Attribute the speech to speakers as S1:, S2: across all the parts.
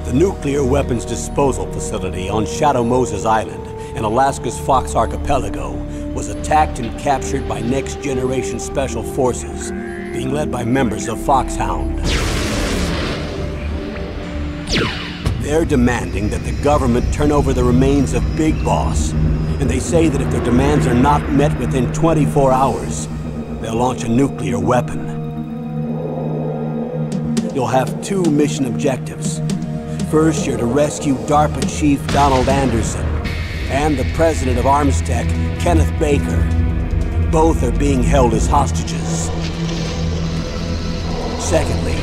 S1: The nuclear weapons disposal facility on Shadow Moses Island in Alaska's Fox Archipelago was attacked and captured by next-generation special forces, being led by members of FOXHOUND. They're demanding that the government turn over the remains of Big Boss, and they say that if their demands are not met within 24 hours, they'll launch a nuclear weapon. You'll have two mission objectives. First, you're to rescue DARPA Chief Donald Anderson and the President of Armstech, Kenneth Baker. Both are being held as hostages. Secondly,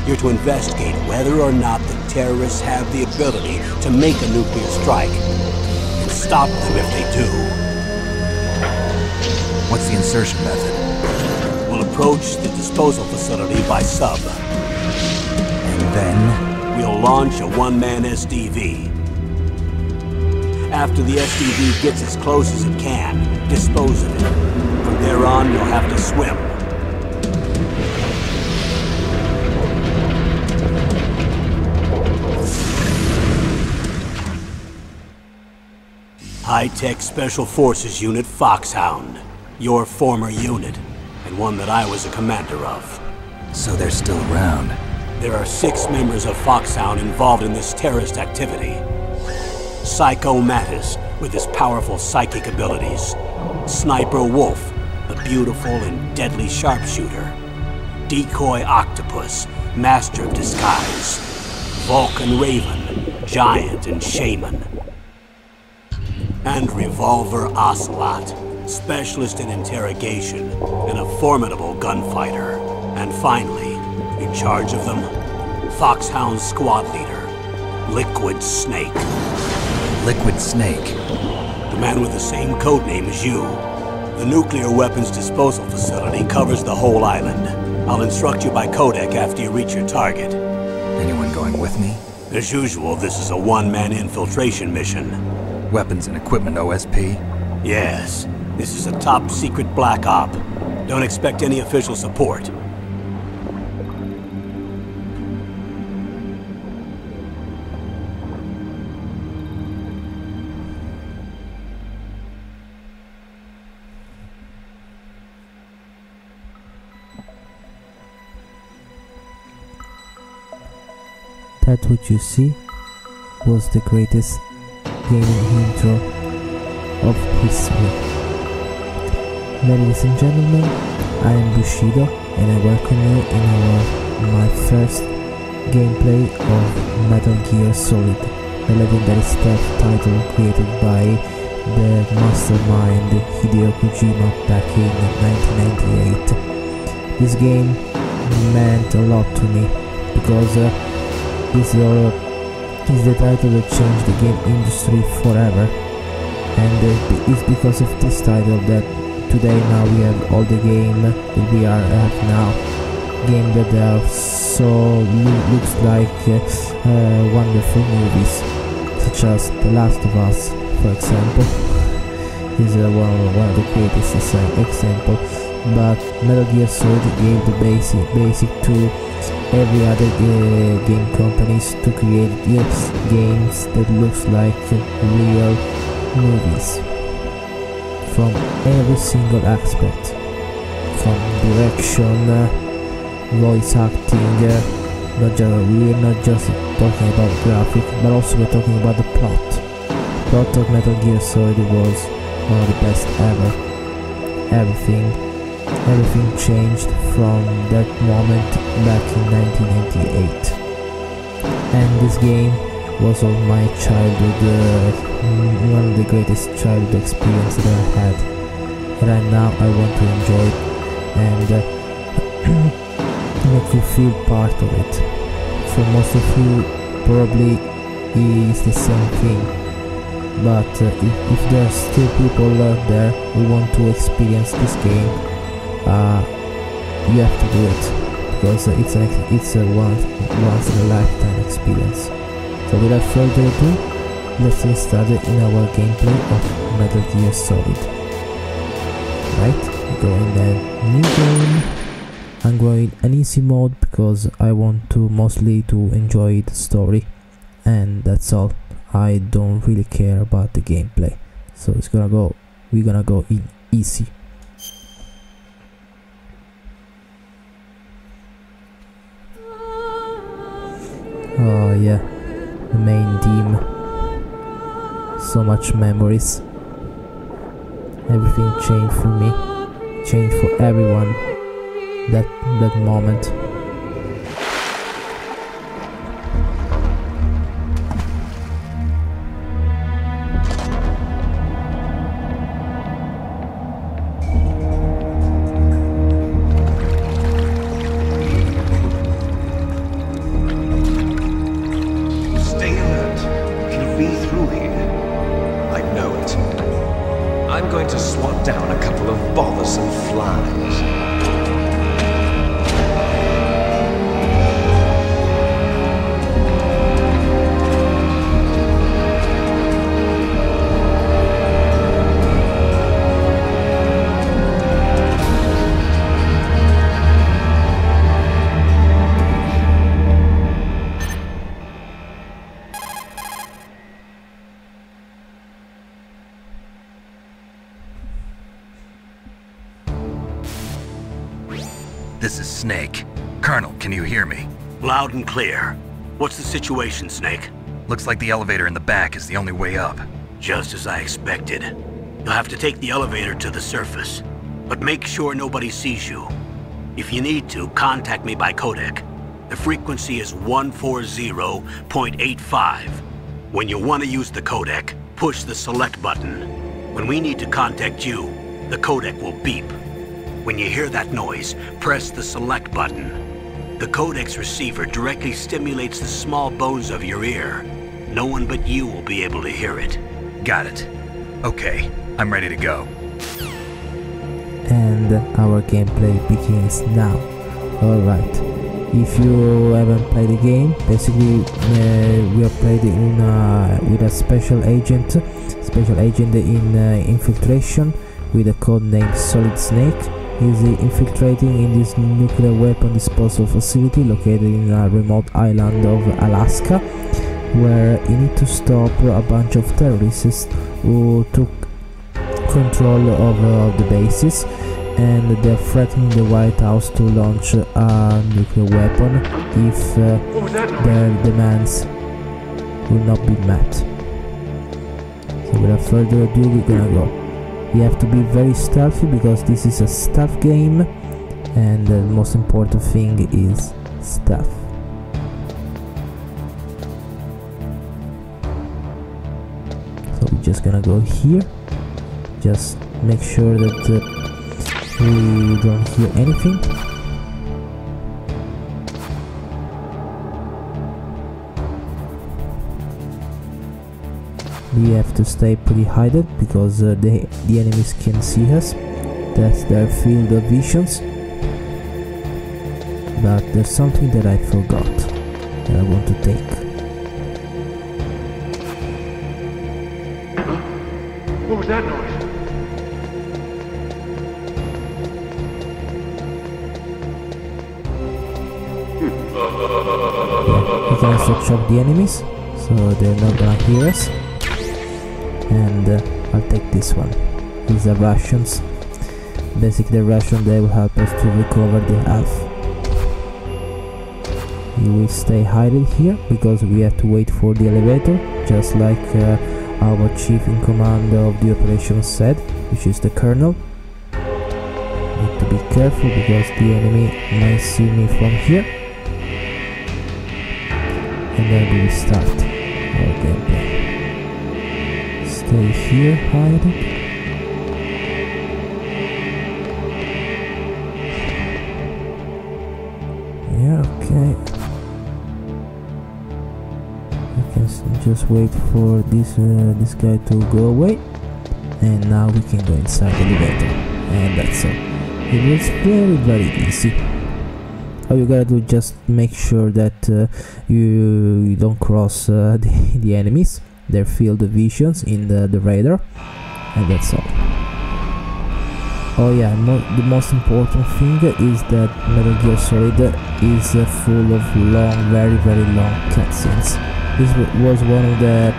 S1: you're to investigate whether or not the terrorists have the ability to make a nuclear strike and stop them if they do.
S2: What's the insertion method?
S1: We'll approach the disposal facility by sub.
S2: And then?
S1: We'll launch a one-man SDV. After the SDV gets as close as it can, dispose of it. From there on, you'll have to swim. High-tech Special Forces Unit FOXHOUND. Your former unit, and one that I was a commander of.
S2: So they're still around.
S1: There are 6 members of FOXHOUND involved in this terrorist activity. Psycho Mattis, with his powerful psychic abilities. Sniper Wolf, the beautiful and deadly sharpshooter. Decoy Octopus, master of disguise. Vulcan Raven, giant and shaman. And Revolver Ocelot, specialist in interrogation and a formidable gunfighter. And finally, in charge of them, FOXHOUND squad leader, Liquid Snake.
S2: Liquid Snake?
S1: The man with the same codename as you. The nuclear weapons disposal facility covers the whole island. I'll instruct you by codec after you reach your target.
S2: Anyone going with me?
S1: As usual, this is a one-man infiltration mission.
S2: Weapons and equipment OSP?
S1: Yes. This is a top-secret black op. Don't expect any official support.
S3: That what you see was the greatest gaming intro of history. Ladies and gentlemen, I am Bushido and I welcome you in my first gameplay of Metal Gear Solid, the legendary stealth title created by the mastermind Hideo Kojima back in 1998. This game meant a lot to me because is the title that changed the game industry forever, and it's because of this title that today now we have all the game that we have now. Game that are so looks like wonderful movies, such as The Last of Us, for example, is one of the greatest example. But Metal Gear Solid gave the basic to every other game companies to create games that looks like real movies from every single aspect, from direction, voice acting. We're not just talking about graphics, but also we're talking about the plot. The plot of Metal Gear Solid was one of the best ever. Everything changed from that moment back in 1998, and this game was of my childhood, one of the greatest childhood experiences that I had, and now I want to enjoy it and make you feel part of it. For most of you probably it's the same thing, but if there are still people out there who want to experience this game, you have to do it, because it's a once in a lifetime experience. So without further ado, let's get started in our gameplay of Metal Gear Solid. Right, go in the new game. I'm going on easy mode because I want to mostly to enjoy the story and that's all. I don't really care about the gameplay, so we're gonna go in easy. Oh yeah, the main theme. So much memories. Everything changed for me, changed for everyone. That moment.
S4: I'm going to swat down a couple of bothersome flies.
S2: This is Snake. Colonel, can you hear me?
S1: Loud and clear. What's the situation, Snake?
S2: Looks like the elevator in the back is the only way up.
S1: Just as I expected. You'll have to take the elevator to the surface, but make sure nobody sees you. If you need to, contact me by codec. The frequency is 140.85. When you want to use the codec, push the select button. When we need to contact you, the codec will beep. When you hear that noise, press the select button. The codec's receiver directly stimulates the small bones of your ear. No one but you will be able to hear it.
S2: Got it. Okay, I'm ready to go.
S3: And our gameplay begins now. Alright, if you haven't played the game, basically we have played with a special agent in Infiltration with a code named Solid Snake. He's infiltrating in this nuclear weapon disposal facility located in a remote island of Alaska, where you need to stop a bunch of terrorists who took control of the bases, and they're threatening the White House to launch a nuclear weapon if their demands will not be met. So without further ado, we're gonna go. You have to be very stealthy because this is a stealth game, and the most important thing is stealth. So we're just gonna go here. Just make sure that we don't hear anything. We have to stay pretty hidden because the enemies can see us. That's their field of visions. But there's something that I forgot that I want to take.
S4: What was that noise?
S3: We can also shock the enemies, so they're not gonna hear us. And I'll take this one. These are rations. Basically, the ration they will help us to recover the health. You will stay hidden here because we have to wait for the elevator, just like our chief in command of the operation said, which is the colonel. Need to be careful because the enemy might see me from here. And then we will start our gameplay. Stay here, hide. Yeah, okay. I can just wait for this guy to go away, and now we can go inside the elevator, and that's all. It was very easy. All you gotta do is just make sure that you don't cross the enemies, their field of visions in the radar, and that's all. Oh yeah, the most important thing is that Metal Gear Solid is full of long, very long cutscenes. This was one of the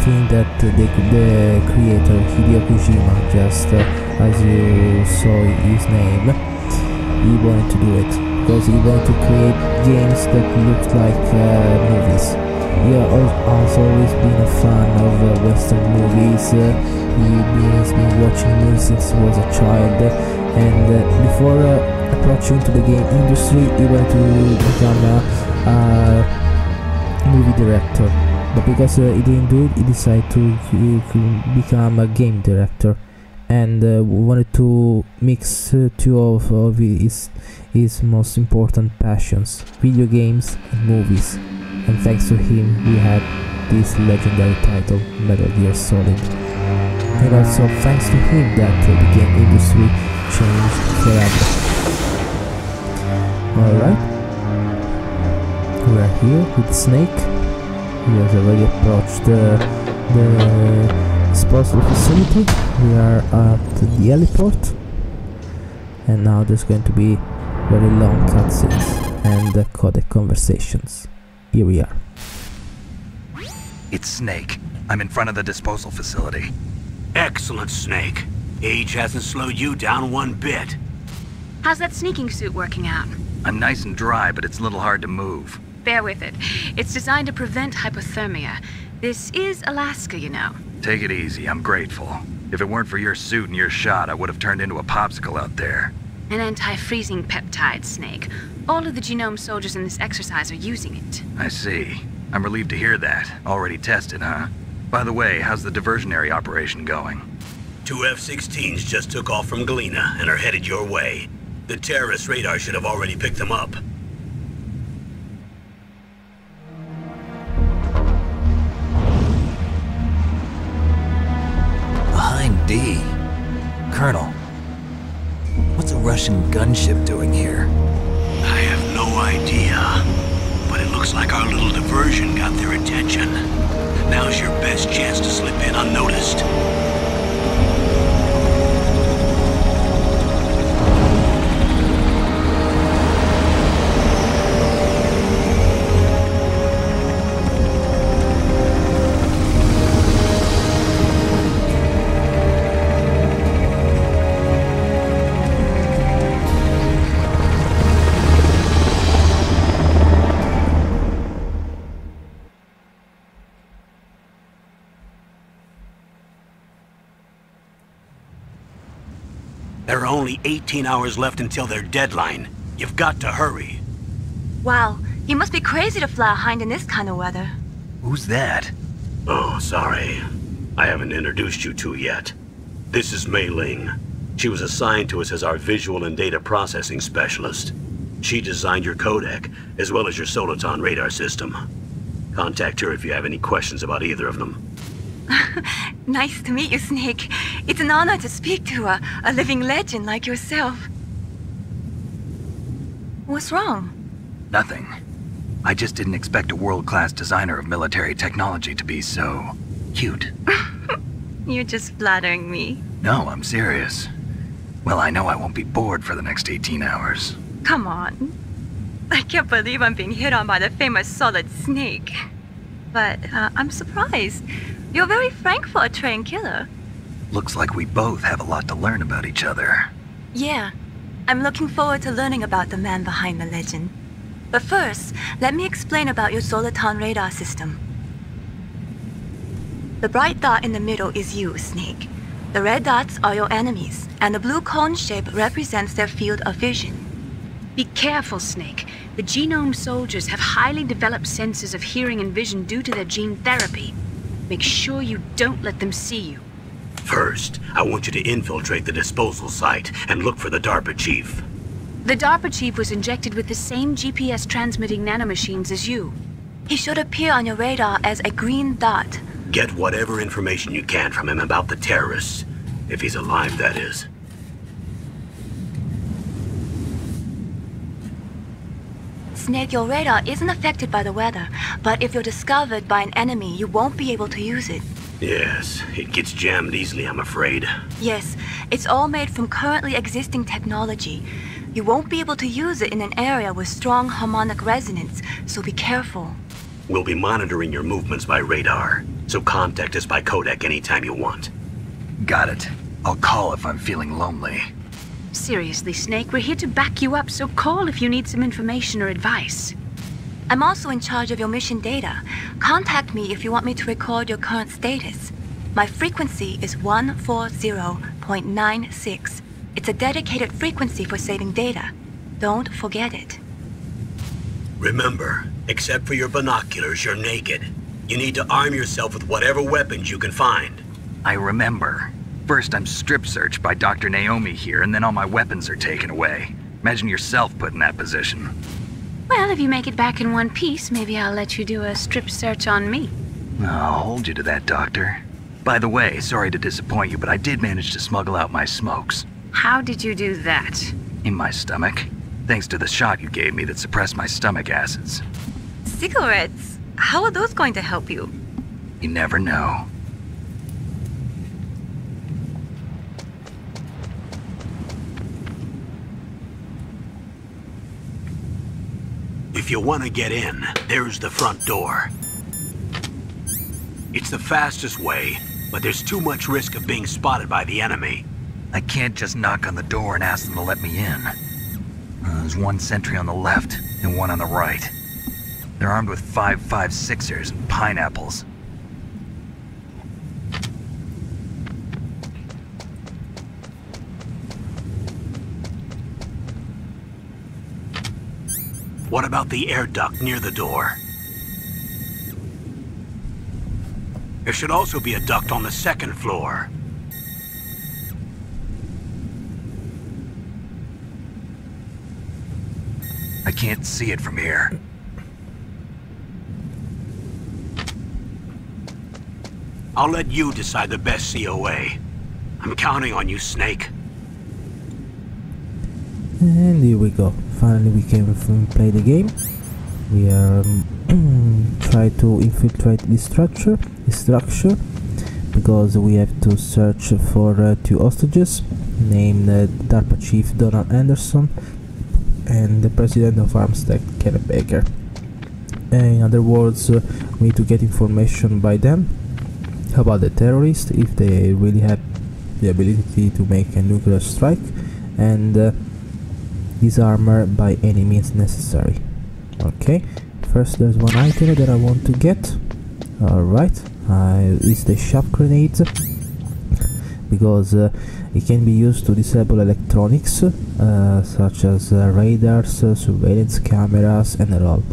S3: things that the creator Hideo Kojima, just as you saw his name, he wanted to do it because he wanted to create games that looked like movies. He has always been a fan of Western movies. He's been watching movies since he was a child, and before approaching to the game industry, he wanted to become a movie director. But because he didn't do it, he decided to become a game director, and wanted to mix two of his most important passions, video games and movies. And thanks to him, we had this legendary title, Metal Gear Solid. And also thanks to him that the game industry changed forever. Alright, we are here with Snake. He has already approached the disposal facility. We are at the heliport, and now there's going to be very long cutscenes and codec conversations. Here we are.
S2: It's Snake. I'm in front of the disposal facility.
S1: Excellent, Snake. Age hasn't slowed you down one bit.
S5: How's that sneaking suit working out?
S2: I'm nice and dry, but it's a little hard to move.
S5: Bear with it. It's designed to prevent hypothermia. This is Alaska, you know.
S2: Take it easy, I'm grateful. If it weren't for your suit and your shot, I would have turned into a popsicle out there.
S5: An anti-freezing peptide, Snake. All of the Genome Soldiers in this exercise are using it.
S2: I see. I'm relieved to hear that. Already tested, huh? By the way, how's the diversionary operation going?
S1: 2 F-16s just took off from Galena and are headed your way. The terrorist radar should have already picked them up.
S2: Behind D. Colonel, what's a Russian gunship doing here?
S1: I have no idea, but it looks like our little diversion got their attention. Now's your best chance to slip in unnoticed. There are only 18 hours left until their deadline. You've got to hurry.
S5: Wow, you must be crazy to fly a hind in this kind of weather.
S2: Who's that?
S1: Oh, sorry. I haven't introduced you to yet. This is Mei Ling. She was assigned to us as our visual and data processing specialist. She designed your codec, as well as your Soliton radar system. Contact her if you have any questions about either of them.
S5: Nice to meet you, Snake. It's an honor to speak to a living legend like yourself. What's wrong?
S2: Nothing. I just didn't expect a world-class designer of military technology to be so cute.
S5: You're just flattering me.
S2: No, I'm serious. Well, I know I won't be bored for the next 18 hours.
S5: Come on. I can't believe I'm being hit on by the famous Solid Snake. But I'm surprised. You're very frank for a trained killer.
S2: Looks like we both have a lot to learn about each other.
S5: Yeah. I'm looking forward to learning about the man behind the legend. But first, let me explain about your Soliton radar system. The bright dot in the middle is you, Snake. The red dots are your enemies, and the blue cone shape represents their field of vision. Be careful, Snake. The Genome Soldiers have highly developed senses of hearing and vision due to their gene therapy. Make sure you don't let them see you.
S1: First, I want you to infiltrate the disposal site and look for the DARPA chief.
S5: The DARPA chief was injected with the same GPS transmitting nanomachines as you. He should appear on your radar as a green dot.
S1: Get whatever information you can from him about the terrorists. If he's alive, that is.
S5: Snake, your radar isn't affected by the weather, but if you're discovered by an enemy, you won't be able to use it.
S1: Yes, it gets jammed easily, I'm afraid.
S5: Yes, it's all made from currently existing technology. You won't be able to use it in an area with strong harmonic resonance, so be careful.
S1: We'll be monitoring your movements by radar, so contact us by codec anytime you want.
S2: Got it. I'll call if I'm feeling lonely.
S5: Seriously, Snake, we're here to back you up, so call if you need some information or advice. I'm also in charge of your mission data. Contact me if you want me to record your current status. My frequency is 140.96. It's a dedicated frequency for saving data. Don't forget it.
S1: Remember, except for your binoculars, you're naked. You need to arm yourself with whatever weapons you can find.
S2: I remember. First I'm strip searched by Dr. Naomi here, and then all my weapons are taken away. Imagine yourself put in that position.
S5: Well, if you make it back in one piece, maybe I'll let you do a strip search on me.
S2: I'll hold you to that, Doctor. By the way, sorry to disappoint you, but I did manage to smuggle out my smokes.
S5: How did you do that?
S2: In my stomach. Thanks to the shot you gave me that suppressed my stomach acids.
S5: Cigarettes? How are those going to help you?
S2: You never know.
S1: If you want to get in, there's the front door. It's the fastest way, but there's too much risk of being spotted by the enemy.
S2: I can't just knock on the door and ask them to let me in. There's one sentry on the left and one on the right. They're armed with 5.56ers and pineapples.
S1: What about the air duct near the door? There should also be a duct on the second floor.
S2: I can't see it from here.
S1: I'll let you decide the best COA. I'm counting on you, Snake.
S3: And here we go. Finally we can play the game. We are try to infiltrate this structure because we have to search for two hostages named DARPA Chief Donald Anderson and the President of Armstead, Kenneth Baker. In other words, we need to get information by them about the terrorists, if they really have the ability to make a nuclear strike, and disarmor by any means necessary. Okay, first there's one item that I want to get. Alright, it's the shock grenades, because it can be used to disable electronics such as radars, surveillance cameras and all.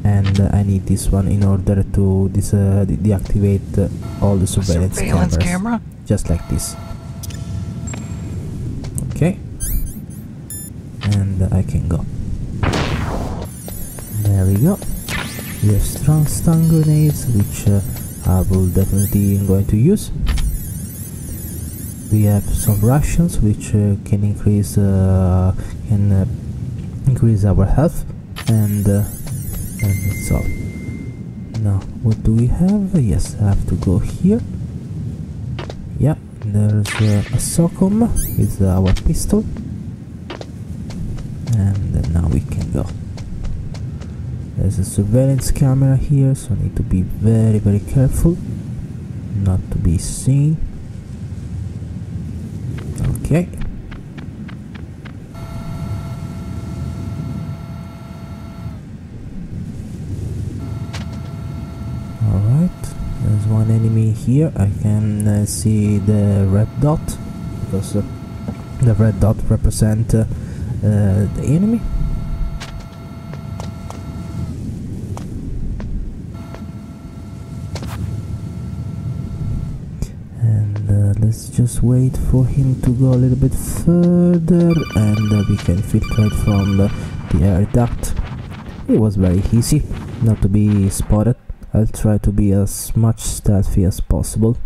S3: And I need this one in order to deactivate all the surveillance cameras. Just like this. Okay. And I can go. There we go. We have strong stun grenades, which I will definitely going to use. We have some Russians, which can increase our health, and that's all. Now, what do we have? Yes, I have to go here. Yeah, there's a SOCOM with our pistol. And now we can go. There's a surveillance camera here, so I need to be very, very careful not to be seen. Okay. Alright, there's one enemy here. I can see the red dot, because the red dot represents the enemy. And let's just wait for him to go a little bit further, and we can filtrate from the air duct. It was very easy not to be spotted. I'll try to be as much stealthy as possible,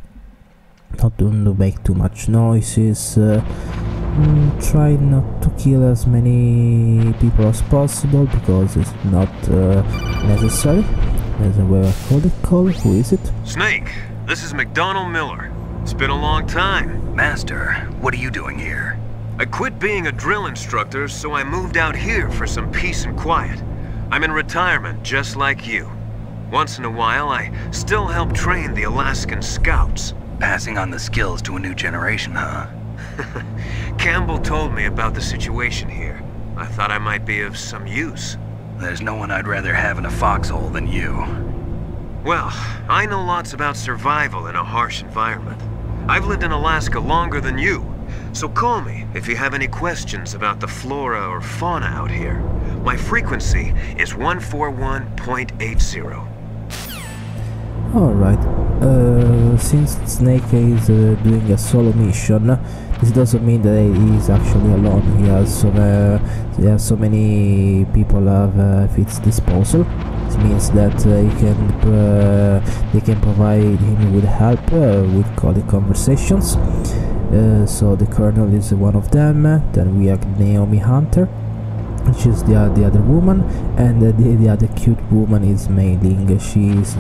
S3: not to make too much noises. Try not to kill as many people as possible, because it's not necessary. There's a way I call. Who is it?
S6: Snake, this is McDonald Miller. It's been a long time.
S2: Master, what are you doing here?
S6: I quit being a drill instructor, so I moved out here for some peace and quiet. I'm in retirement, just like you. Once in a while, I still help train the Alaskan Scouts.
S2: Passing on the skills to a new generation, huh?
S6: Campbell told me about the situation here. I thought I might be of some use.
S2: There's no one I'd rather have in a foxhole than you.
S6: Well, I know lots about survival in a harsh environment. I've lived in Alaska longer than you, so call me if you have any questions about the flora or fauna out here. My frequency is 141.80.
S3: Alright, since Snake is doing a solo mission, this doesn't mean that he is actually alone. He has so many people at his disposal. This means that they can provide him with help with calling conversations. So the Colonel is one of them. Then we have Naomi Hunter, which is the other woman, and the other cute woman is Mei Ling. She's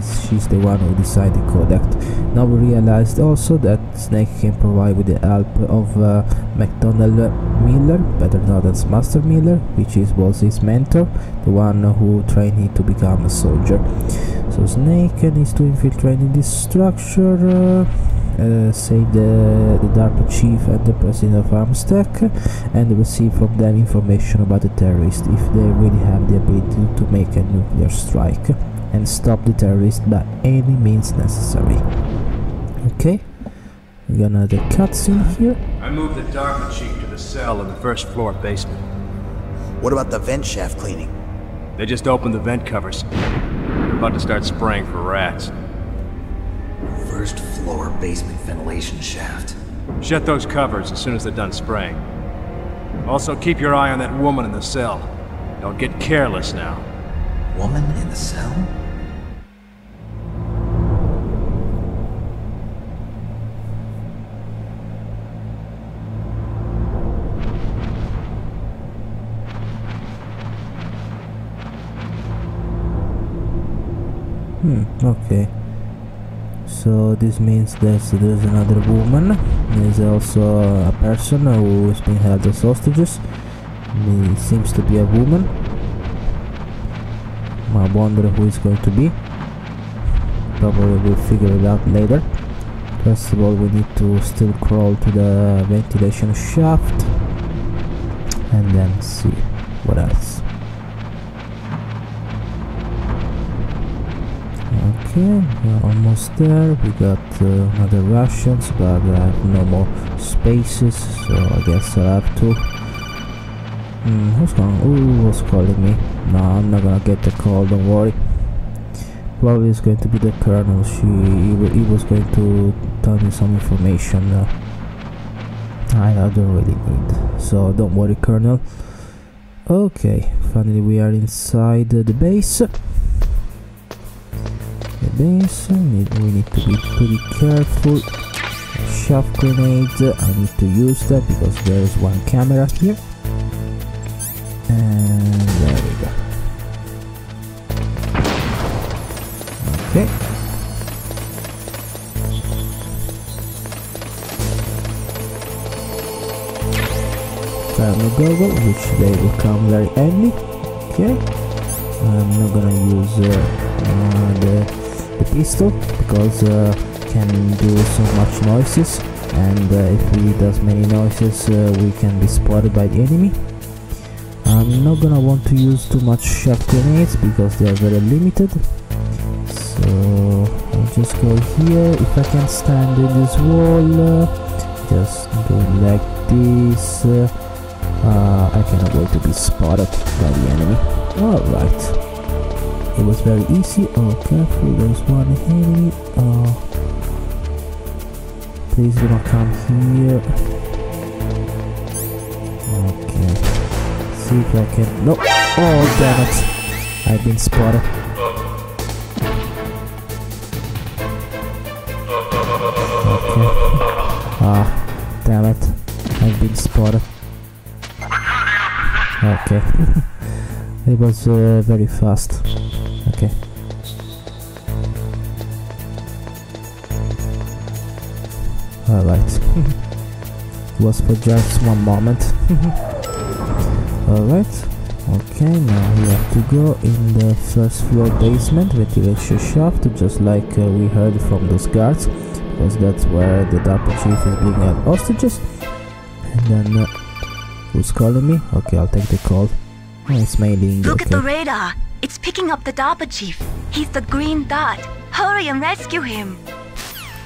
S3: the one who decided the codex. Now we realized also that Snake can provide with the help of McDonald Miller, better known as Master Miller, which was his mentor, the one who trained him to become a soldier. So Snake needs to infiltrate in this structure, save the DARPA chief and the president of Armstack, and receive from them information about the terrorists, if they really have the ability to make a nuclear strike, and stop the terrorists by any means necessary. Okay, we got another cutscene here.
S7: I moved the DARPA chief to the cell in the first floor basement.
S8: What about the vent shaft cleaning?
S7: They just opened the vent covers. They're about to start spraying for rats.
S9: First floor basement ventilation shaft.
S7: Shut those covers as soon as they're done spraying. Also, keep your eye on that woman in the cell. Don't get careless now.
S9: Woman in the cell?
S3: Okay. So this means there's another woman. There's also a person who is being held as hostages. It seems to be a woman. I wonder who it's going to be. Probably we'll figure it out later. First of all, we need to still crawl to the ventilation shaft and then see what else. Okay, we're almost there. We got another rations, but I have no more spaces, so I guess I have to. Who's calling me? No, I'm not gonna get the call, don't worry. Probably it's going to be the Colonel. He was going to tell me some information. I don't really need, so don't worry, Colonel. Okay, finally we are inside the base. We need to be pretty careful. Shaft grenades, I need to use that because there is one camera here. And there we go. Okay. Thermal goggle, which they will come very handy. Okay. I'm not gonna use the pistol because can do so much noises, and if he does many noises we can be spotted by the enemy. I'm not gonna want to use too much shaft grenades because they are very limited, so I'll just go here. If I can stand in this wall, just do it like this, I can avoid to be spotted by the enemy. Alright, it was very easy. Oh, careful, there's one enemy. Oh, please do not come here. Okay, see if I can. No! Oh, damn it! I've been spotted. Okay. Ah, damn it! I've been spotted. Okay. It was very fast. Okay. Alright. It was for just one moment. Alright. Okay, now we have to go in the first floor basement ventilation shaft, just like we heard from those guards, because that's where the DARPA chief is being held hostages. And then, who's calling me? Okay, I'll take the call. Oh, it's Mei-Ling.
S5: Look
S3: okay.
S5: at the radar. It's picking up the DARPA chief. He's the green dot. Hurry and rescue him.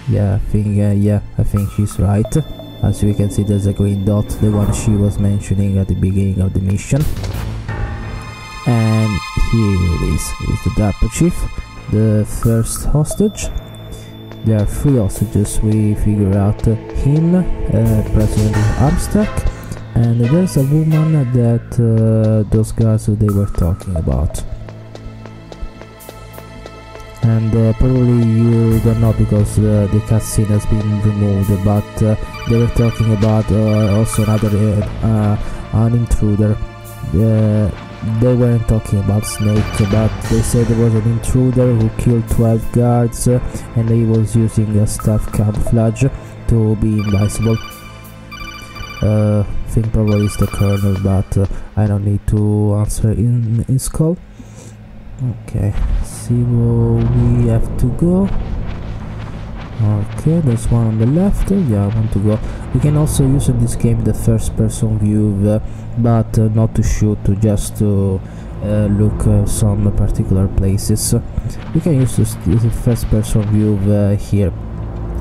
S3: Yeah, I think she's right. As we can see, there's a green dot, the one she was mentioning at the beginning of the mission. And here it is the DARPA chief, the first hostage. There are 3 hostages. We figure out him, President Armstack, and there's a woman that those guys they were talking about. And probably you don't know because the cutscene has been removed, but they were talking about also another an intruder. They weren't talking about Snake, but they said there was an intruder who killed 12 guards and he was using a stealth camouflage to be invisible. I think probably it's the colonel, but I don't need to answer in his call. Okay, see where we have to go. Okay, there's one on the left. Yeah, I want to go. We can also use in this game the first person view, but not to shoot, just to look some particular places. We can use this first person view here,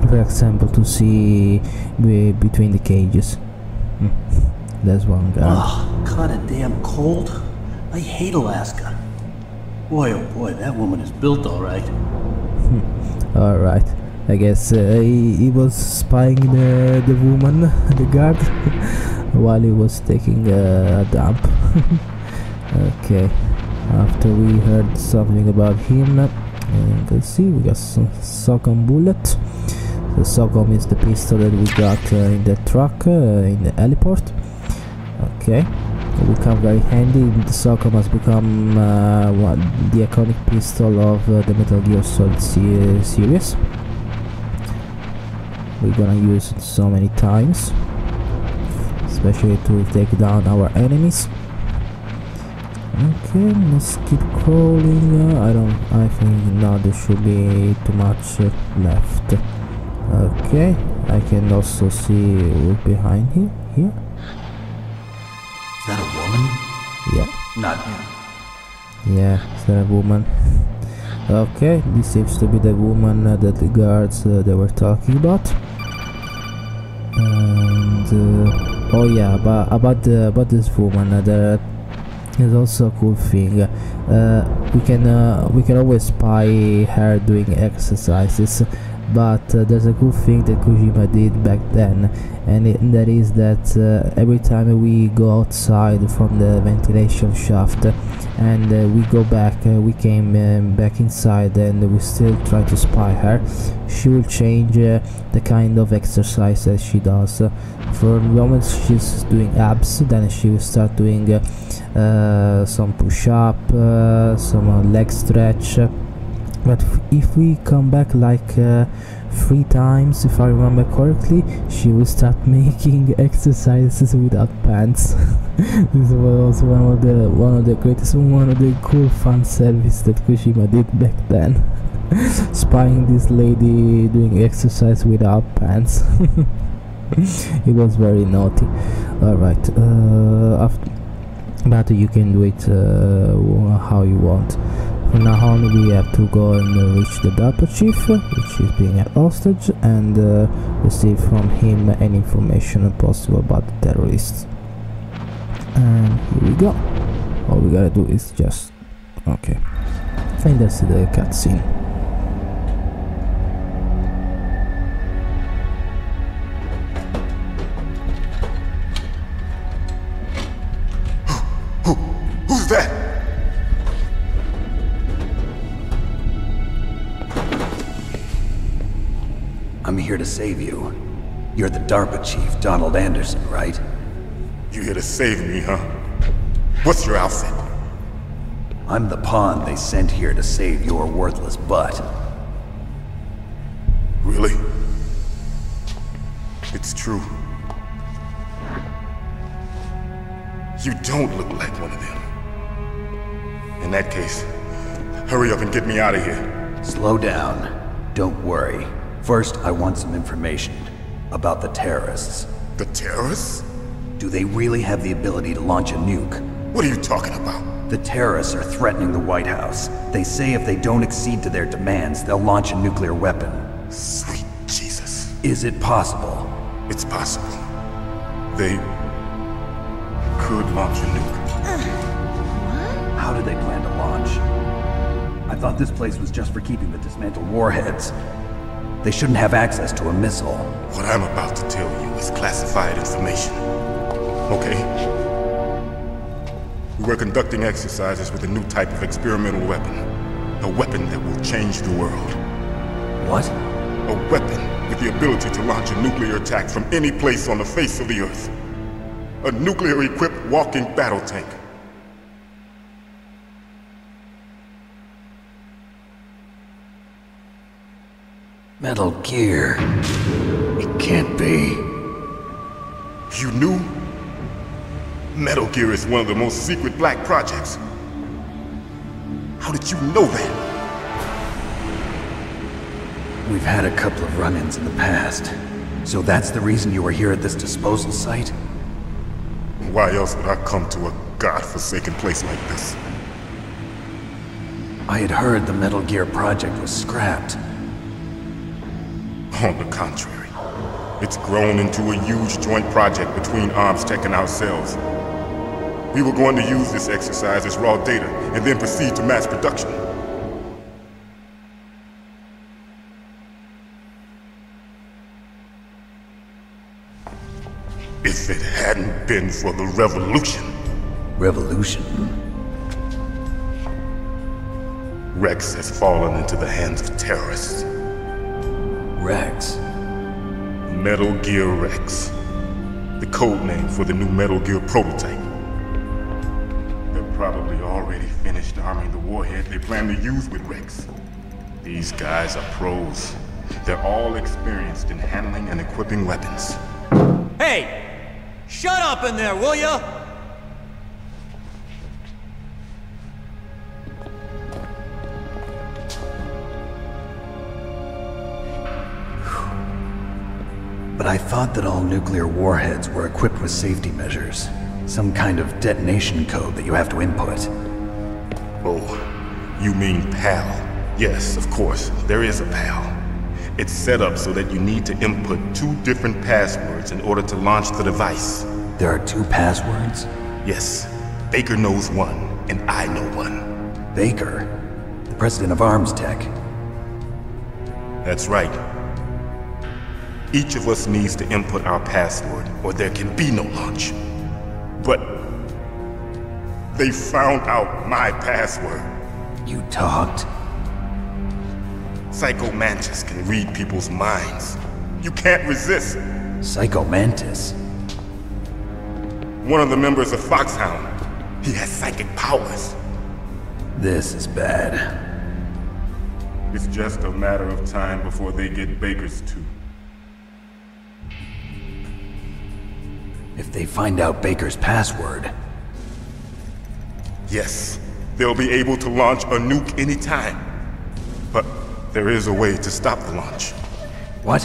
S3: for example, to see between the cages. There's one guy.
S8: Oh, kinda damn cold. I hate Alaska. Boy, oh boy, that woman is built alright.
S3: Alright. I guess he was spying the woman, the guard, while he was taking a dump. Okay, after we heard something about him, you can see we got some SOCOM bullet. The SOCOM is the pistol that we got in the truck, in the heliport. Okay, it will come very handy. The SOCOM has become the iconic pistol of the Metal Gear Solid series. We're gonna use it so many times, especially to take down our enemies. Okay, let's keep crawling. I think no, there should be too much left. Okay, I can also see what's behind here.
S9: Is that a woman?
S3: Yeah.
S9: Not him.
S3: Yeah, is that a woman? Okay, this seems to be the woman that the guards they were talking about. And oh yeah, about this woman, there is also a cool thing. We can always spy her doing exercises, but there's a good thing that Kojima did back then, and that is that every time we go outside from the ventilation shaft and we go back, we came back inside and we still try to spy her, she will change the kind of exercise that she does. For the moment she's doing abs, then she will start doing some push-up, some leg stretch. But if we come back like 3 times, if I remember correctly, she will start making exercises without pants. This was one of the cool fan service that Kojima did back then. Spying this lady doing exercise without pants. It was very naughty. Alright, but you can do it how you want. From now on we have to go and reach the DARPA chief, which is being held hostage, and receive from him any information possible about the terrorists. And here we go. All we gotta do is just... okay. And that's the cutscene.
S10: Who's that?
S9: I'm here to save you. You're the DARPA chief, Donald Anderson, right?
S10: You here to save me, huh? What's your outfit?
S9: I'm the pawn they sent here to save your worthless butt.
S10: Really? It's true. You don't look like one of them. In that case, hurry up and get me out of here.
S9: Slow down. Don't worry. First, I want some information about the terrorists.
S10: The terrorists?
S9: Do they really have the ability to launch a nuke?
S10: What are you talking about?
S9: The terrorists are threatening the White House. They say if they don't accede to their demands, they'll launch a nuclear weapon.
S10: Sweet Jesus.
S9: Is it possible?
S10: It's possible. They could launch a nuke.
S9: How do they plan to launch? I thought this place was just for keeping the dismantled warheads. They shouldn't have access to a missile.
S10: What I'm about to tell you is classified information. Okay? We were conducting exercises with a new type of experimental weapon. A weapon that will change the world.
S9: What?
S10: A weapon with the ability to launch a nuclear attack from any place on the face of the Earth. A nuclear-equipped walking battle tank.
S9: Metal Gear. It can't be.
S10: You knew? Metal Gear is one of the most secret black projects. How did you know that?
S9: We've had a couple of run-ins in the past. So that's the reason you were here at this disposal site?
S10: Why else would I come to a godforsaken place like this?
S9: I had heard the Metal Gear project was scrapped.
S10: On the contrary, it's grown into a huge joint project between ArmsTech and ourselves. We were going to use this exercise as raw data and then proceed to mass production. If it hadn't been for the revolution...
S9: Revolution?
S10: Rex has fallen into the hands of terrorists.
S9: Rex?
S10: Metal Gear Rex. The code name for the new Metal Gear prototype. They're probably already finished arming the warhead they plan to use with Rex. These guys are pros. They're all experienced in handling and equipping weapons.
S11: Hey! Shut up in there, will ya?
S9: But I thought that all nuclear warheads were equipped with safety measures. Some kind of detonation code that you have to input.
S10: Oh, you mean PAL? Yes, of course, there is a PAL. It's set up so that you need to input 2 different passwords in order to launch the device.
S9: There are 2 passwords?
S10: Yes. Baker knows one, and I know one.
S9: Baker? The president of ArmsTech?
S10: That's right. Each of us needs to input our password, or there can be no launch. But they found out my password.
S9: You talked?
S10: Psycho Mantis can read people's minds. You can't resist.
S9: Psycho Mantis?
S10: One of the members of FOXHOUND. He has psychic powers.
S9: This is bad.
S10: It's just a matter of time before they get Baker's too.
S9: If they find out Baker's password...
S10: Yes, they'll be able to launch a nuke anytime. But there is a way to stop the launch.
S9: What?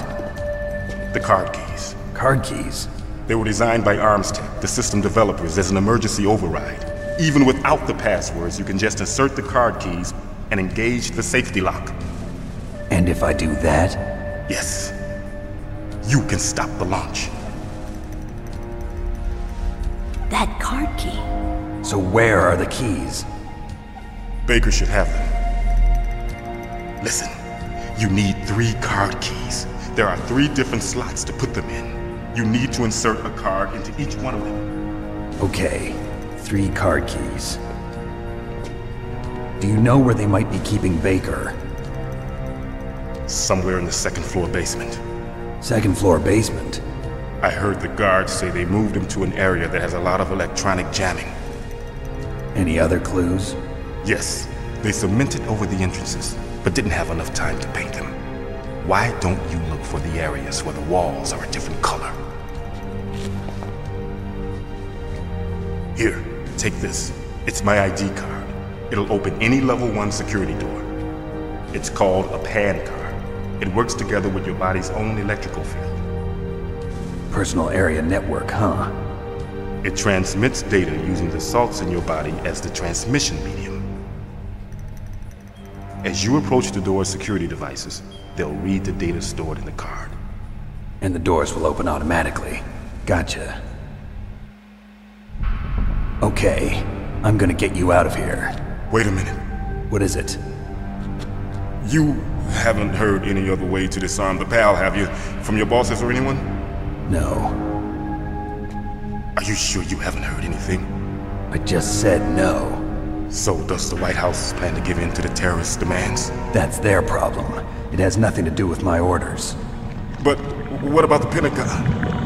S10: The card keys.
S9: Card keys?
S10: They were designed by ArmsTech, the system developers, as an emergency override. Even without the passwords, you can just insert the card keys and engage the safety lock.
S9: And if I do that?
S10: Yes. You can stop the launch.
S5: That card key.
S9: So where are the keys?
S10: Baker should have them. Listen, you need 3 card keys. There are 3 different slots to put them in. You need to insert a card into each one of them.
S9: Okay, 3 card keys. Do you know where they might be keeping Baker?
S10: Somewhere in the 2nd floor basement.
S9: 2nd floor basement?
S10: I heard the guards say they moved him to an area that has a lot of electronic jamming.
S9: Any other clues?
S10: Yes, they cemented over the entrances, but didn't have enough time to paint them. Why don't you look for the areas where the walls are a different color? Here, take this. It's my ID card. It'll open any level 1 security door. It's called a pan card. It works together with your body's own electrical field.
S9: Personal area network, huh?
S10: It transmits data using the salts in your body as the transmission medium. As you approach the door's security devices, they'll read the data stored in the card.
S9: And the doors will open automatically. Gotcha. Okay, I'm gonna get you out of here.
S10: Wait a minute.
S9: What is it?
S10: You haven't heard any other way to disarm the PAL, have you? From your bosses or anyone?
S9: No.
S10: Are you sure you haven't heard anything?
S9: I just said no.
S10: So does the White House plan to give in to the terrorists' demands?
S9: That's their problem. It has nothing to do with my orders.
S10: But what about the Pentagon?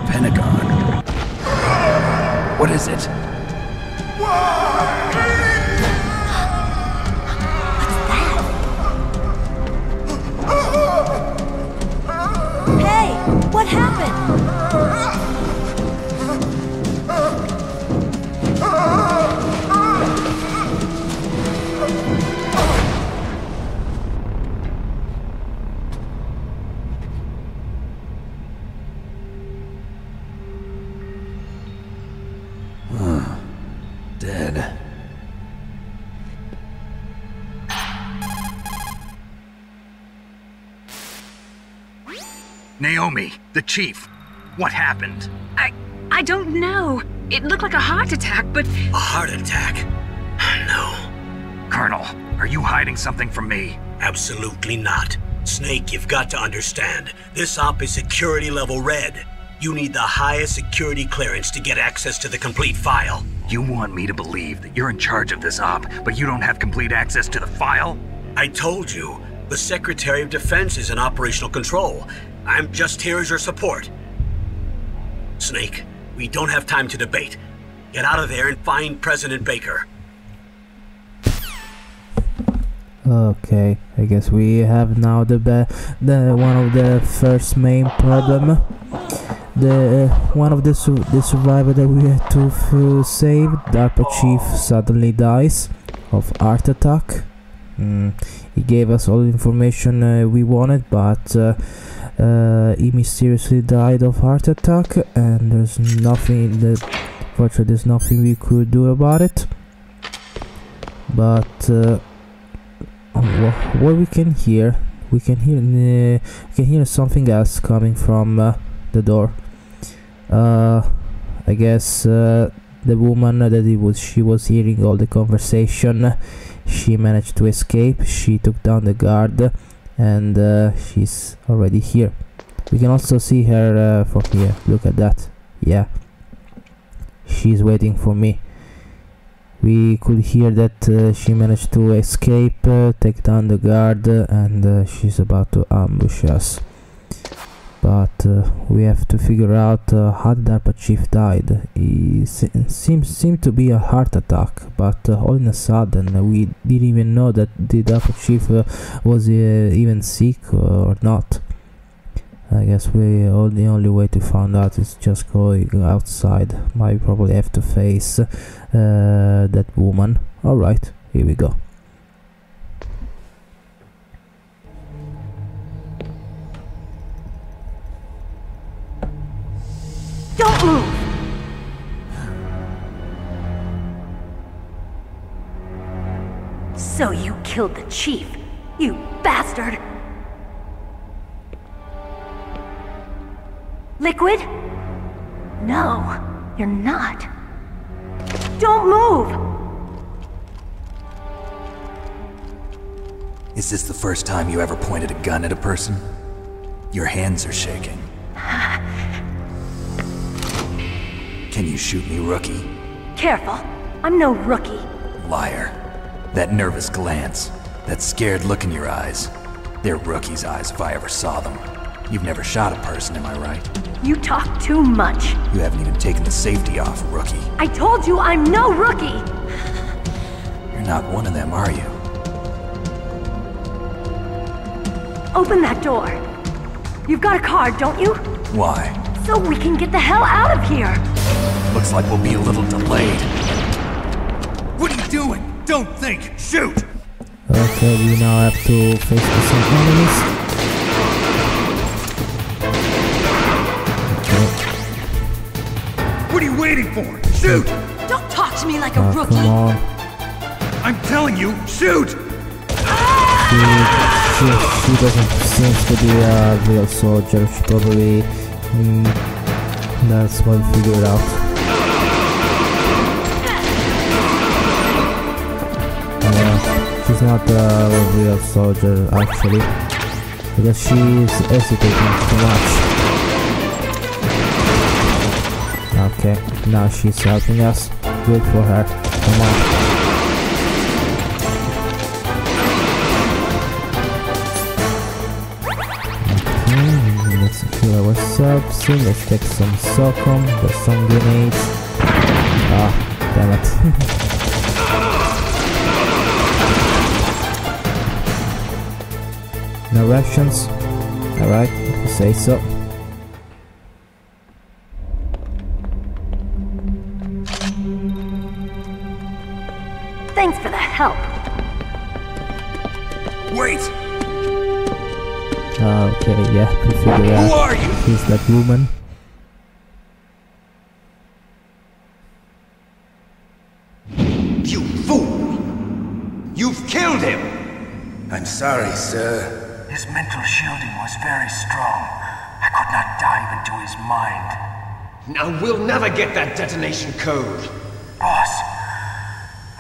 S9: Pentagon? What is it?
S12: Hey, what happened?
S9: Dead.
S2: Naomi, the chief. What happened?
S5: I don't know. It looked like a heart attack, but...
S1: A heart attack? No.
S2: Colonel, are you hiding something from me?
S1: Absolutely not. Snake, you've got to understand. This op is security level red. You need the highest security clearance to get access to the complete file.
S2: You want me to believe that you're in charge of this op, but you don't have complete access to the file?
S1: I told you, the Secretary of Defense is in operational control. I'm just here as your support. Snake, we don't have time to debate. Get out of there and find President Baker.
S3: Okay, I guess we have now the one of the first main problem. One of the survivor that we had to save, DARPA chief, suddenly dies of heart attack. He gave us all the information we wanted, but he mysteriously died of heart attack, and there's nothing fortunately there's nothing we could do about it. But what we can hear something else coming from the door. I guess the woman that she was hearing all the conversation, she managed to escape. She took down the guard, and she's already here. We can also see her from here. Look at that. Yeah, she's waiting for me. We could hear that she managed to escape, take down the guard, and she's about to ambush us. But we have to figure out how the DARPA chief died. He seemed to be a heart attack, but all in a sudden we didn't even know that the DARPA chief was even sick or not. I guess the only way to find out is just going outside. Might probably have to face that woman. Alright, here we go.
S12: Don't move! So you killed the chief, you bastard! Liquid? No, you're not. Don't move!
S9: Is this the first time you ever pointed a gun at a person? Your hands are shaking. Can you shoot me, rookie?
S12: Careful, I'm no rookie.
S9: Liar. That nervous glance, that scared look in your eyes. They're rookie's eyes if I ever saw them. You've never shot a person, am I right?
S12: You talk too much.
S9: You haven't even taken the safety off, rookie.
S12: I told you I'm no rookie!
S9: You're not one of them, are you?
S12: Open that door. You've got a card, don't you?
S9: Why?
S12: So we can get the hell out of here!
S9: Looks like we'll be a little delayed. What are you doing?
S11: don't think! Shoot!
S3: Okay, we now have to face some enemies. Okay.
S11: What are you waiting for? Shoot!
S12: Don't talk to me like a rookie!
S3: Come on.
S11: I'm telling you, shoot!
S3: She doesn't seem to be a real soldier. She probably... that's what we figured out. She's not a real soldier actually, because she's hesitating too much. Okay, now she's helping us. Good for her. Come on. Okay, let's heal ourselves. Let's take some socom. There's some grenades. Ah, damn it. No rations. Alright, if you say so.
S12: Thanks for the help.
S11: Wait!
S3: Okay, yeah, we figured out.
S11: Who are you?
S3: She's that woman.
S11: You fool! You've killed him!
S13: I'm sorry, sir.
S14: His mental shielding was very strong. I could not dive into his mind.
S11: Now we'll never get that detonation code.
S14: Boss,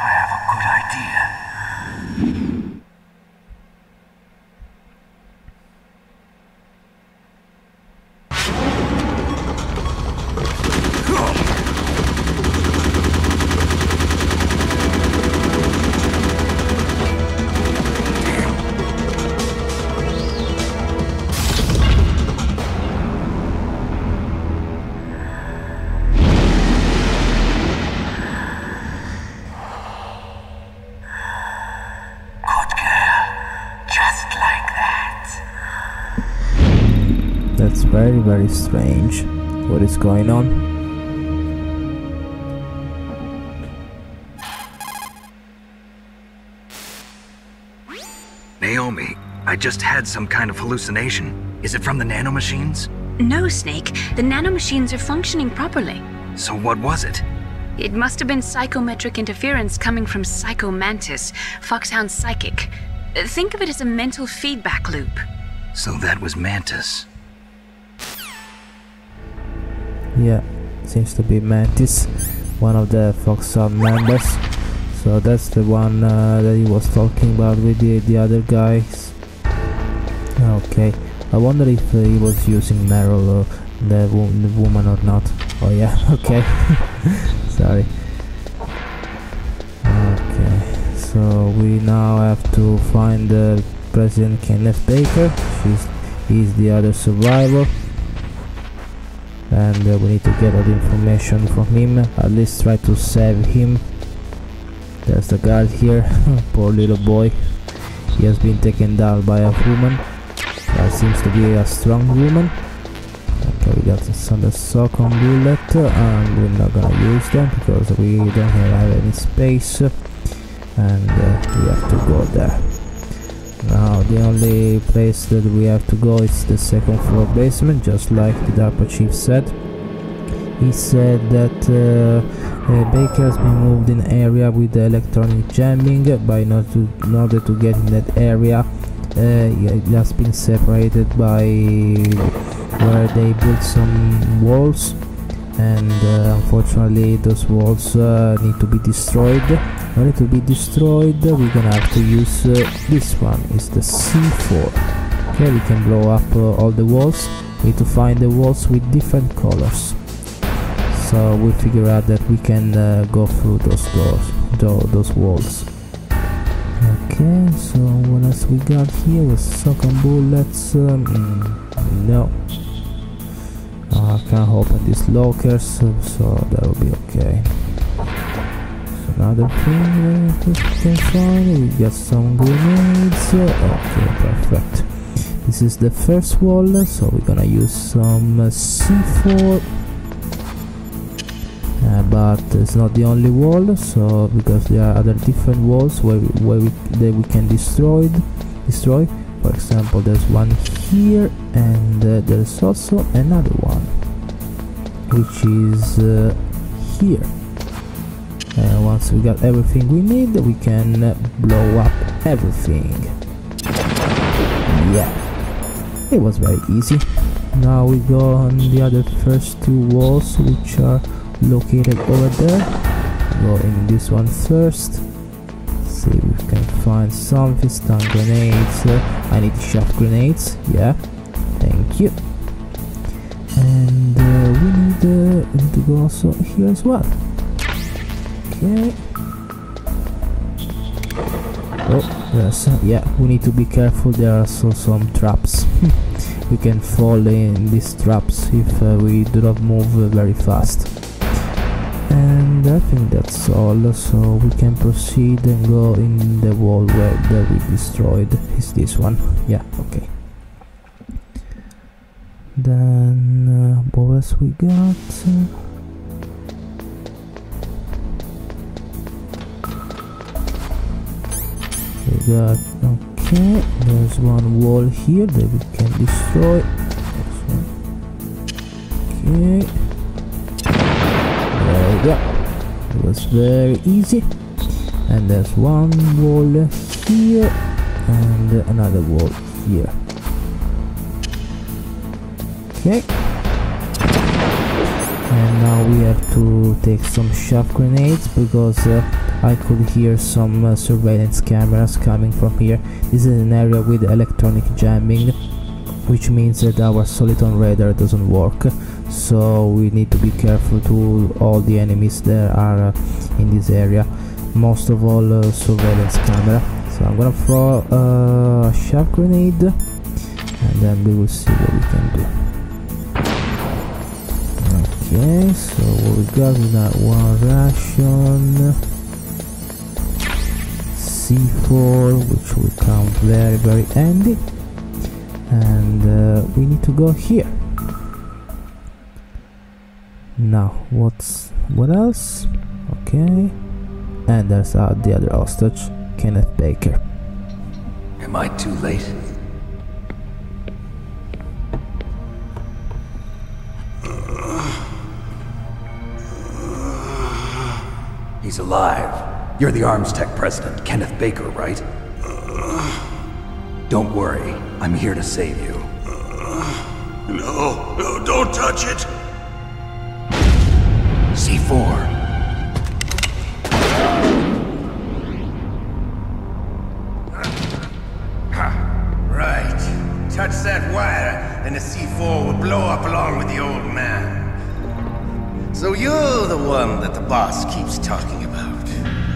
S14: I have a good idea.
S3: That's very, very strange. What is going on?
S2: Naomi, I just had some kind of hallucination. Is it from the nanomachines?
S5: No, Snake. The nanomachines are functioning properly.
S2: So what was it?
S5: It must have been psychometric interference coming from Psycho Mantis, Foxhound's psychic. Think of it as a mental feedback loop.
S2: So that was Mantis.
S3: Yeah, seems to be Mantis, one of the FOXHOUND members. So that's the one that he was talking about with the other guys. Okay, I wonder if he was using Meryl or the woman or not. Oh yeah, okay. Sorry. Okay, so we now have to find President Kenneth Baker. He's the other survivor. And we need to get all the information from him, at least try to save him. There's the guard here. Poor little boy, he has been taken down by a woman that seems to be a strong woman. Okay, we got some socom bullet and we're not gonna use them because we don't have any space, and we have to go there. Now the only place that we have to go is the second floor basement, just like the DARPA chief said. He said that Baker has been moved in area with the electronic jamming, but in order to get in that area it has been separated by where they built some walls, and unfortunately those walls need to be destroyed. In order to be destroyed, we're gonna have to use this one. It's the C4. Okay, we can blow up all the walls. We need to find the walls with different colors. So we figure out that we can go through those those walls. Okay, so what else we got here? Was socom bullets. No. I can't open these lockers, so that will be okay. Another thing we can find, we got some grenades. Okay, perfect. This is the first wall, so we're gonna use some C4. but it's not the only wall, so because there are other different walls that we can destroy. For example, there's one here, and there's also another one, which is here. And once we got everything we need, we can blow up everything. Yeah, it was very easy. Now we go on the other first two walls, which are located over there. Go in this one first. See if we can find something. Stun grenades. I need shaft grenades. Yeah, thank you. And we need to go also here as well. Okay. Oh, yes, yeah, we need to be careful. There are also some traps. We can fall in these traps if we do not move very fast. And I think that's all, so we can proceed and go in the wall that we destroyed. Is this one? Yeah, okay. Then what else we got? We got, okay, there's one wall here that we can destroy. Okay, there we go. It was very easy. And there's one wall here and another wall here. Okay, and now we have to take some shaft grenades because I could hear some surveillance cameras coming from here. This is an area with electronic jamming, which means that our Soliton radar doesn't work, so we need to be careful to all the enemies that are in this area, most of all surveillance camera. So I'm gonna throw a shaft grenade and then we will see what we can do. Okay, so what we got one ration, C4, which will come very, very handy, and we need to go here. Now, what else? Okay, and there's the other hostage, Kenneth Baker.
S13: Am I too late?
S9: He's alive. You're the Arms Tech president, Kenneth Baker, right? Don't worry, I'm here to save you.
S10: No, don't touch it!
S13: C4.
S14: Right. Touch that wire, and the C4 will blow up along with the old man. So you're the one that the boss keeps talking about.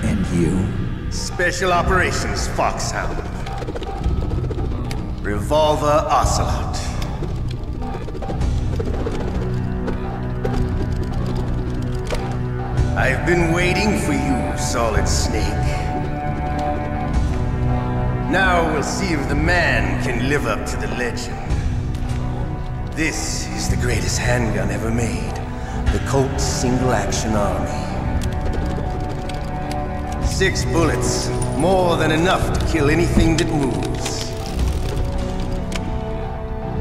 S9: And you?
S14: Special Operations Foxhound. Revolver Ocelot. I've been waiting for you, Solid Snake. Now we'll see if the man can live up to the legend. This is the greatest handgun ever made. The Colt Single Action Army. 6 bullets, more than enough to kill anything that moves.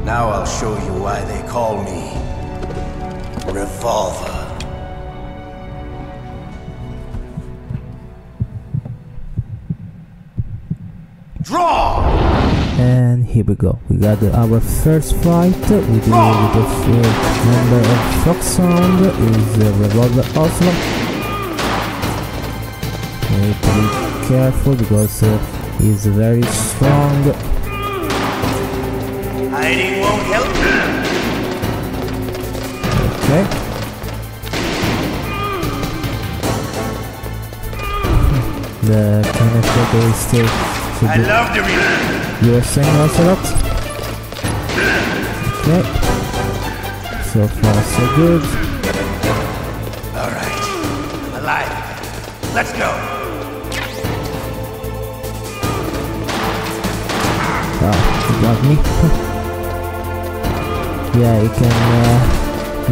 S14: Now I'll show you why they call me Revolver. Draw!
S3: And here we go. We got our first fight with the member of FOXHOUND is Revolver Ocelot. We need to be careful because he's very strong.
S14: Hiding won't help me.
S3: Okay. The Kenneth Baker is still.
S14: I love the reload.
S3: You were saying Ocelot? Okay. So far so good.
S14: Alright. Alive. Let's go.
S3: Ah, he got me. Yeah, he can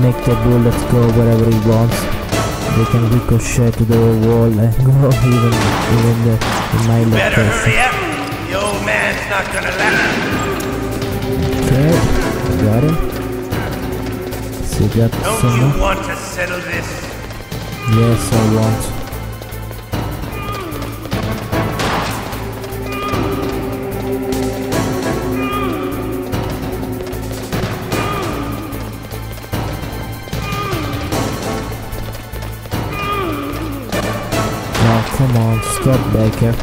S3: make the bullets go wherever he wants. they can ricochet to the wall and go even in my location.
S14: Better hurry up! The old man's not gonna last.
S3: Okay, got him. So got
S14: Don't you want to settle this?
S3: Yes, I want. Now, come on, stop Baker.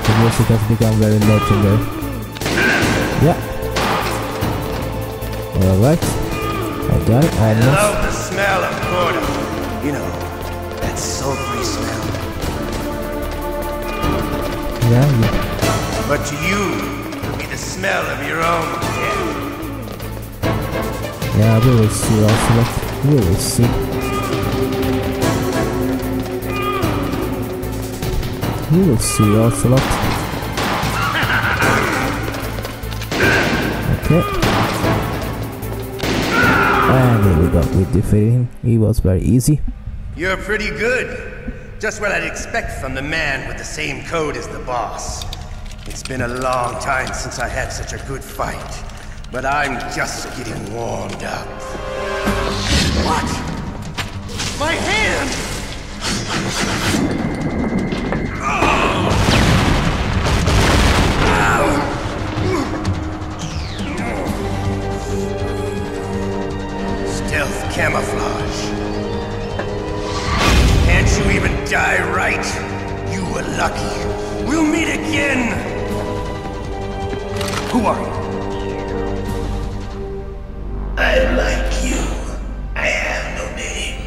S3: The music has become very legendary. Yeah. Alright. I got it.
S14: I love the smell of Gordo. You know, that sulfury smell.
S3: Yeah.
S14: But to you, it'll be the smell of your own death.
S3: Yeah, we will see also. We will see. We will see Ocelot. Okay. And here we go. We defeated him. He was very easy.
S14: You're pretty good. Just what I'd expect from the man with the same code as the boss. It's been a long time since I had such a good fight. But I'm just getting warmed up. What? My hand! Stealth camouflage. Can't you even die right? You were lucky. We'll meet again! Who are you? I like you. I have no name.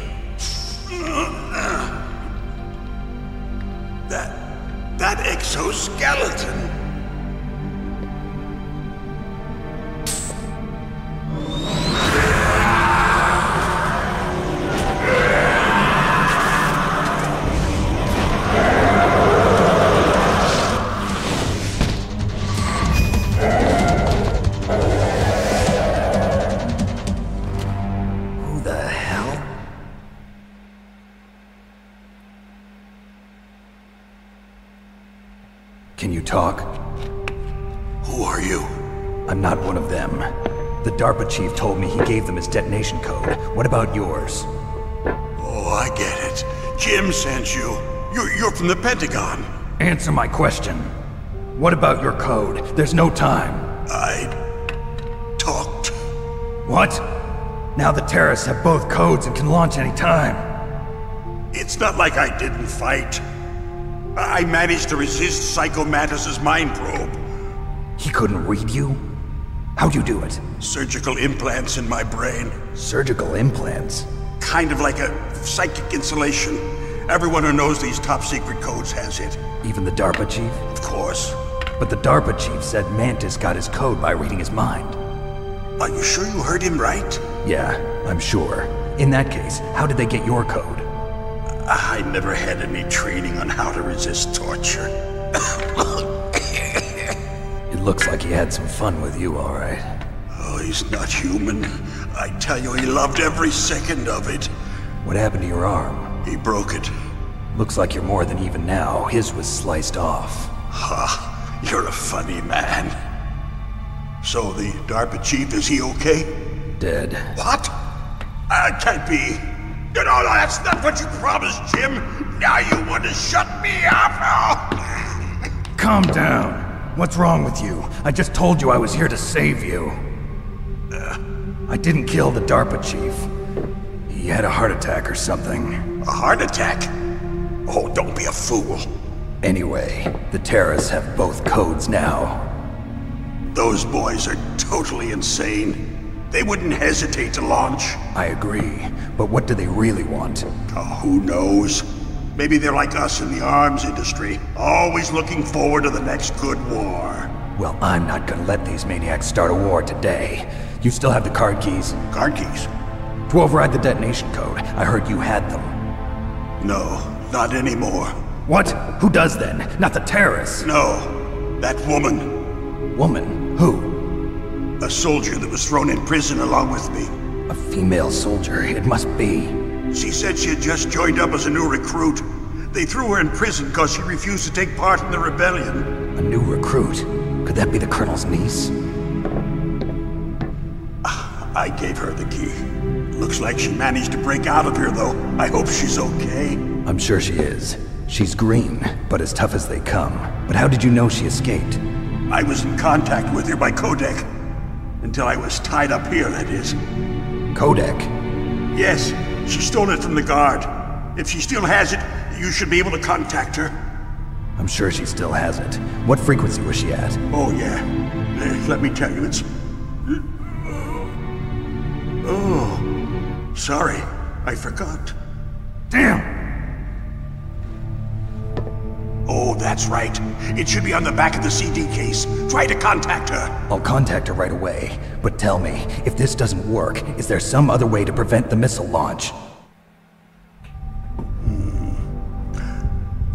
S15: That exoskeleton.
S9: Can you talk?
S15: Who are you?
S9: I'm not one of them. The DARPA chief told me he gave them his detonation code. What about yours?
S15: Oh, I get it. Jim sent you. You're from the Pentagon.
S9: Answer my question. What about your code? There's no time.
S15: I talked.
S9: What? Now the terrorists have both codes and can launch any time.
S15: It's not like I didn't fight. I managed to resist Psycho Mantis's mind probe.
S9: He couldn't read you? How'd you do it?
S15: Surgical implants in my brain.
S9: Surgical implants?
S15: Kind of like a psychic insulation. Everyone who knows these top secret codes has it.
S9: Even the DARPA chief?
S15: Of course.
S9: But the DARPA chief said Mantis got his code by reading his mind.
S15: Are you sure you heard him right?
S9: Yeah, I'm sure. In that case, how did they get your code?
S15: I never had any training on how to resist torture.
S9: It looks like he had some fun with you, all right.
S15: Oh, he's not human. I tell you, he loved every second of it.
S9: What happened to your arm?
S15: He broke it.
S9: Looks like you're more than even now. His was sliced off.
S15: Ha, you're a funny man. So the DARPA chief, is he okay?
S9: Dead.
S15: What? Can't be. No, that's not what you promised, Jim. Now you want to shut me up?
S9: Calm down. What's wrong with you? I just told you I was here to save you. I didn't kill the DARPA chief. He had a heart attack or something.
S15: A heart attack? Oh, don't be a fool.
S9: Anyway, the terrorists have both codes now.
S15: Those boys are totally insane. They wouldn't hesitate to launch.
S9: I agree, but what do they really want?
S15: Oh, who knows? Maybe they're like us in the arms industry, always looking forward to the next good war.
S9: Well, I'm not gonna let these maniacs start a war today. You still have the card keys?
S15: Card keys?
S9: To override the detonation code. I heard you had them.
S15: No, not anymore.
S9: What? Who does then? Not the terrorists?
S15: No, that woman.
S9: Woman? Who?
S15: A soldier that was thrown in prison along with me.
S9: A female soldier, it must be.
S15: She said she had just joined up as a new recruit. They threw her in prison because she refused to take part in the rebellion.
S9: A new recruit? Could that be the Colonel's niece?
S15: I gave her the key. Looks like she managed to break out of here, though. I hope she's okay.
S9: I'm sure she is. She's green, but as tough as they come. But how did you know she escaped?
S15: I was in contact with her by codec. Until I was tied up here, that is.
S9: Codec?
S15: Yes, she stole it from the guard. If she still has it, you should be able to contact her.
S9: I'm sure she still has it. What frequency was she at?
S15: Oh, yeah. Let me tell you, it's... Oh, sorry. I forgot.
S9: Damn!
S15: Oh, that's right. It should be on the back of the CD case. Try to contact her.
S9: I'll contact her right away. But tell me, if this doesn't work, is there some other way to prevent the missile launch?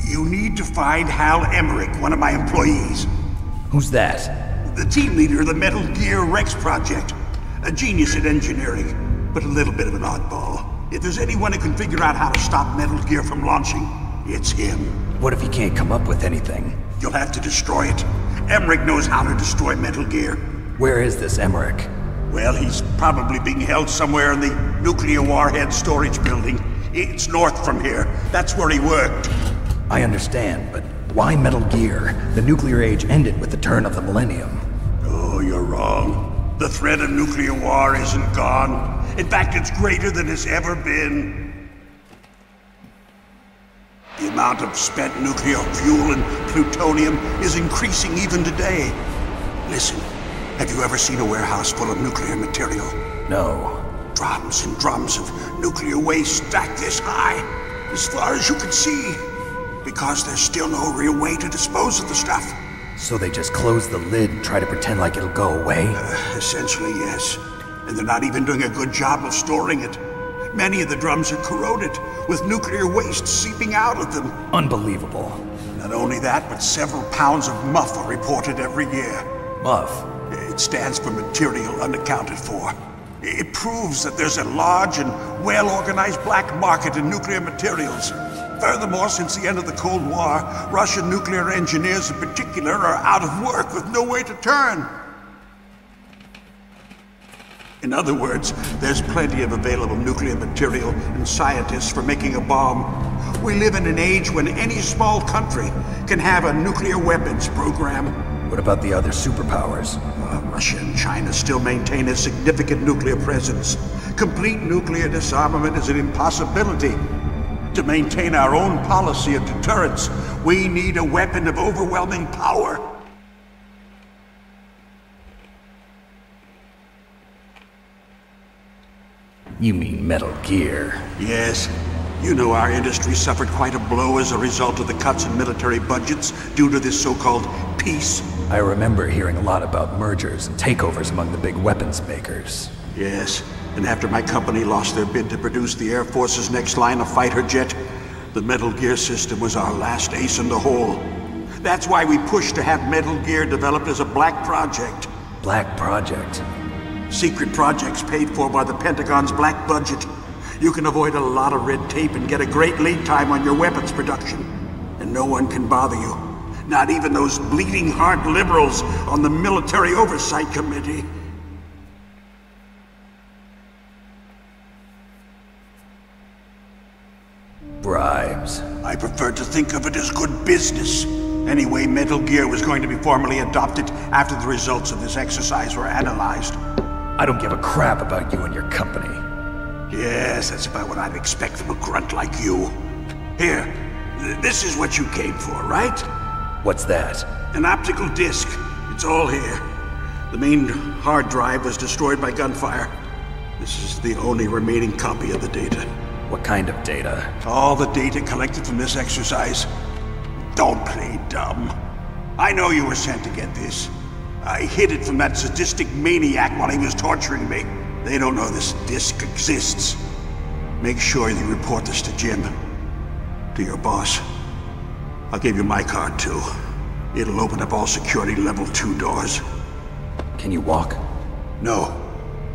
S15: You need to find Hal Emmerich, one of my employees.
S9: Who's that?
S15: The team leader of the Metal Gear Rex project. A genius at engineering, but a little bit of an oddball. If there's anyone who can figure out how to stop Metal Gear from launching, it's him.
S9: What if he can't come up with anything?
S15: You'll have to destroy it. Emmerich knows how to destroy Metal Gear.
S9: Where is this Emmerich?
S15: Well, he's probably being held somewhere in the nuclear warhead storage building. It's north from here. That's where he worked.
S9: I understand, but why Metal Gear? The nuclear age ended with the turn of the millennium.
S15: Oh, you're wrong. The threat of nuclear war isn't gone. In fact, it's greater than it's ever been. The amount of spent nuclear fuel and plutonium is increasing even today. Listen, have you ever seen a warehouse full of nuclear material?
S9: No.
S15: Drums and drums of nuclear waste stacked this high, as far as you can see. Because there's still no real way to dispose of the stuff.
S9: So they just close the lid and try to pretend like it'll go away?
S15: Essentially, yes. And they're not even doing a good job of storing it. Many of the drums are corroded, with nuclear waste seeping out of them.
S9: Unbelievable.
S15: Not only that, but several pounds of MUF are reported every year.
S9: MUF?
S15: It stands for material unaccounted for. It proves that there's a large and well-organized black market in nuclear materials. Furthermore, since the end of the Cold War, Russian nuclear engineers in particular are out of work with no way to turn. In other words, there's plenty of available nuclear material and scientists for making a bomb. We live in an age when any small country can have a nuclear weapons program.
S9: What about the other superpowers?
S15: Russia and China still maintain a significant nuclear presence. Complete nuclear disarmament is an impossibility. To maintain our own policy of deterrence, we need a weapon of overwhelming power.
S9: You mean Metal Gear?
S15: Yes. You know our industry suffered quite a blow as a result of the cuts in military budgets due to this so-called peace.
S9: I remember hearing a lot about mergers and takeovers among the big weapons makers.
S15: Yes, and after my company lost their bid to produce the Air Force's next line of fighter jet, the Metal Gear system was our last ace in the hole. That's why we pushed to have Metal Gear developed as a black project.
S9: Black project?
S15: Secret projects paid for by the Pentagon's black budget. You can avoid a lot of red tape and get a great lead time on your weapons production. And no one can bother you. Not even those bleeding heart liberals on the Military Oversight Committee.
S9: Bribes.
S15: I prefer to think of it as good business. Anyway, Metal Gear was going to be formally adopted after the results of this exercise were analyzed.
S9: I don't give a crap about you and your company.
S15: Yes, that's about what I'd expect from a grunt like you. Here, this is what you came for, right?
S9: What's that?
S15: An optical disc. It's all here. The main hard drive was destroyed by gunfire. This is the only remaining copy of the data.
S9: What kind of data?
S15: All the data collected from this exercise. Don't play dumb. I know you were sent to get this. I hid it from that sadistic maniac while he was torturing me. They don't know this disc exists. Make sure you report this to Jim. To your boss. I'll give you my card too. It'll open up all security level 2 doors.
S9: Can you walk?
S15: No.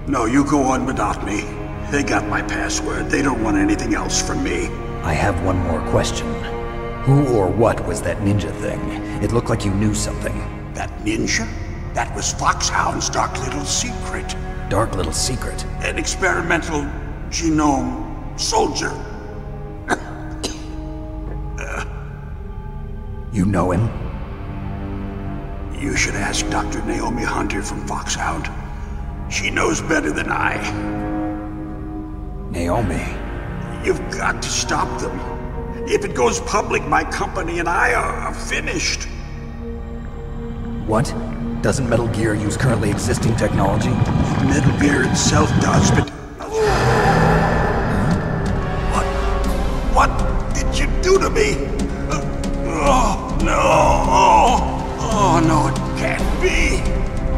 S15: No, you go on without me. They got my password. They don't want anything else from me.
S2: I have one more question. Who or what was that ninja thing? It looked like you knew something.
S15: That ninja? That was FOXHOUND's dark little secret.
S2: Dark little secret?
S15: An experimental genome soldier.
S2: You know him?
S15: You should ask Dr. Naomi Hunter from FOXHOUND. She knows better than I.
S2: Naomi?
S15: You've got to stop them. If it goes public, my company and I are finished.
S2: What? Doesn't Metal Gear use currently existing technology?
S15: Metal Gear itself does, but... What did you do to me? Oh, no. Oh, no, it can't be.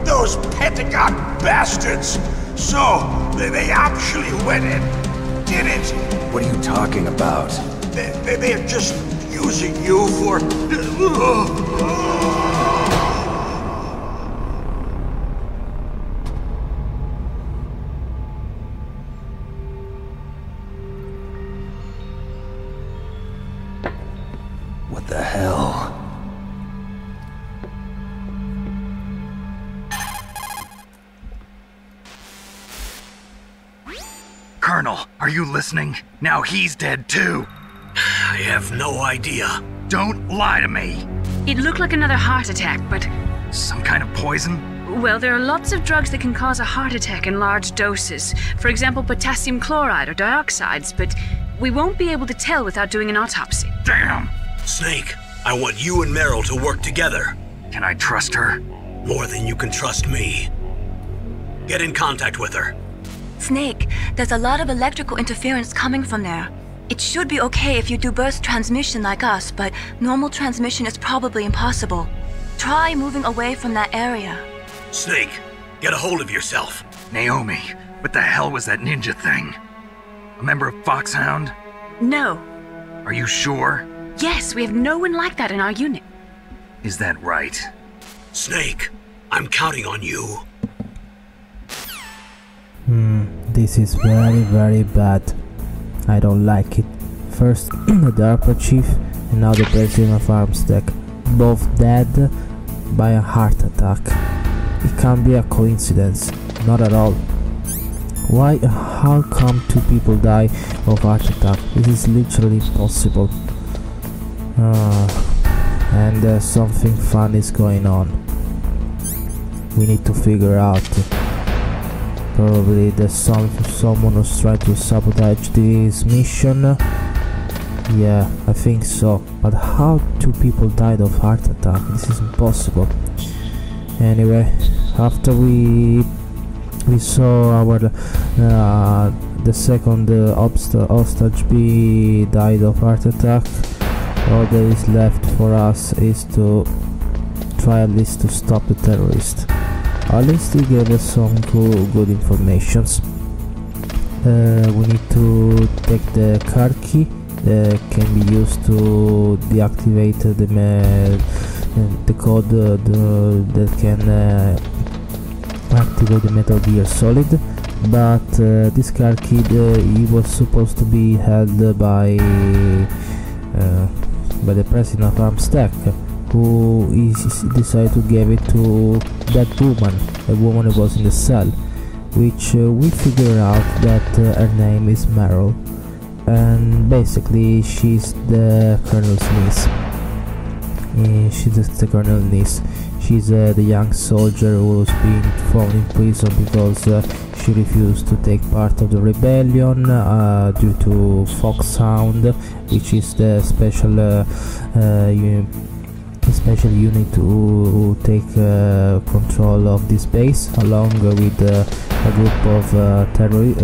S15: Those Pentagon bastards. So, they actually went and did it.
S2: What are you talking about?
S15: They're just using you for...
S2: What the hell? Colonel, are you listening? Now he's dead too.
S1: I have no idea.
S2: Don't lie to me.
S16: It looked like another heart attack, but...
S2: Some kind of poison?
S16: Well, there are lots of drugs that can cause a heart attack in large doses. For example, potassium chloride or dioxides, but we won't be able to tell without doing an autopsy.
S2: Damn!
S1: Snake, I want you and Meryl to work together.
S2: Can I trust her?
S1: More than you can trust me. Get in contact with her.
S5: Snake, there's a lot of electrical interference coming from there. It should be okay if you do burst transmission like us, but normal transmission is probably impossible. Try moving away from that area.
S1: Snake, get a hold of yourself.
S2: Naomi, what the hell was that ninja thing? A member of FOXHOUND?
S16: No.
S2: Are you sure?
S16: Yes, we have no one like that in our unit.
S2: Is that right?
S1: Snake, I'm counting on you.
S3: This is very, very bad. I don't like it. First the DARPA chief and now the president of Armstead, both dead by a heart attack. It can't be a coincidence, not at all. Why, how come two people die of heart attack? This is literally impossible. And something fun is going on. We need to figure out. Probably there's someone who's trying to sabotage this mission. Yeah, I think so. But how two people died of heart attack? This is impossible. Anyway, after we saw our the second hostage be died of heart attack, all that is left for us is to try at least to stop the terrorist. At least he gave us some good informations. We need to take the card key that can be used to deactivate the code that can activate the Metal Gear Solid. But this card key he was supposed to be held by the president of Armstead, who decided to give it to that woman, a woman who was in the cell, which we figure out that her name is Meryl, and basically she's the colonel's niece. She's the colonel's niece. She's the young soldier who's been thrown in prison because she refused to take part of the rebellion due to FOXHOUND, which is the special unit to take control of this base, along with a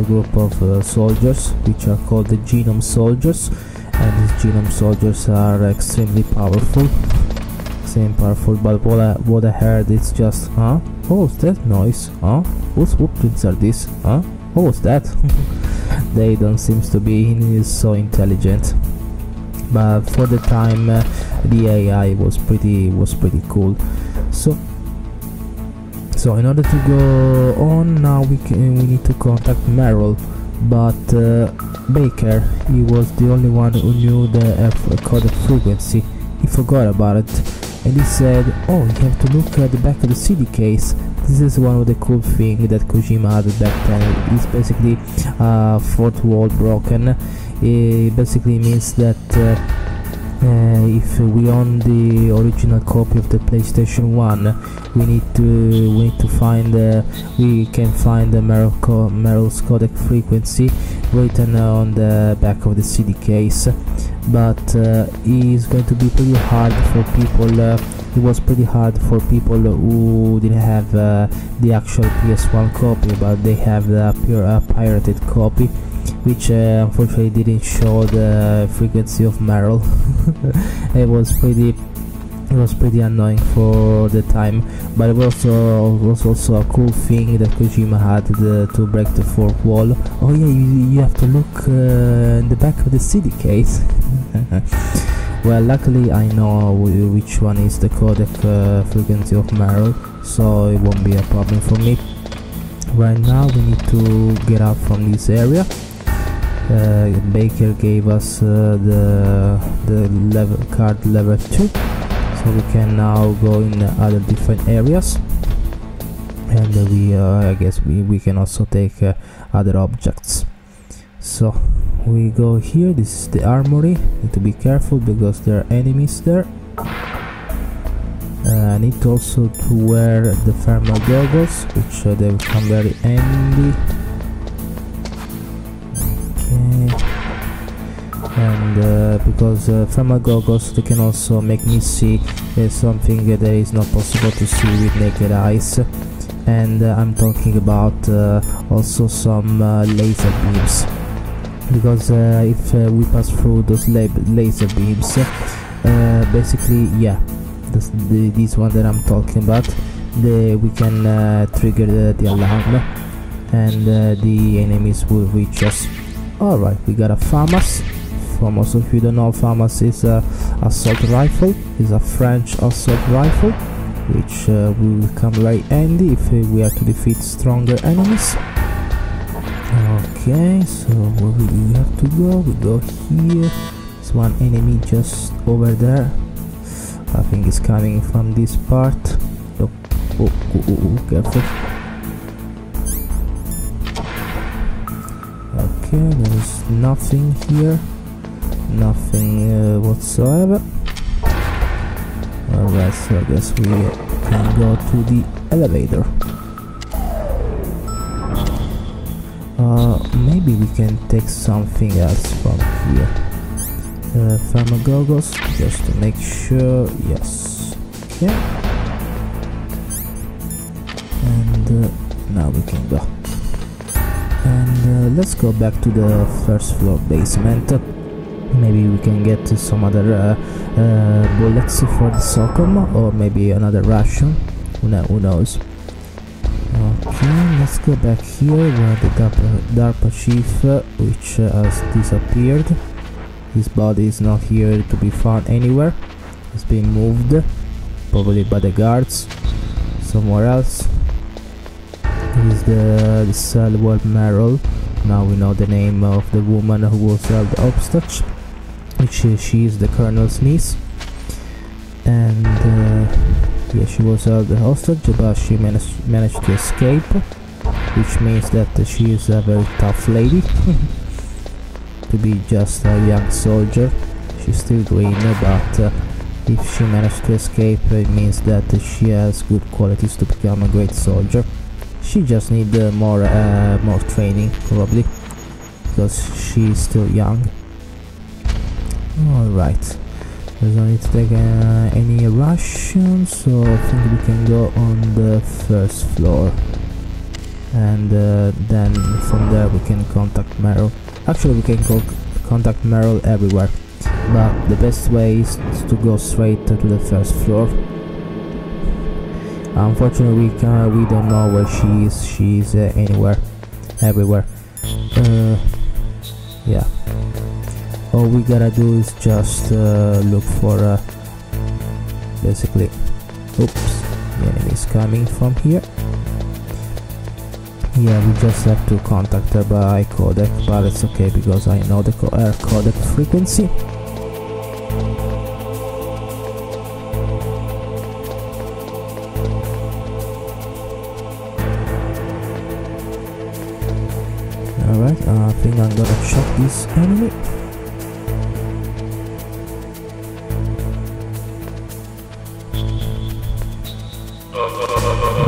S3: group of soldiers, which are called the Genome Soldiers. And these Genome Soldiers are extremely powerful. But what I heard is just, huh? What was that noise? Huh? Whose footprints are these? Huh? What was that? They don't seem to be so intelligent. But for the time, the AI was pretty cool. So So in order to go on now, we need to contact Meryl, but Baker, he was the only one who knew the codec frequency. He forgot about it, and he said, oh, you have to look at the back of the CD case. This is one of the cool things that Kojima had back then. It's basically fourth wall broken. It basically means that if we own the original copy of the PlayStation 1, we can find the Meryl's codec frequency written on the back of the CD case. But it's going to be pretty hard for people. It was pretty hard for people who didn't have the actual PS1 copy, but they have the pirated copy, which unfortunately didn't show the frequency of Meryl. It was pretty annoying for the time, but it was also a cool thing that Kojima had to break the fourth wall. Oh yeah, you have to look in the back of the CD case. Well, luckily I know which one is the codec frequency of Meryl, so it won't be a problem for me. Right now we need to get out from this area. Baker gave us the card level 2, so we can now go in other different areas, and I guess we can also take other objects. So we go here. This is the armory. Need to be careful because there are enemies there. I need also to wear the thermal goggles, which they will come very handy. And because thermal goggles, they can also make me see something that is not possible to see with naked eyes. And I'm talking about also some laser beams, because if we pass through those laser beams, basically, yeah, this one that I'm talking about, we can trigger the alarm, and the enemies will reach us. Alright, we got a FAMAS. For most of you don't know, FAMAS is a assault rifle. It's a French assault rifle, which will come very handy if we are to defeat stronger enemies. Okay, so where do we have to go? We go here. There's one enemy just over there. I think it's coming from this part. Oh, careful. Okay, there is nothing here. Nothing whatsoever. Alright, so I guess we can go to the elevator. Maybe we can take something else from here. Thermal goggles, just to make sure. Yes. Okay. And now we can go. And let's go back to the first floor basement. Maybe we can get some other bullets for the Socom, or maybe another ration. Who knows? Okay, let's go back here where the DARPA chief, which has disappeared. His body is not here to be found anywhere. It's been moved, probably by the guards, somewhere else. This is the cell where Meryl. Now we know the name of the woman who was held hostage, which she is the colonel's niece. And yeah, she was held hostage, but she managed to escape, which means that she is a very tough lady. To be just a young soldier, she's still green, but if she managed to escape, it means that she has good qualities to become a great soldier. She just needs more training, probably, because she's still young. Alright, there's no need to take any rations, so I think we can go on the first floor, and then from there we can contact Meryl. Actually, we can contact Meryl everywhere, but the best way is to go straight to the first floor. Unfortunately, we don't know where she is. She's everywhere. Yeah. All we gotta do is just look for basically. Oops, enemies coming from here. Yeah, we just have to contact her by codec, but it's okay because I know the codec frequency. Alright, I think I'm gonna shock this enemy.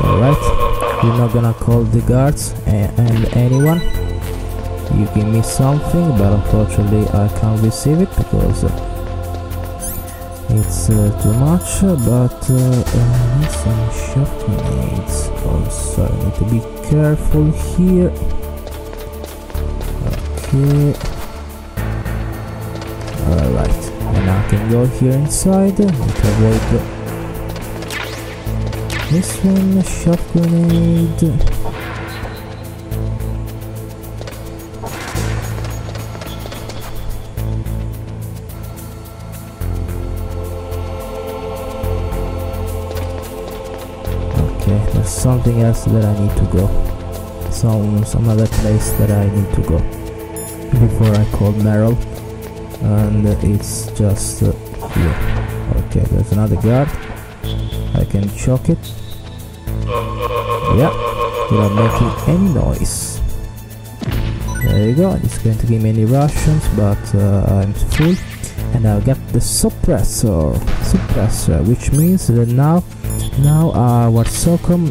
S3: Alright, we're not gonna call the guards and anyone. You give me something, but unfortunately I can't receive it because it's too much, but I need some shock grenades. Also, I need to be careful here. Okay. Alright, and I can go here inside to avoid this one. Shock grenade. Okay, there's something else that I need to go. Some other place that I need to go before I call Meryl, and it's just here. Okay, there's another guard. I can choke it. Yeah, without making any noise. There you go. It's going to give me any Russians, but I'm full, and I'll get the suppressor, which means that now our SOCOM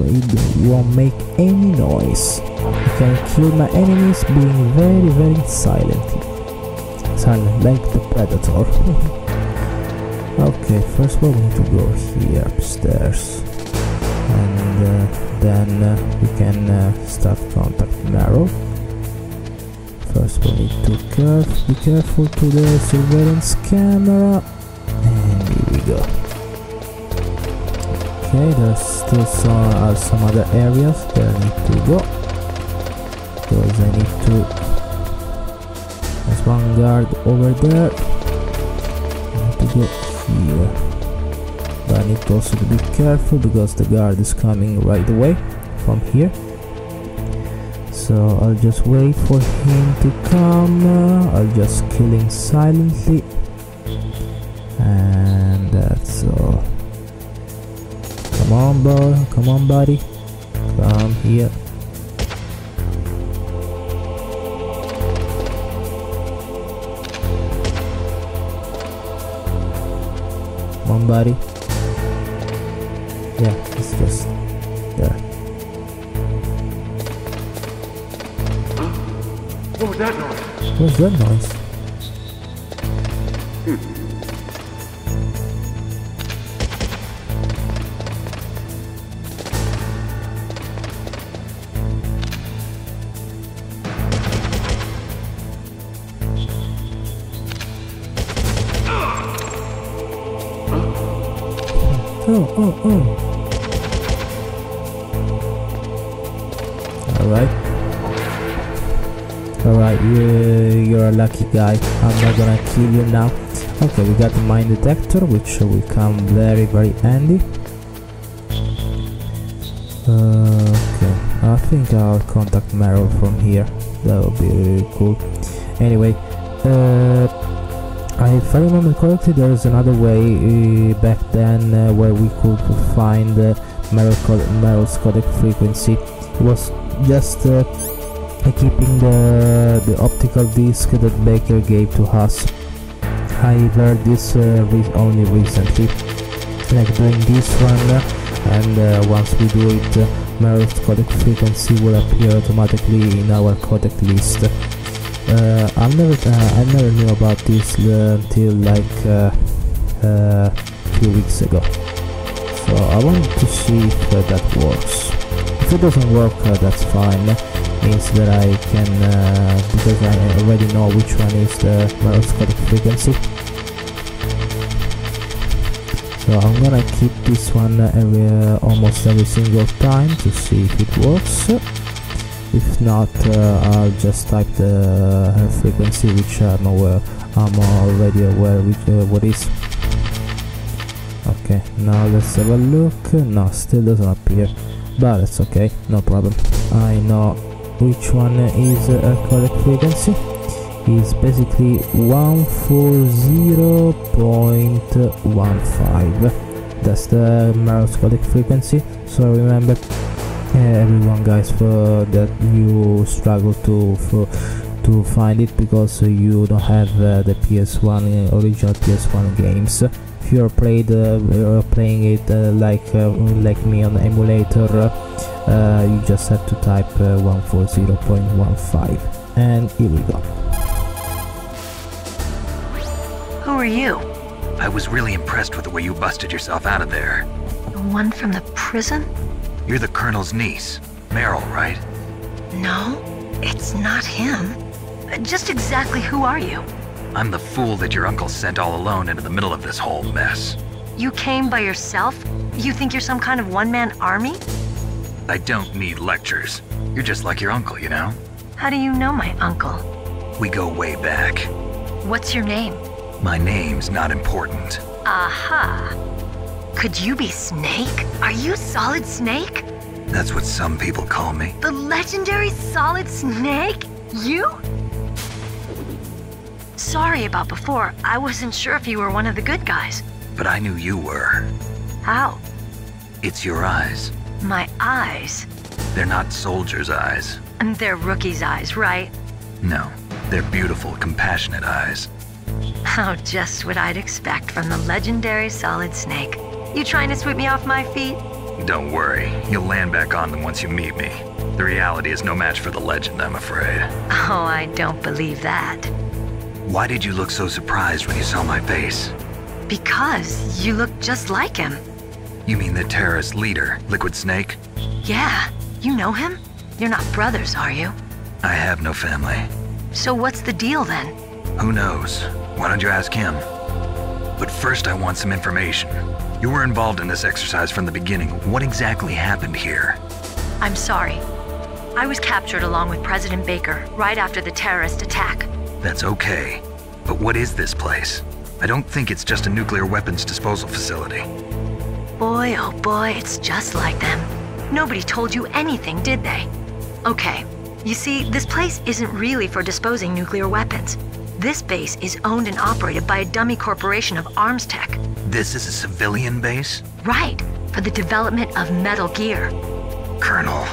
S3: won't make any noise. I can kill my enemies being very silent like the Predator. Okay, first of all we need to go here upstairs, and then we can start contact Meryl. First we need to be careful to the surveillance camera, and here we go. Okay, there's still some other areas that I need to go, because I need to... There's one guard over there. I need to go here, but I need also to be careful because the guard is coming right away from here. So I'll just wait for him to come. I'll just kill him silently, and that's all. Come on, boy. Come on, buddy. Come here. Come on, buddy. Yeah, it's just there.
S17: What was that noise?
S3: What was that noise? Oh. Alright, you're a lucky guy. I'm not gonna kill you now. Okay, we got the mine detector, which will come very handy. Okay, I think I'll contact Meryl from here. That would be really cool. Anyway, if I remember correctly, there's another way back then where we could find Meryl's codec frequency. It was just keeping the optical disc that Baker gave to us. I learned this only recently, like doing this one, and once we do it, Meryl's codec frequency will appear automatically in our codec list. I never knew about this until like a few weeks ago, so I wanted to see if that works. If it doesn't work, that's fine. Means that I can, because I already know which one is the Meryl's codec frequency. So I'm gonna keep this one almost every single time to see if it works. If not, I'll just type her frequency, which I'm already aware what is. Okay, Okay, now let's have a look. No, still doesn't appear, but it's okay, no problem. I know which one is a correct frequency. It's basically 140.15. That's the Maros codec frequency. So remember, everyone, guys, for that you struggle to find it because you don't have the PS1 original PS1 games. If you're playing it like me on the emulator, you just have to type 140.15, and here we go.
S5: Who are you?
S2: I was really impressed with the way you busted yourself out of there.
S5: The one from the prison?
S2: You're the Colonel's niece, Meryl, right?
S5: No, it's not him. Just exactly who are you?
S2: I'm the fool that your uncle sent all alone into the middle of this whole mess.
S5: You came by yourself? You think you're some kind of one-man army?
S2: I don't need lectures. You're just like your uncle, you know?
S5: How do you know my uncle?
S2: We go way back.
S5: What's your name?
S2: My name's not important.
S5: Aha. Could you be Snake? Are you Solid Snake?
S2: That's what some people call me.
S5: The legendary Solid Snake? You? Sorry about before. I wasn't sure if you were one of the good guys.
S2: But I knew you were.
S5: How?
S2: It's your eyes.
S5: My eyes?
S2: They're not soldiers' eyes.
S5: And they're rookies' eyes, right?
S2: No, they're beautiful, compassionate eyes.
S5: Oh, just what I'd expect from the legendary Solid Snake. You trying to sweep me off my feet?
S2: Don't worry, you'll land back on them once you meet me. The reality is no match for the legend, I'm afraid.
S5: Oh, I don't believe that.
S2: Why did you look so surprised when you saw my face?
S5: Because you look just like him.
S2: You mean the terrorist leader, Liquid Snake?
S5: Yeah, you know him? You're not brothers, are you?
S2: I have no family.
S5: So what's the deal then?
S2: Who knows? Why don't you ask him? But first I want some information. You were involved in this exercise from the beginning. What exactly happened here?
S5: I'm sorry. I was captured along with President Baker right after the terrorist attack.
S2: That's okay. But what is this place? I don't think it's just a nuclear weapons disposal facility.
S5: Boy, oh boy, it's just like them. Nobody told you anything, did they? Okay, you see, this place isn't really for disposing nuclear weapons. This base is owned and operated by a dummy corporation of arms tech.
S2: This is a civilian base?
S5: Right, for the development of Metal Gear.
S2: Colonel.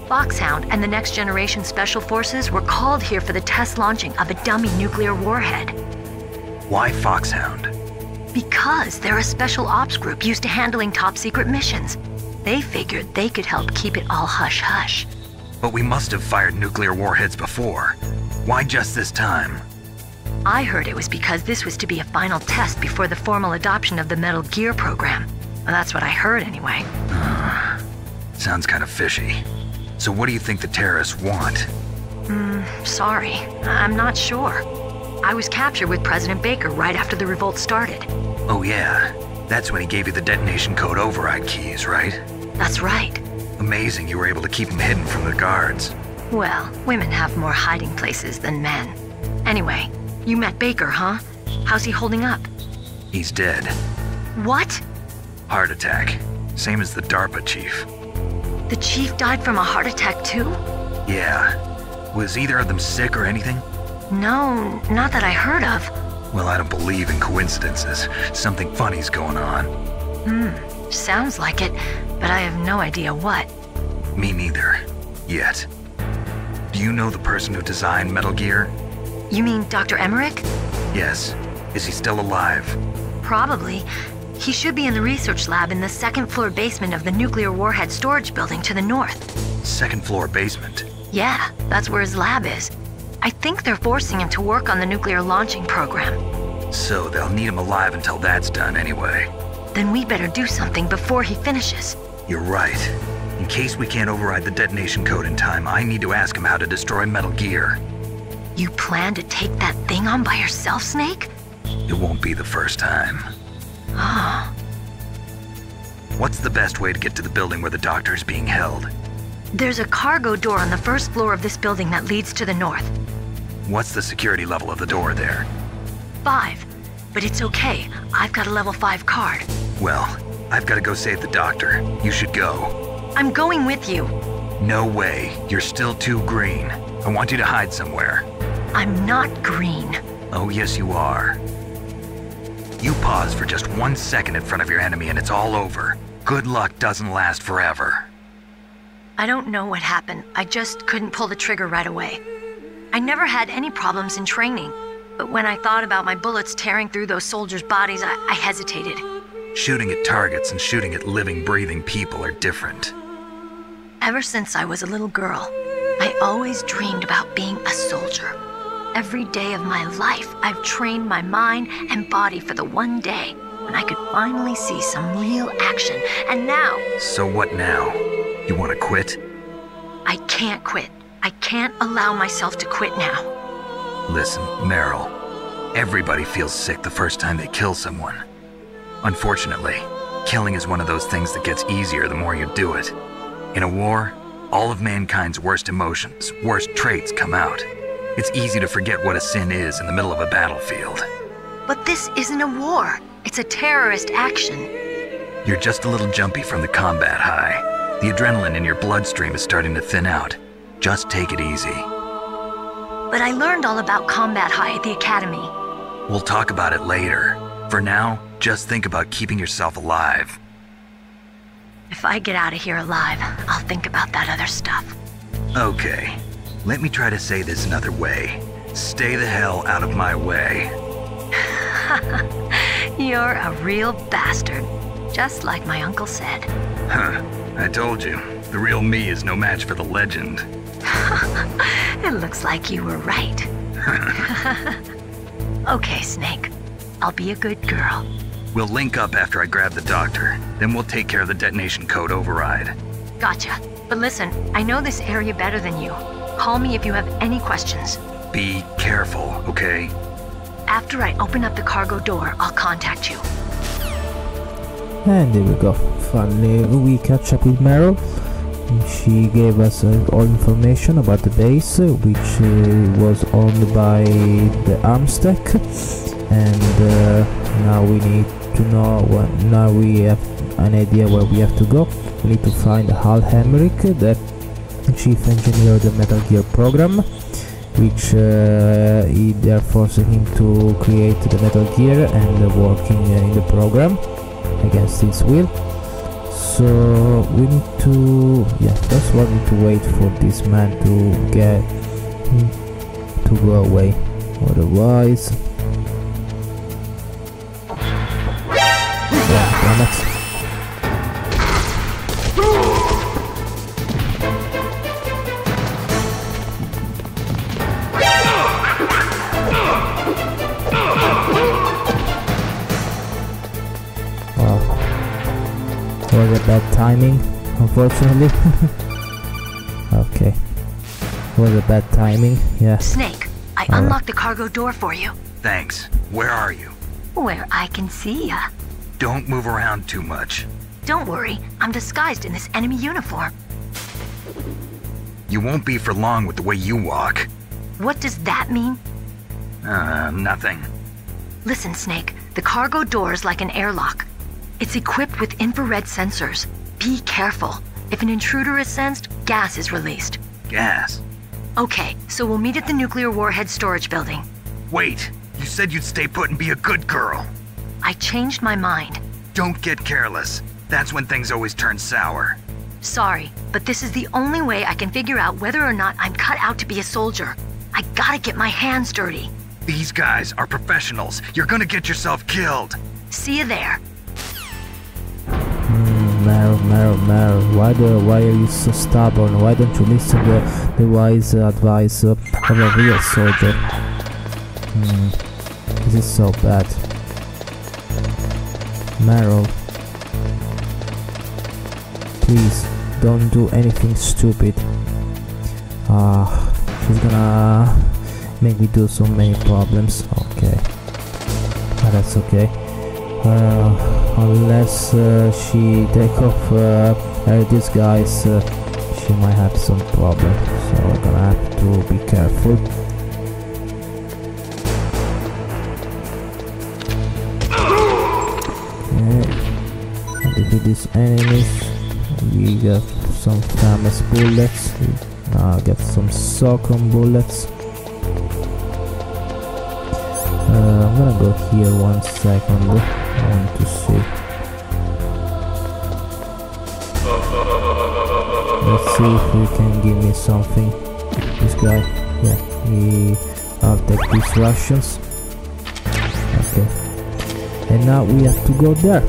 S5: FOXHOUND and the Next Generation Special Forces were called here for the test launching of a dummy nuclear warhead.
S2: Why FOXHOUND?
S5: Because they're a special ops group used to handling top-secret missions. They figured they could help keep it all hush-hush.
S2: But we must have fired nuclear warheads before. Why just this time?
S5: I heard it was because this was to be a final test before the formal adoption of the Metal Gear program. Well, that's what I heard anyway.
S2: Sounds kind of fishy. So what do you think the terrorists want?
S5: Sorry. I'm not sure. I was captured with President Baker right after the revolt started.
S2: Oh yeah, that's when he gave you the detonation code override keys, right?
S5: That's right.
S2: Amazing you were able to keep them hidden from the guards.
S5: Well, women have more hiding places than men. Anyway, you met Baker, huh? How's he holding up?
S2: He's dead.
S5: What?
S2: Heart attack. Same as the DARPA chief.
S5: The chief died from a heart attack too?
S2: Yeah. Was either of them sick or anything?
S5: No, not that I heard of.
S2: Well, I don't believe in coincidences. Something funny's going on.
S5: Sounds like it, but I have no idea what.
S2: Me neither. Yet. Do you know the person who designed Metal Gear?
S5: You mean Dr. Emmerich?
S2: Yes. Is he still alive?
S5: Probably. He should be in the research lab in the second-floor basement of the nuclear warhead storage building to the north.
S2: Second-floor basement?
S5: Yeah, that's where his lab is. I think they're forcing him to work on the nuclear launching program.
S2: So they'll need him alive until that's done anyway.
S5: Then we better do something before he finishes.
S2: You're right. In case we can't override the detonation code in time, I need to ask him how to destroy Metal Gear.
S5: You plan to take that thing on by yourself, Snake?
S2: It won't be the first time.
S5: Ah.
S2: What's the best way to get to the building where the doctor's being held?
S5: There's a cargo door on the first floor of this building that leads to the north.
S2: What's the security level of the door there?
S5: 5. But it's okay. I've got a level 5 card.
S2: Well, I've got to go save the doctor. You should go.
S12: I'm going with you.
S2: No way. You're still too green. I want you to hide somewhere.
S12: I'm not green.
S2: Oh, yes you are. You pause for just 1 second in front of your enemy and it's all over. Good luck doesn't last forever.
S12: I don't know what happened. I just couldn't pull the trigger right away. I never had any problems in training, but when I thought about my bullets tearing through those soldiers' bodies, I hesitated.
S2: Shooting at targets and shooting at living, breathing people are different.
S12: Ever since I was a little girl, I always dreamed about being a soldier. Every day of my life, I've trained my mind and body for the one day when I could finally see some real action, and now...
S2: So what now? You want to quit?
S12: I can't quit. I can't allow myself to quit now.
S2: Listen, Meryl, everybody feels sick the first time they kill someone. Unfortunately, killing is one of those things that gets easier the more you do it. In a war, all of mankind's worst emotions, worst traits come out. It's easy to forget what a sin is in the middle of a battlefield.
S12: But this isn't a war. It's a terrorist action.
S2: You're just a little jumpy from the combat high. The adrenaline in your bloodstream is starting to thin out. Just take it easy.
S12: But I learned all about combat high at the academy.
S2: We'll talk about it later. For now, just think about keeping yourself alive.
S12: If I get out of here alive, I'll think about that other stuff.
S2: Okay. Let me try to say this another way. Stay the hell out of my way.
S12: You're a real bastard. Just like my uncle said.
S2: Huh. I told you. The real me is no match for the legend.
S12: It looks like you were right. Okay, Snake. I'll be a good girl.
S2: We'll link up after I grab the doctor. Then we'll take care of the detonation code override.
S12: Gotcha. But listen, I know this area better than you. Call me if you have any questions.
S2: Be careful, okay?
S12: After I open up the cargo door, I'll contact you.
S3: And there we go. Finally, we catch up with Meryl. She gave us all information about the base, which was owned by the Armstack. And now we need to know now we have an idea where we have to go. We need to find Hal Hemrick, the chief engineer of the Metal Gear program, which they're forcing him to create the Metal Gear and working in the program against his will. So we need to, that's what we need to wait for this man to get to go away. Otherwise, damn it. Was a bad timing, unfortunately. Okay. Was a bad timing, yeah.
S12: Snake, I unlocked the cargo door for you.
S2: Thanks. Where are you?
S12: Where I can see ya.
S2: Don't move around too much.
S12: Don't worry, I'm disguised in this enemy uniform.
S2: You won't be for long with the way you walk.
S12: What does that mean?
S2: Nothing.
S12: Listen, Snake, the cargo door is like an airlock. It's equipped with infrared sensors. Be careful. If an intruder is sensed, gas is released.
S2: Gas?
S12: Okay, so we'll meet at the nuclear warhead storage building.
S2: Wait, you said you'd stay put and be a good girl.
S12: I changed my mind.
S2: Don't get careless. That's when things always turn sour.
S12: Sorry, but this is the only way I can figure out whether or not I'm cut out to be a soldier. I gotta get my hands dirty.
S2: These guys are professionals. You're gonna get yourself killed.
S12: See you there.
S3: Meryl, why are you so stubborn? Why don't you listen to the wise advice of a real soldier? This is so bad. Meryl, please don't do anything stupid. She's gonna make me do so many problems. Okay, that's okay. Unless she take off her disguise, she might have some problem. So we're gonna have to be careful. Okay. defeat these enemies. We got some famous bullets. Now get some Socom bullets. I'm gonna go here 1 second. I want to see. Let's see if he can give me something. This guy, yeah, I'll take these rations. Okay, and now we have to go there.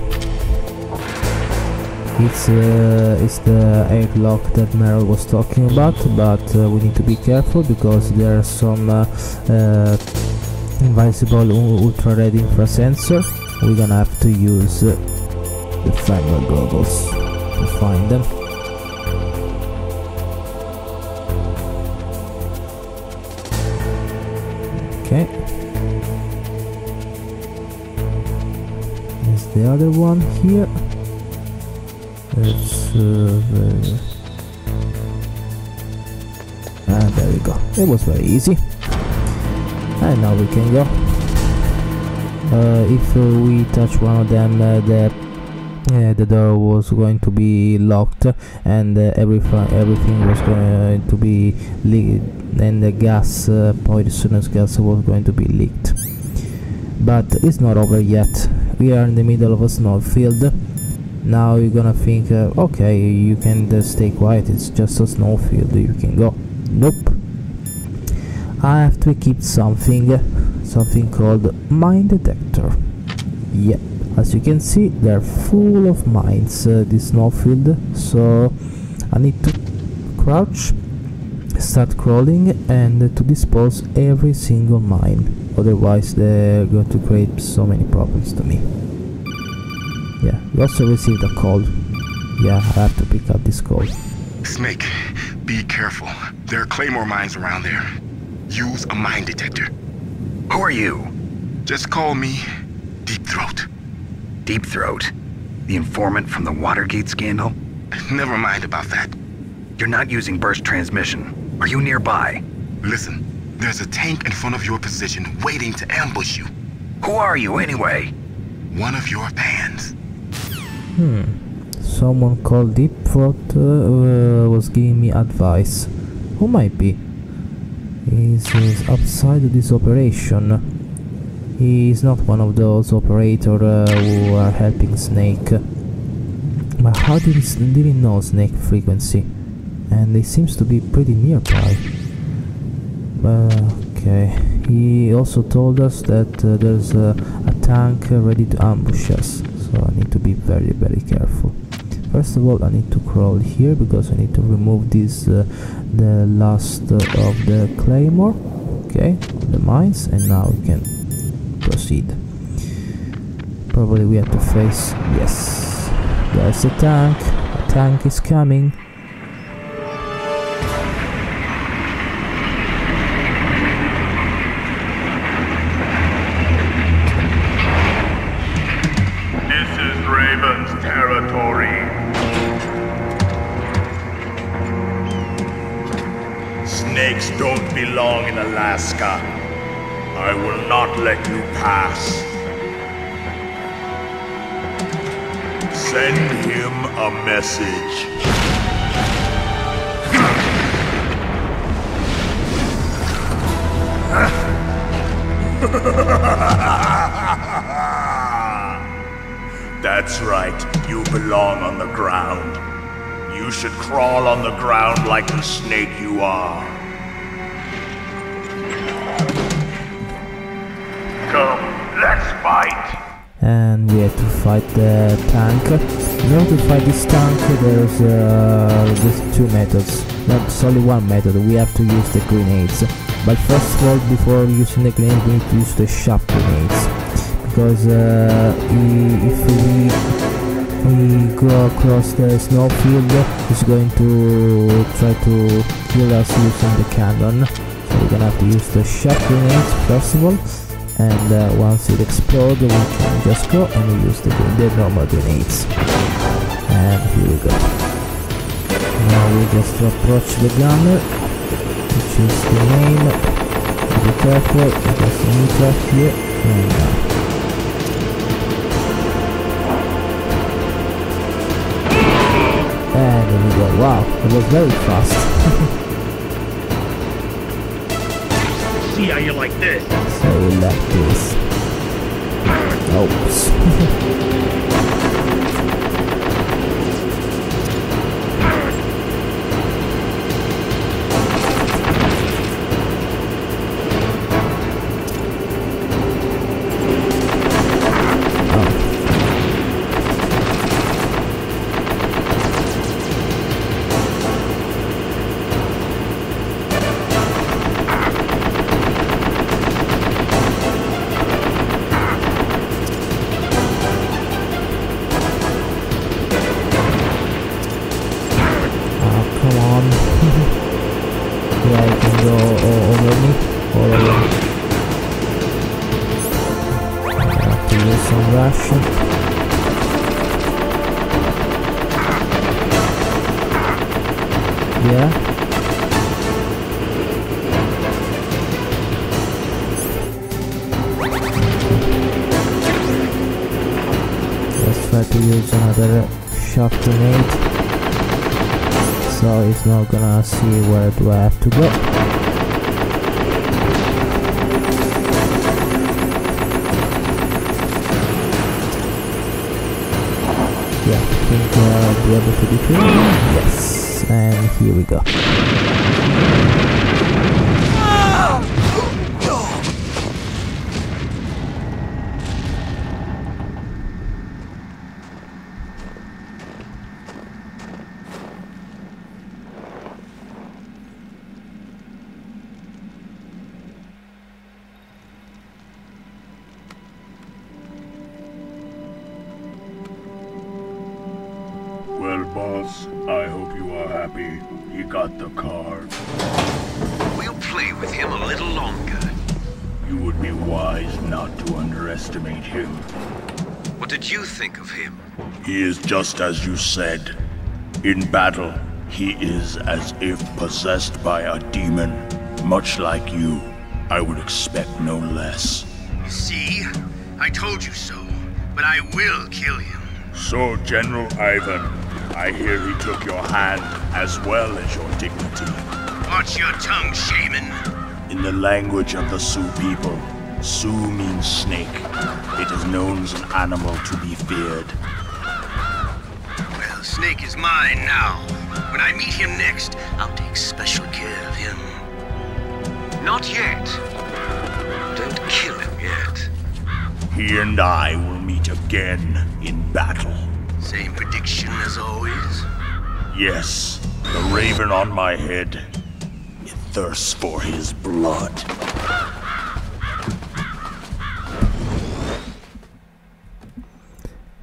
S3: It's the airlock that Meryl was talking about, but we need to be careful because there are some invisible ultra-red infra sensor. We're gonna have to use the thermal goggles to find them. Okay. There's the other one here. Let's and there we go. It was very easy. And now we can go. If we touch one of them, the door was going to be locked, and everything was going to be leaked, and the gas, poisonous gas, was going to be leaked. But it's not over yet. We are in the middle of a snowfield. Now you're gonna think, okay, you can stay quiet. It's just a snowfield. You can go. Nope. I have to keep something called mine detector. Yep, as you can see, they're full of mines, this snowfield, so I need to crouch, start crawling, and to dispose every single mine, otherwise they're going to create so many problems to me. Yeah, we also received a call. Yeah, I have to pick up this call.
S10: Snake, be careful. There are claymore mines around there. Use a mine detector.
S2: Who are you?
S10: Just call me Deep Throat.
S2: Deep Throat? The informant from the Watergate scandal?
S10: Never mind about that.
S2: You're not using burst transmission. Are you nearby?
S10: Listen, there's a tank in front of your position waiting to ambush you.
S2: Who are you anyway?
S10: One of your fans.
S3: Someone called Deep Throat was giving me advice. Who might be? He's outside of this operation. He is not one of those operators who are helping Snake. But how did he know Snake frequency? And he seems to be pretty nearby. Okay. He also told us that there's a tank ready to ambush us. So I need to be very, very careful. First of all, I need to crawl here because I need to remove this, the last of the claymore. Okay, the mines, and now we can proceed. Probably we have to face. Yes, there's a tank. A tank is coming.
S18: Snakes don't belong in Alaska. I will not let you pass. Send him a message. That's right, you belong on the ground. You should crawl on the ground like the snake you are. Come, let's fight!
S3: And we have to fight the tank. In order to fight this tank, there's two methods. There's only one method. We have to use the grenades. But first of all, before using the grenades, we need to use the sharp grenades. Because if we go across the snowfield, it's going to try to kill us using the cannon. So we're gonna have to use the sharp grenades first of all. And once it explodes, we can just go and we use the normal grenades. And here we go. Now we just approach the gunner, which is the main. Be careful, there's a new trap here. And wow, it was very fast.
S18: See how you like this?
S3: So you like this. Oops. Yeah. Let's try to use another shock grenade. So it's not gonna see where do I have to go. Yeah, I think I'll be able to defeat him. Yes. And here we go.
S18: Well, boss, I hope you are happy. He got the card.
S6: We'll play with him a little longer.
S18: You would be wise not to underestimate him.
S6: What did you think of him?
S18: He is just as you said. In battle, he is as if possessed by a demon. Much like you, I would expect no less.
S14: See? I told you so. But I will kill him.
S18: So, General Ivan, I hear he took your hand as well as your dignity.
S14: Watch your tongue, shaman.
S18: In the language of the Sioux people, Sioux means snake. It is known as an animal to be feared.
S14: Well, Snake is mine now. When I meet him next, I'll take special care of him.
S6: Not yet. Don't kill him yet.
S18: He and I will meet again in battle.
S14: Same prediction as always?
S18: Yes, the raven on my head. It thirsts for his blood.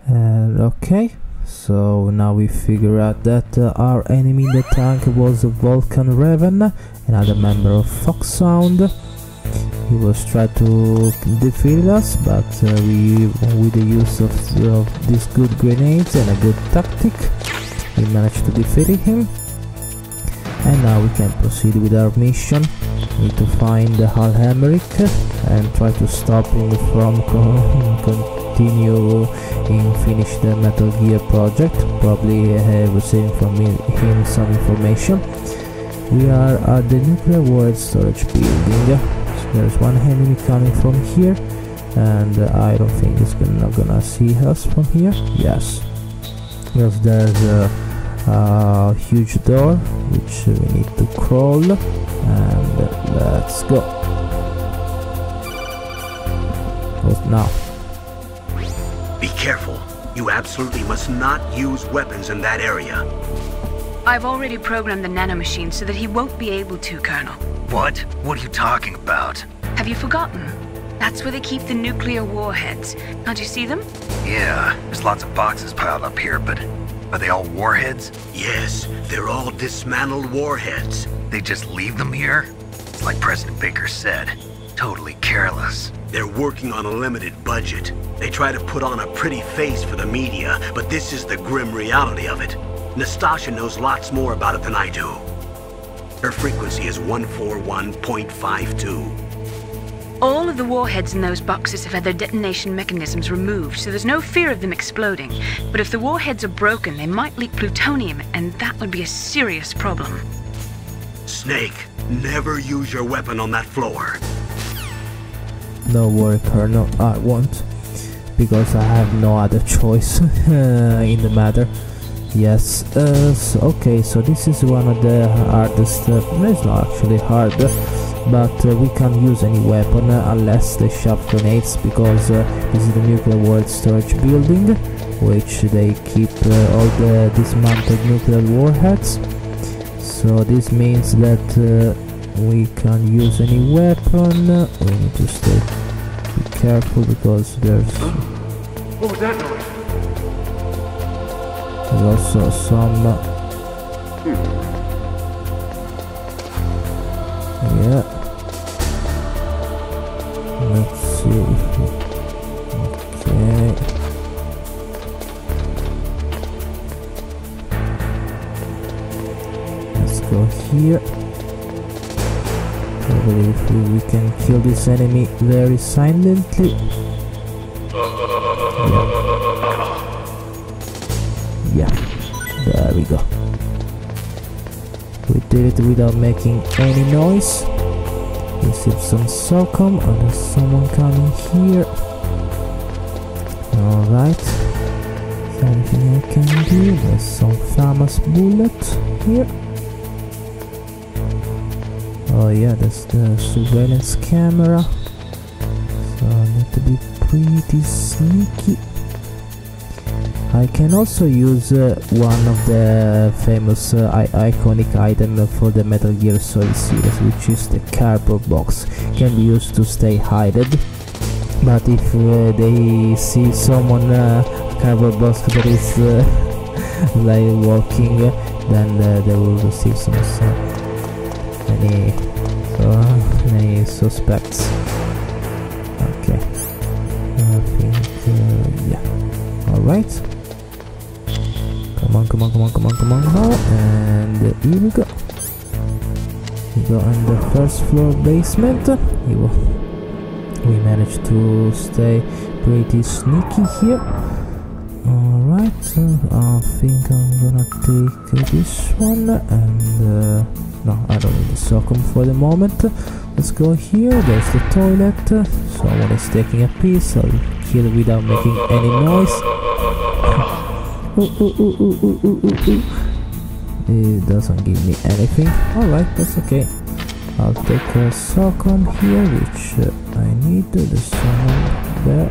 S3: And okay, so now we figure out that our enemy in the tank was a Vulcan Raven, another member of FOXHOUND. He was trying to defeat us, but we, with the use of these good grenades and a good tactic, we managed to defeat him. And now we can proceed with our mission. We need to find Hal Emmerich and try to stop him from continue and finish the Metal Gear project. Probably receiving from him some information. We are at the nuclear warhead storage building. There's one enemy coming from here, and I don't think it's not gonna see us from here. Yes, because there's a huge door which we need to crawl, and let's go. Now.
S1: Be careful. You absolutely must not use weapons in that area.
S16: I've already programmed the nanomachine so that he won't be able to, Colonel.
S2: What? What are you talking about?
S16: Have you forgotten? That's where they keep the nuclear warheads. Can't you see them?
S2: Yeah, there's lots of boxes piled up here, but are they all warheads?
S1: Yes, they're all dismantled warheads.
S2: They just leave them here? It's like President Baker said, totally careless.
S1: They're working on a limited budget. They try to put on a pretty face for the media, but this is the grim reality of it. Nastasha knows lots more about it than I do. Her frequency is 141.52.
S16: All of the warheads in those boxes have had their detonation mechanisms removed, so there's no fear of them exploding. But if the warheads are broken, they might leak plutonium, and that would be a serious problem.
S1: Snake, never use your weapon on that floor.
S3: No worry, Colonel, I won't. Because I have no other choice in the matter. Yes, okay, so this is one of the hardest, it's not actually hard, but we can't use any weapon unless they shove grenades, because this is the nuclear world storage building, which they keep all the dismantled nuclear warheads. So this means that we can't use any weapon. We need to be careful because there's...
S17: What was that noise?
S3: There's also some... Yeah. Let's see if we... Okay. Let's go here. Probably if we can kill this enemy very silently. Yeah, there we go. We did it without making any noise. Receive some SOCOM, and there's someone coming here. Alright. Is there anything I can do? There's some famous bullet here. Oh yeah, that's the surveillance camera. So I need to be pretty sneaky. I can also use one of the famous iconic items for the Metal Gear Solid series, which is the cardboard box. Can be used to stay hidden, but if they see someone cardboard box that is like walking, then they will receive some many suspects. Okay, I think yeah. All right. Come on now, and here we go. We go on the first floor basement. We managed to stay pretty sneaky here. Alright, I think I'm gonna take this one, and no, I don't need the SOCOM for the moment. Let's go here. There's the toilet. Someone is taking a piss. I'll kill it without making any noise. It doesn't give me anything. Alright, that's okay. I'll take a SOCOM here, which I need. There's someone there.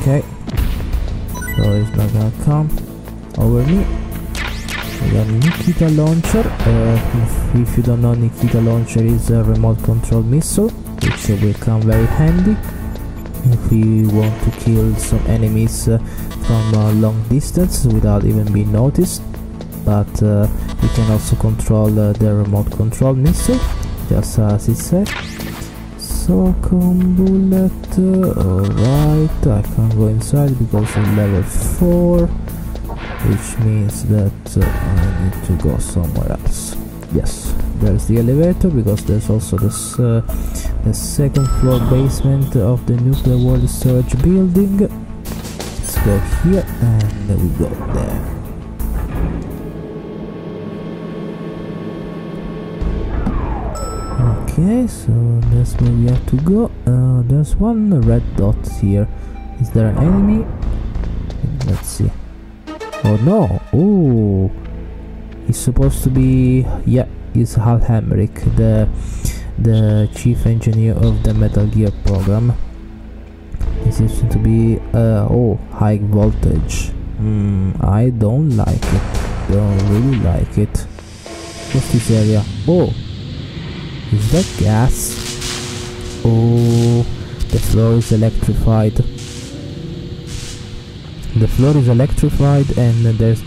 S3: Okay, so he's not gonna come over me. We got Nikita launcher. If you don't know, Nikita launcher is a remote control missile, which will come very handy if we want to kill some enemies from a long distance without even being noticed. But we can also control the remote control missile, just as it said. SOCOM bullet. Alright, I can't go inside because I'm level 4, which means that I need to go somewhere else. Yes, there's the elevator, because there's also this the second floor basement of the nuclear world storage building. Let's go here, and we go there. Okay, so that's where we have to go. There's one red dot here. Is there an enemy? Let's see. Oh no! Oh, he's supposed to be... yeah, he's Hal Hamrick, the chief engineer of the Metal Gear program. He seems to be... oh, high voltage. I don't like it. Don't really like it. What's this area? Oh! Is that gas? Oh, the floor is electrified. The floor is electrified, and there's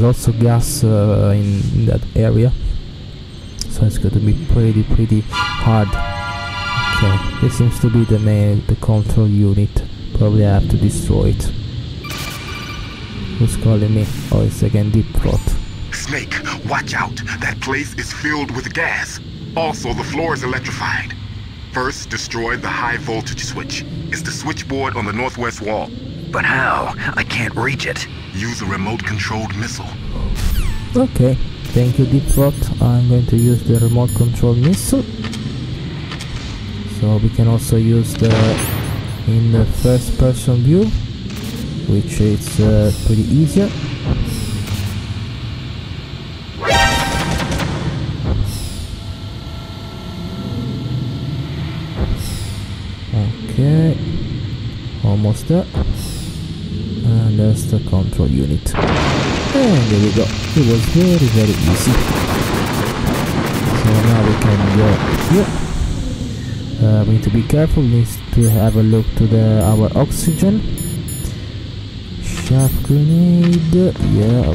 S3: also gas in that area. So it's going to be pretty hard. Okay, this seems to be the control unit. Probably I have to destroy it. Who's calling me? Oh, it's again Deep Throat.
S10: Snake, watch out. That place is filled with gas. Also, the floor is electrified. First, destroy the high voltage switch. It's the switchboard on the northwest wall.
S2: But how? I can't reach it.
S10: Use a remote-controlled missile.
S3: Okay, thank you, Deep Throat. I'm going to use the remote-controlled missile. So we can also use in the first-person view, which is pretty easier. Okay, almost there. And there's the control unit. And there we go. It was very, very easy. So now we can go here. We need to be careful. We need to have a look to our oxygen. Shaft grenade. Yeah,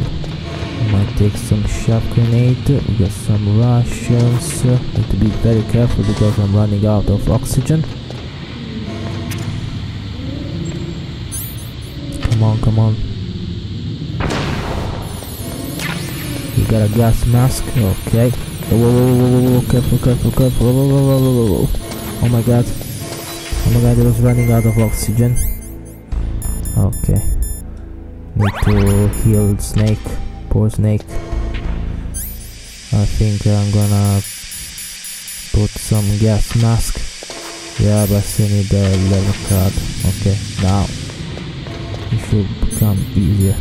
S3: might take some shaft grenade. We got some rations. Need to be very careful because I'm running out of oxygen. Come on, come on. You got a gas mask, okay. Whoa, whoa, whoa, whoa, whoa, careful, careful, careful. Whoa, whoa, whoa, whoa, whoa, whoa. Oh my god. Oh my god, it was running out of oxygen. Okay. Need to heal Snake. Poor Snake. I think I'm gonna put some gas mask. Yeah, but I still need the level card. Okay, now it should become easier.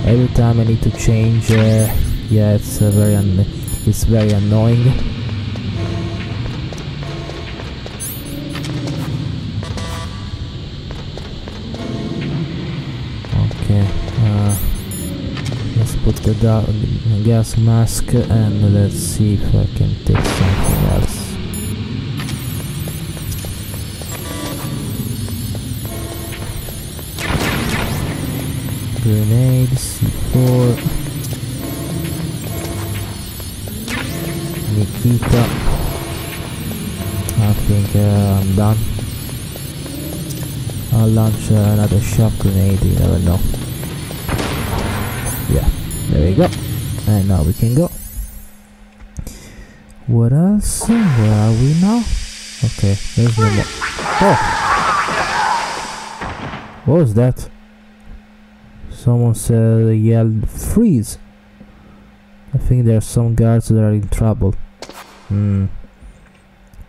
S3: Every time I need to change, yeah, it's very annoying. Okay, let's put the gas mask and let's see if I can take something else. Grenade, C4, Nikita. I think I'm done. I'll launch another shock grenade, you never know. Yeah, there we go. And now we can go. What else? Where are we now? Okay, there's no more. Oh! What was that? Someone said, yelled, freeze! I think there are some guards that are in trouble.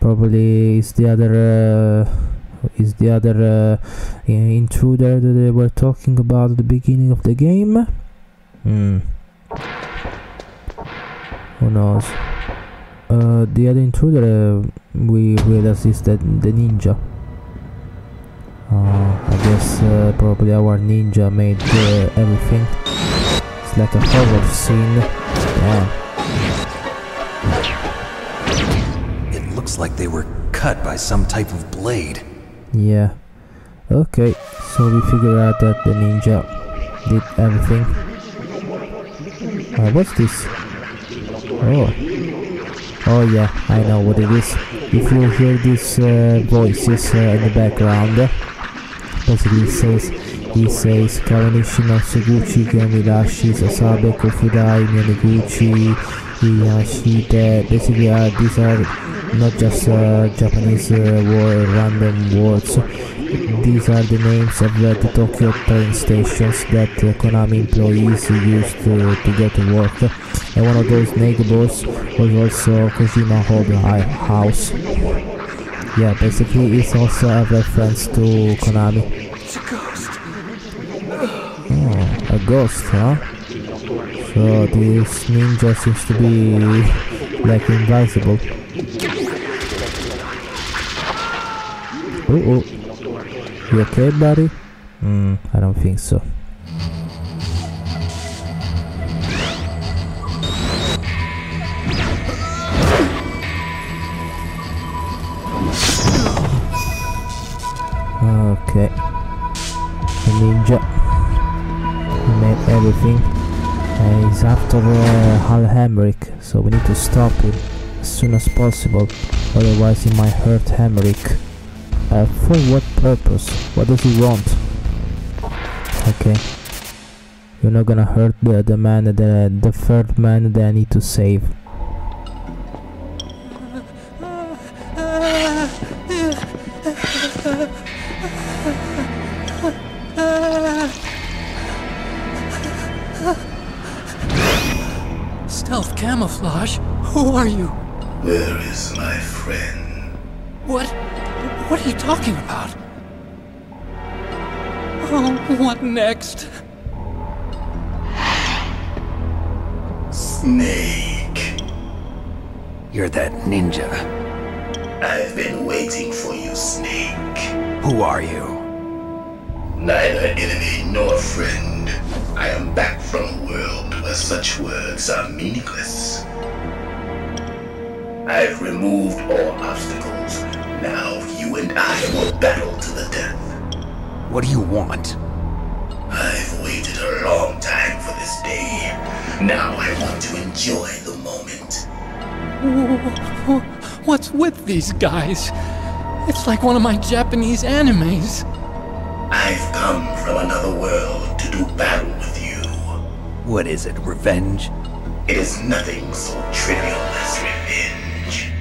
S3: Probably is the other intruder that they were talking about at the beginning of the game. Who knows? The other intruder we realized is that the ninja. I guess probably our ninja made everything. It's like a horror scene. Yeah.
S4: It looks like they were cut by some type of blade.
S3: Yeah. Okay, so we figured out that the ninja did everything. What's this? Oh yeah, I know what it is. If you hear these voices in the background, basically he says Kawanishi no Suguchi, Gamidashi, Sasabe, Kofudai, Miyaneguchi, Hiyashite. Basically these are not just Japanese random words. These are the names of the Tokyo train stations that Konami employees used to go to work. And one of those neighbors was also Kojima house. Yeah, basically it's also a reference to Konami.
S11: It's a ghost.
S3: Oh, a ghost, huh? So this ninja seems to be like invisible. Oh, you okay, buddy? I don't think so. Okay, the ninja, he made everything. He's after Hal Hemrick, so we need to stop him. as soon as possible, otherwise he might hurt Hemerick. For what purpose? What does he want? Okay. You're not gonna hurt the man, the third man that I need to save.
S19: Stealth camouflage? Who are you?
S20: Where is my friend?
S19: What are you talking about? Oh, what next?
S20: Snake.
S2: You're that ninja.
S20: I've been waiting for you, Snake.
S2: Who are you?
S20: Neither enemy nor friend. I am back from a world where such words are meaningless. I've removed all obstacles. Now you and I will battle to the death.
S2: What do you want?
S20: I've waited a long time for this day. Now I want to enjoy the moment.
S19: What's with these guys? It's like one of my Japanese animes.
S20: I've come from another world to do battle with you.
S2: What is it, revenge?
S20: It is nothing so trivial as revenge.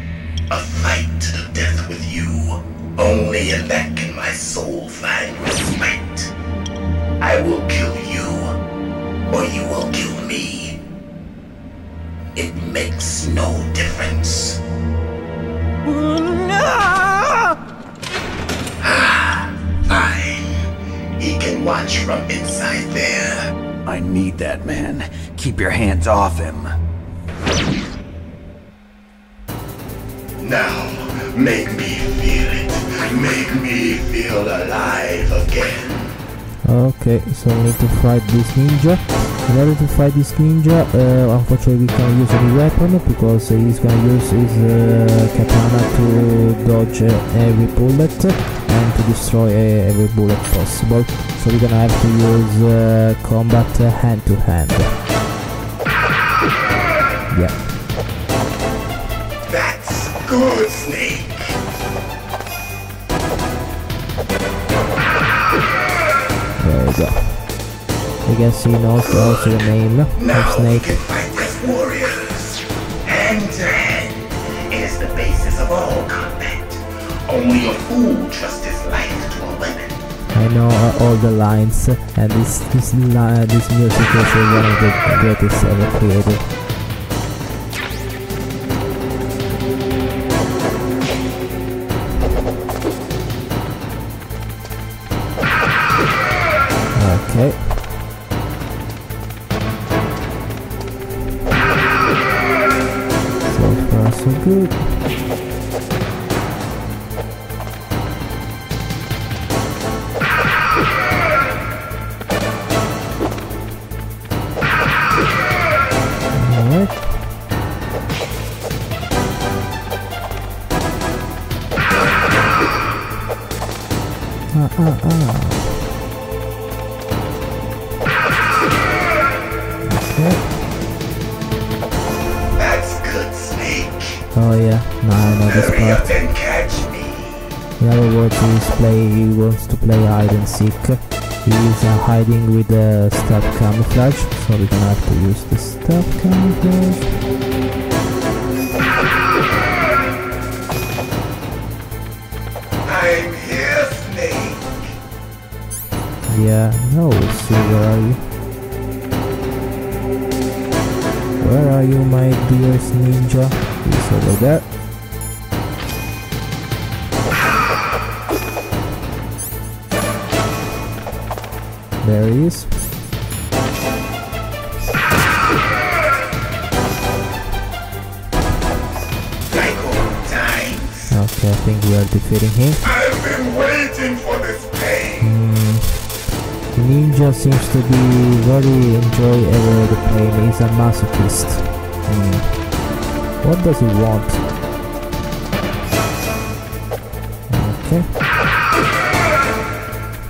S20: A fight to the death with you. Only in that can my soul find respite. I will kill you, or you will kill me. It makes no difference. Fine. He can watch from inside there.
S2: I need that man. Keep your hands off him.
S20: Now, make me feel it. Make me feel alive again.
S3: Okay, so we need to fight this ninja. In order to fight this ninja, unfortunately we can't use any weapon because he's gonna use his katana to dodge every bullet and to destroy every bullet possible. So we're gonna have to use combat hand to hand. Yeah.
S20: That's good, Snake.
S3: There we go. You can see also the name of Snake.
S20: Now we can fight as warriors. Hand to hand. It is the basis of all combat. Only a fool trusts his life to a weapon.
S3: I know all the lines, and this music is one of the greatest ever created. Okay. So far so good. Alright.
S20: That's good, Snake.
S3: Oh yeah, now I know this
S20: Hurry up
S3: part.
S20: and catch me.
S3: In other words, he wants to play hide and seek. He is hiding with the stealth camouflage, so we're gonna have to use the stealth camouflage.
S20: I'm here, Snake.
S3: Yeah, no, we'll see, where are you? Where are you, my dearest ninja? He's over there. There he is. Okay, I think we are defeating him.
S20: I've been waiting for this pain.
S3: The ninja seems to be very enjoy the pain. He's a masochist. What does he want? Okay.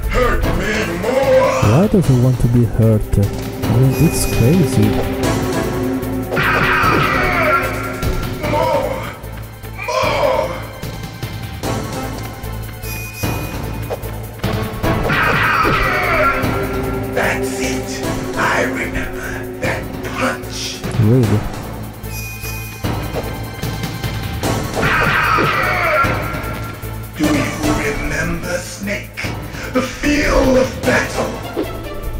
S20: Hurt me more.
S3: Why does he want to be hurt? I mean, it's crazy.
S20: More.
S3: really?
S20: Do you remember, Snake? The feel of battle,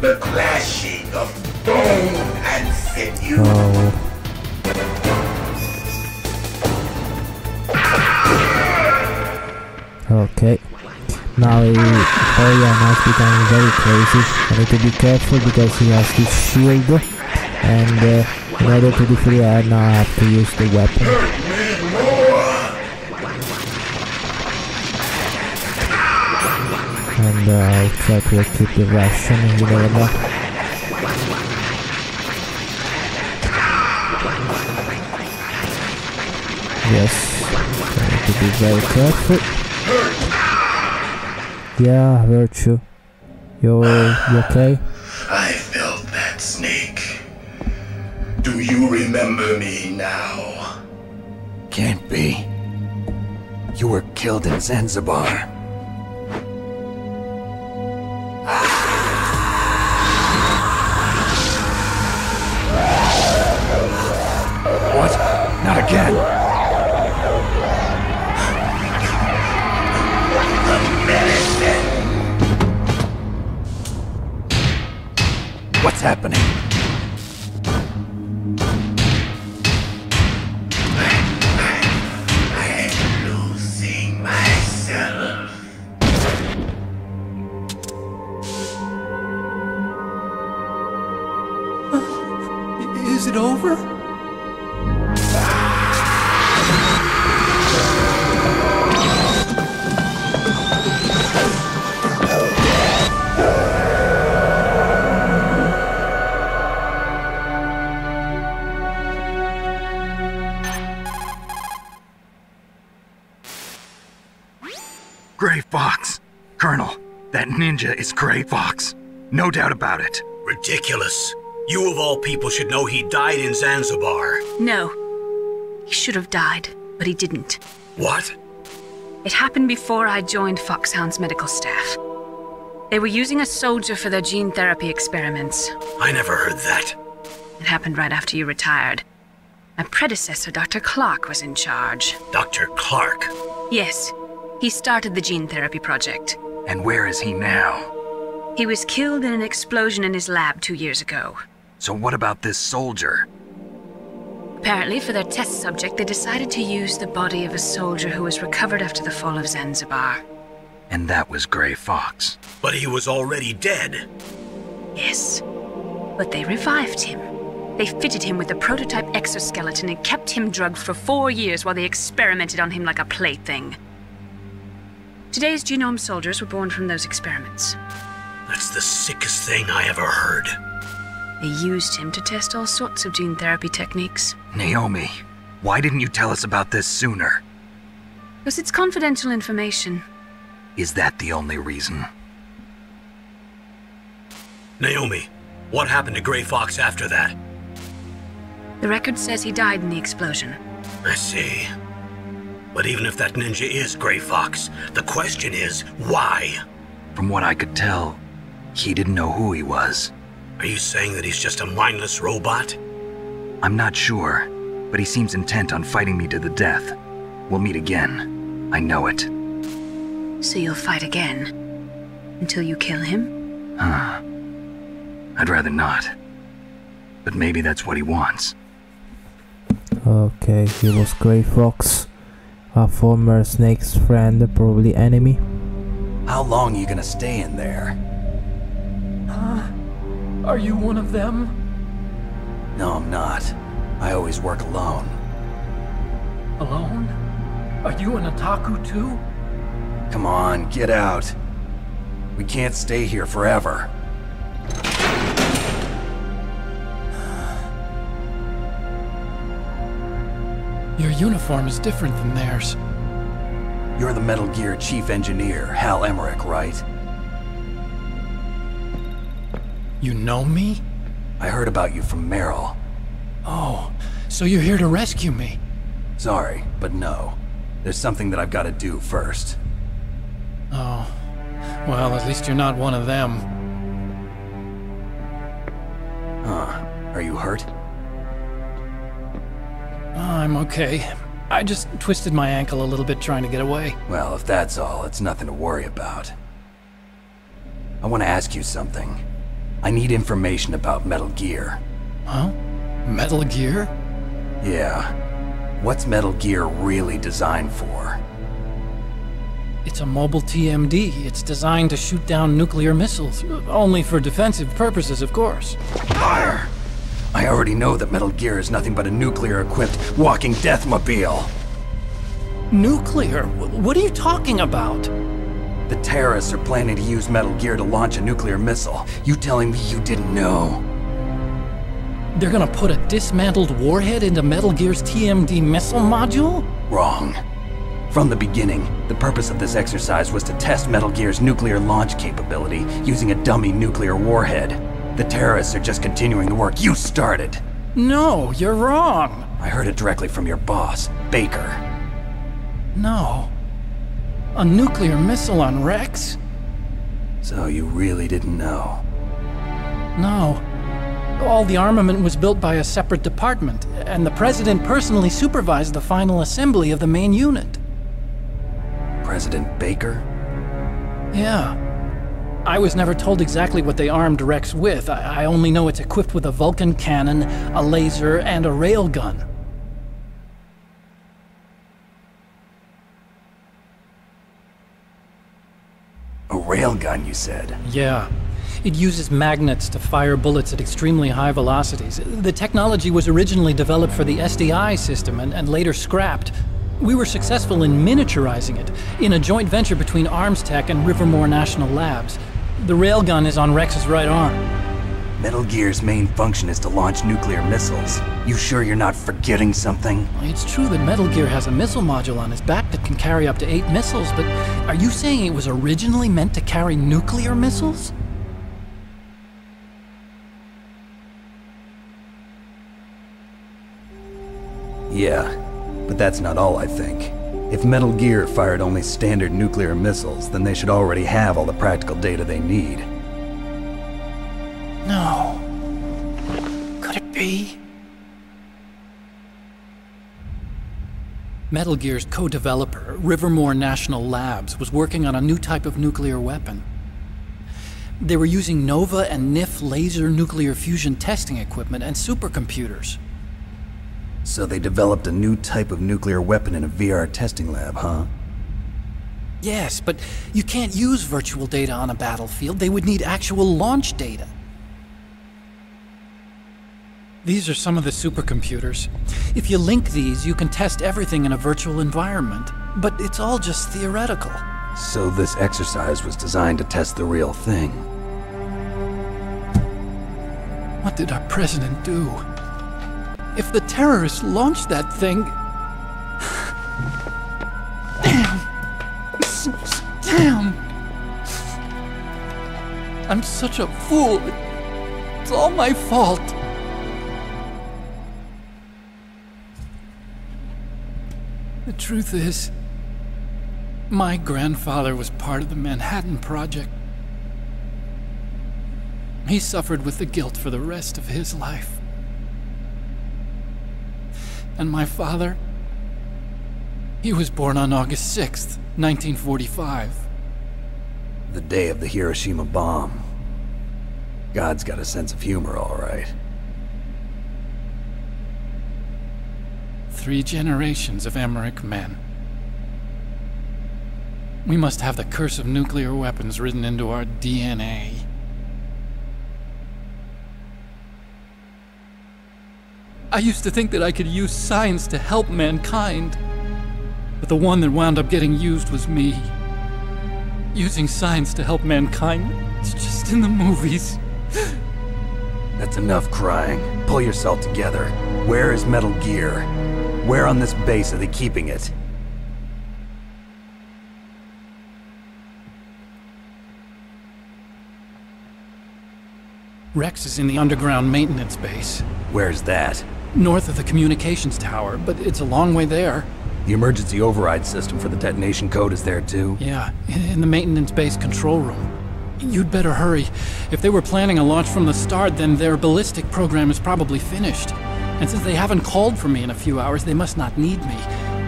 S20: the clashing of bone and sinew.
S3: Okay. Now now it's becoming very crazy. I need to be careful because he has this shield, and in order to defeat her, now I have to use the weapon. And I'll try to keep the ration, and you never know. Yes, I need to be very careful. Yeah, Virtue. You okay?
S20: I felt that, Snake. Do you remember me now?
S4: Can't be. You were killed in Zanzibar.
S9: What? Not again! What's happening?
S20: I'm losing myself.
S11: Is it over?
S2: Gray Fox! Colonel, that ninja is Gray Fox. No doubt about it.
S1: Ridiculous. You of all people should know he died in Zanzibar.
S16: No. He should have died, but he didn't.
S1: What?
S16: It happened before I joined FOXHOUND's medical staff. They were using a soldier for their gene therapy experiments.
S1: I never heard that.
S16: It happened right after you retired. My predecessor, Dr. Clark, was in charge.
S1: Dr. Clark?
S16: Yes. He started the gene therapy project.
S2: And where is he now?
S16: He was killed in an explosion in his lab 2 years ago.
S2: So what about this soldier?
S16: Apparently, for their test subject, they decided to use the body of a soldier who was recovered after the fall of Zanzibar.
S2: And that was Gray Fox.
S1: But he was already dead.
S16: Yes. But they revived him. They fitted him with a prototype exoskeleton and kept him drugged for 4 years while they experimented on him like a plaything. Today's Genome Soldiers were born from those experiments.
S1: That's the sickest thing I ever heard.
S16: They used him to test all sorts of gene therapy techniques.
S2: Naomi, why didn't you tell us about this sooner?
S16: Because it's confidential information.
S2: Is that the only reason?
S1: Naomi, what happened to Gray Fox after that?
S16: The record says he died in the explosion.
S1: I see. But even if that ninja is Gray Fox, the question is, why?
S2: From what I could tell, he didn't know who he was.
S1: Are you saying that he's just a mindless robot?
S2: I'm not sure, but he seems intent on fighting me to the death. We'll meet again. I know it.
S16: So you'll fight again? Until you kill him?
S2: Huh. I'd rather not. But maybe that's what he wants.
S3: Okay, he was Gray Fox. A former Snake's friend, probably enemy.
S4: How long are you gonna stay in there?
S19: Are you one of them?
S4: No, I'm not. I always work alone.
S19: Alone? Are you an otaku too?
S4: Come on, get out. We can't stay here forever.
S19: Your uniform is different than theirs.
S4: You're the Metal Gear Chief Engineer, Hal Emmerich, right?
S19: You know me?
S4: I heard about you from Meryl.
S19: Oh, so you're here to rescue me?
S4: Sorry, but no. There's something that I've got to do first.
S19: Oh. Well, at least you're not one of them.
S4: Huh. Are you hurt?
S19: I'm okay. I just twisted my ankle a little bit trying to get away.
S4: Well, if that's all, it's nothing to worry about. I want to ask you something. I need information about Metal Gear.
S19: Huh? Metal Gear?
S4: Yeah. What's Metal Gear really designed for?
S19: It's a mobile TMD. It's designed to shoot down nuclear missiles. Only for defensive purposes, of course.
S4: Fire! I already know that Metal Gear is nothing but a nuclear-equipped walking deathmobile.
S19: Nuclear? What are you talking about?
S4: The terrorists are planning to use Metal Gear to launch a nuclear missile. You telling me you didn't know?
S19: They're gonna put a dismantled warhead into Metal Gear's TMD missile module?
S4: Wrong. From the beginning, the purpose of this exercise was to test Metal Gear's nuclear launch capability using a dummy nuclear warhead. The terrorists are just continuing the work you started.
S19: No, you're wrong.
S4: I heard it directly from your boss, Baker.
S19: No. A nuclear missile on Rex?
S4: So you really didn't know?
S19: No. All the armament was built by a separate department, and the President personally supervised the final assembly of the main unit.
S4: President Baker?
S19: Yeah. I was never told exactly what they armed Rex with. I only know it's equipped with a Vulcan cannon, a laser, and a railgun.
S4: A railgun, you said?
S19: Yeah. It uses magnets to fire bullets at extremely high velocities. The technology was originally developed for the SDI system and later scrapped. We were successful in miniaturizing it, in a joint venture between Arms Tech and Rivermore National Labs. The railgun is on Rex's right arm.
S4: Metal Gear's main function is to launch nuclear missiles. You sure you're not forgetting something?
S19: It's true that Metal Gear has a missile module on his back that can carry up to 8 missiles, but are you saying it was originally meant to carry nuclear missiles?
S4: Yeah, but that's not all I think. If Metal Gear fired only standard nuclear missiles, then they should already have all the practical data they need.
S19: No. Could it be? Metal Gear's co-developer, Rivermore National Labs, was working on a new type of nuclear weapon. They were using Nova and NIF laser nuclear fusion testing equipment and supercomputers.
S4: So they developed a new type of nuclear weapon in a VR testing lab, huh?
S19: Yes, but you can't use virtual data on a battlefield. They would need actual launch data. These are some of the supercomputers. If you link these, you can test everything in a virtual environment. But it's all just theoretical.
S4: So this exercise was designed to test the real thing.
S19: What did our president do? If the terrorists launched that thing... Damn! I'm such a fool. It's all my fault. The truth is, my grandfather was part of the Manhattan Project. He suffered with the guilt for the rest of his life. And my father, he was born on August 6th, 1945.
S4: The day of the Hiroshima bomb. God's got a sense of humor, all right.
S19: 3 generations of Emmerich men. We must have the curse of nuclear weapons written into our DNA. I used to think that I could use science to help mankind, but the one that wound up getting used was me. Using science to help mankind, it's just in the movies.
S4: That's enough crying. Pull yourself together. Where is Metal Gear? Where on this base are they keeping it?
S19: Rex is in the underground maintenance base.
S4: Where's that?
S19: North of the communications tower, but it's a long way there.
S4: The emergency override system for the detonation code is there too?
S19: Yeah, in the maintenance base control room. You'd better hurry. If they were planning a launch from the start, then their ballistic program is probably finished. And since they haven't called for me in a few hours, they must not need me.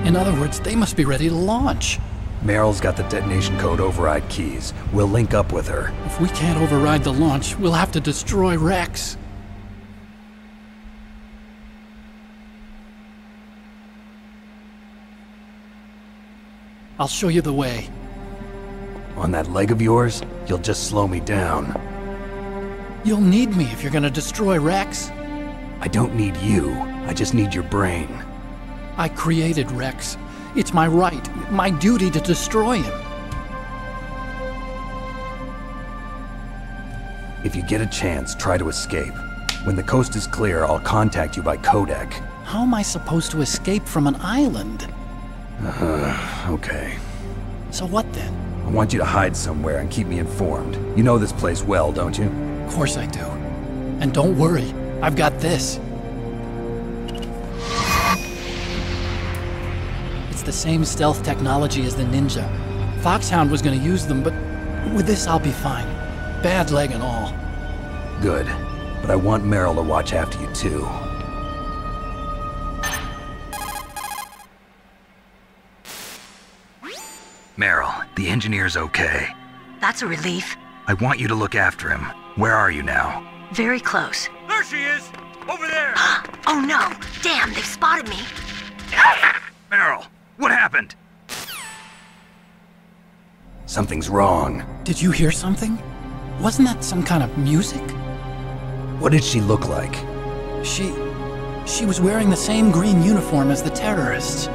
S19: In other words, they must be ready to launch.
S4: Meryl's got the detonation code override keys. We'll link up with her.
S19: If we can't override the launch, we'll have to destroy Rex. I'll show you the way.
S4: On that leg of yours, you'll just slow me down.
S19: You'll need me if you're gonna destroy Rex.
S4: I don't need you. I just need your brain.
S19: I created Rex. It's my right, my duty to destroy him.
S4: If you get a chance, try to escape. When the coast is clear, I'll contact you by codec.
S19: How am I supposed to escape from an island?
S4: Okay.
S19: So what then?
S4: I want you to hide somewhere and keep me informed. You know this place well, don't you?
S19: Of course I do. And don't worry, I've got this. It's the same stealth technology as the Ninja. FOXHOUND was gonna use them, but with this I'll be fine. Bad leg and all.
S4: Good. But I want Meryl to watch after you too.
S2: Meryl, the engineer's okay.
S12: That's a relief.
S2: I want you to look after him. Where are you now?
S12: Very close.
S11: There she is! Over there!
S12: Oh no! Damn, they've spotted me!
S2: Meryl, what happened?
S4: Something's wrong.
S19: Did you hear something? Wasn't that some kind of music?
S4: What did she look like?
S19: She was wearing the same green uniform as the terrorists.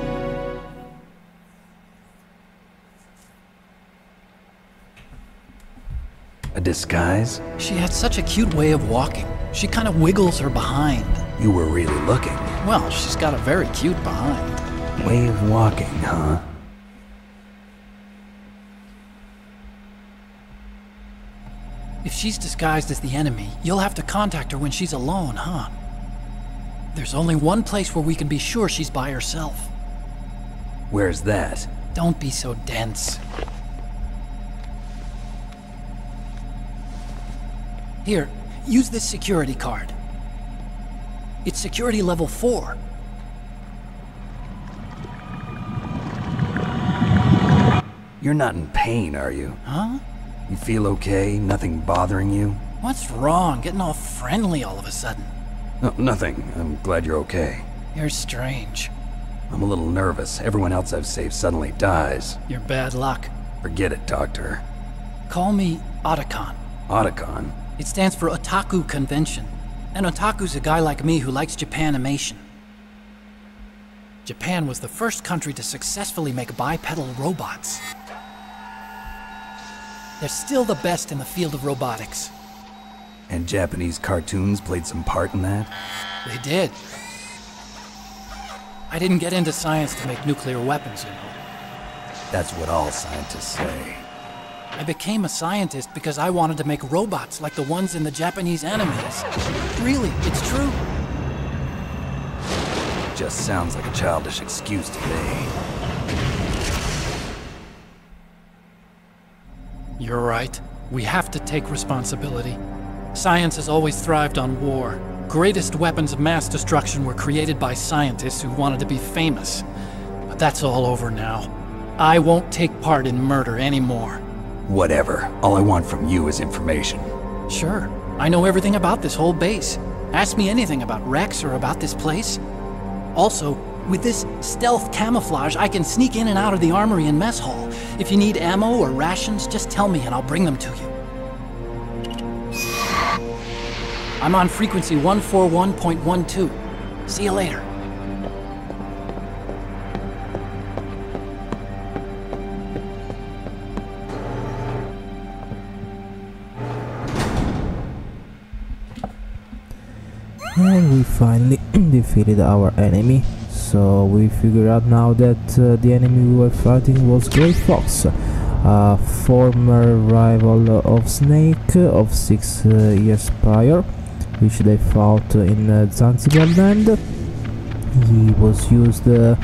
S4: A disguise?
S19: She had such a cute way of walking. She kind of wiggles her behind.
S4: You were really looking.
S19: Well, she's got a very cute behind.
S4: Way of walking, huh?
S19: If she's disguised as the enemy, you'll have to contact her when she's alone, huh? There's only one place where we can be sure she's by herself.
S4: Where's that?
S19: Don't be so dense. Here, use this security card. It's security level 4.
S4: You're not in pain, are you?
S19: Huh?
S4: You feel okay? Nothing bothering you?
S19: What's wrong? Getting all friendly all of a sudden.
S4: No, nothing. I'm glad you're okay.
S19: You're strange.
S4: I'm a little nervous. Everyone else I've saved suddenly dies.
S19: You're bad luck.
S4: Forget it, Doctor.
S19: Call me Otacon.
S4: Otacon?
S19: It stands for Otaku Convention. And otaku's a guy like me who likes Japanimation. Japan was the first country to successfully make bipedal robots. They're still the best in the field of robotics.
S4: And Japanese cartoons played some part in that?
S19: They did. I didn't get into science to make nuclear weapons, you know.
S4: That's what all scientists say.
S19: I became a scientist because I wanted to make robots like the ones in the Japanese animes. Really, it's true.
S4: Just sounds like a childish excuse to me.
S19: You're right. We have to take responsibility. Science has always thrived on war. Greatest weapons of mass destruction were created by scientists who wanted to be famous. But that's all over now. I won't take part in murder anymore.
S4: Whatever. All I want from you is information.
S19: Sure. I know everything about this whole base. Ask me anything about Rex or about this place. Also, with this stealth camouflage, I can sneak in and out of the armory and mess hall. If you need ammo or rations, just tell me and I'll bring them to you. I'm on frequency 141.12. See you later.
S3: And we finally defeated our enemy. So we figure out now that the enemy we were fighting was Grey Fox, a former rival of Snake of 6 years prior, which they fought in Zanzibar land. He was used from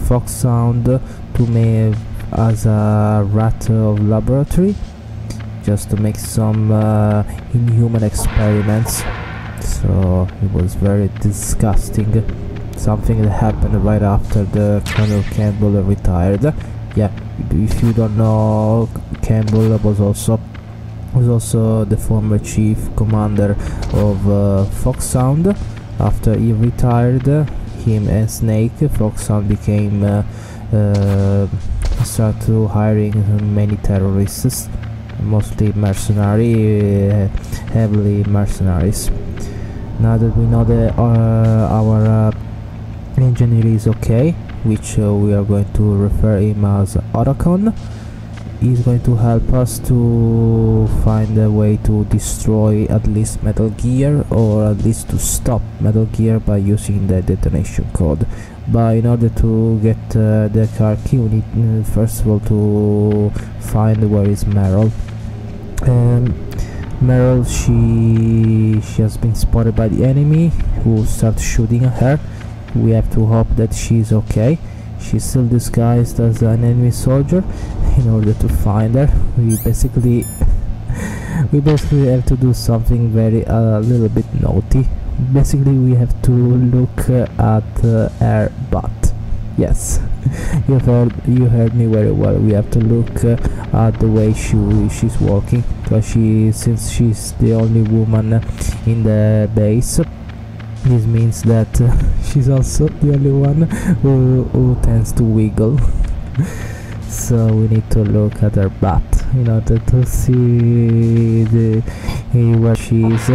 S3: FOXHOUND to make as a rat of laboratory, just to make some inhuman experiments. So it was very disgusting. Something that happened right after the Colonel Campbell retired. Yeah, if you don't know, Campbell was also the former chief commander of FOXHOUND. After he retired, him and Snake, FOXHOUND became started hiring many terrorists, mostly heavily mercenaries. Now that we know that our engineer is okay, which we are going to refer him as Otacon, he's going to help us to find a way to destroy at least Metal Gear, or at least to stop Metal Gear by using the detonation code. But in order to get the car key, we need first of all to find where is Meryl. Meryl, she has been spotted by the enemy, who starts shooting at her. We have to hope that she's okay. She's still disguised as an enemy soldier. In order to find her, we basically have to do something very a little bit naughty. Basically, we have to look at her butt. Yes, you heard me very well. We have to look at the way she's walking, because since she's the only woman in the base, this means that she's also the only one who tends to wiggle. So we need to look at her butt in order to see where she is,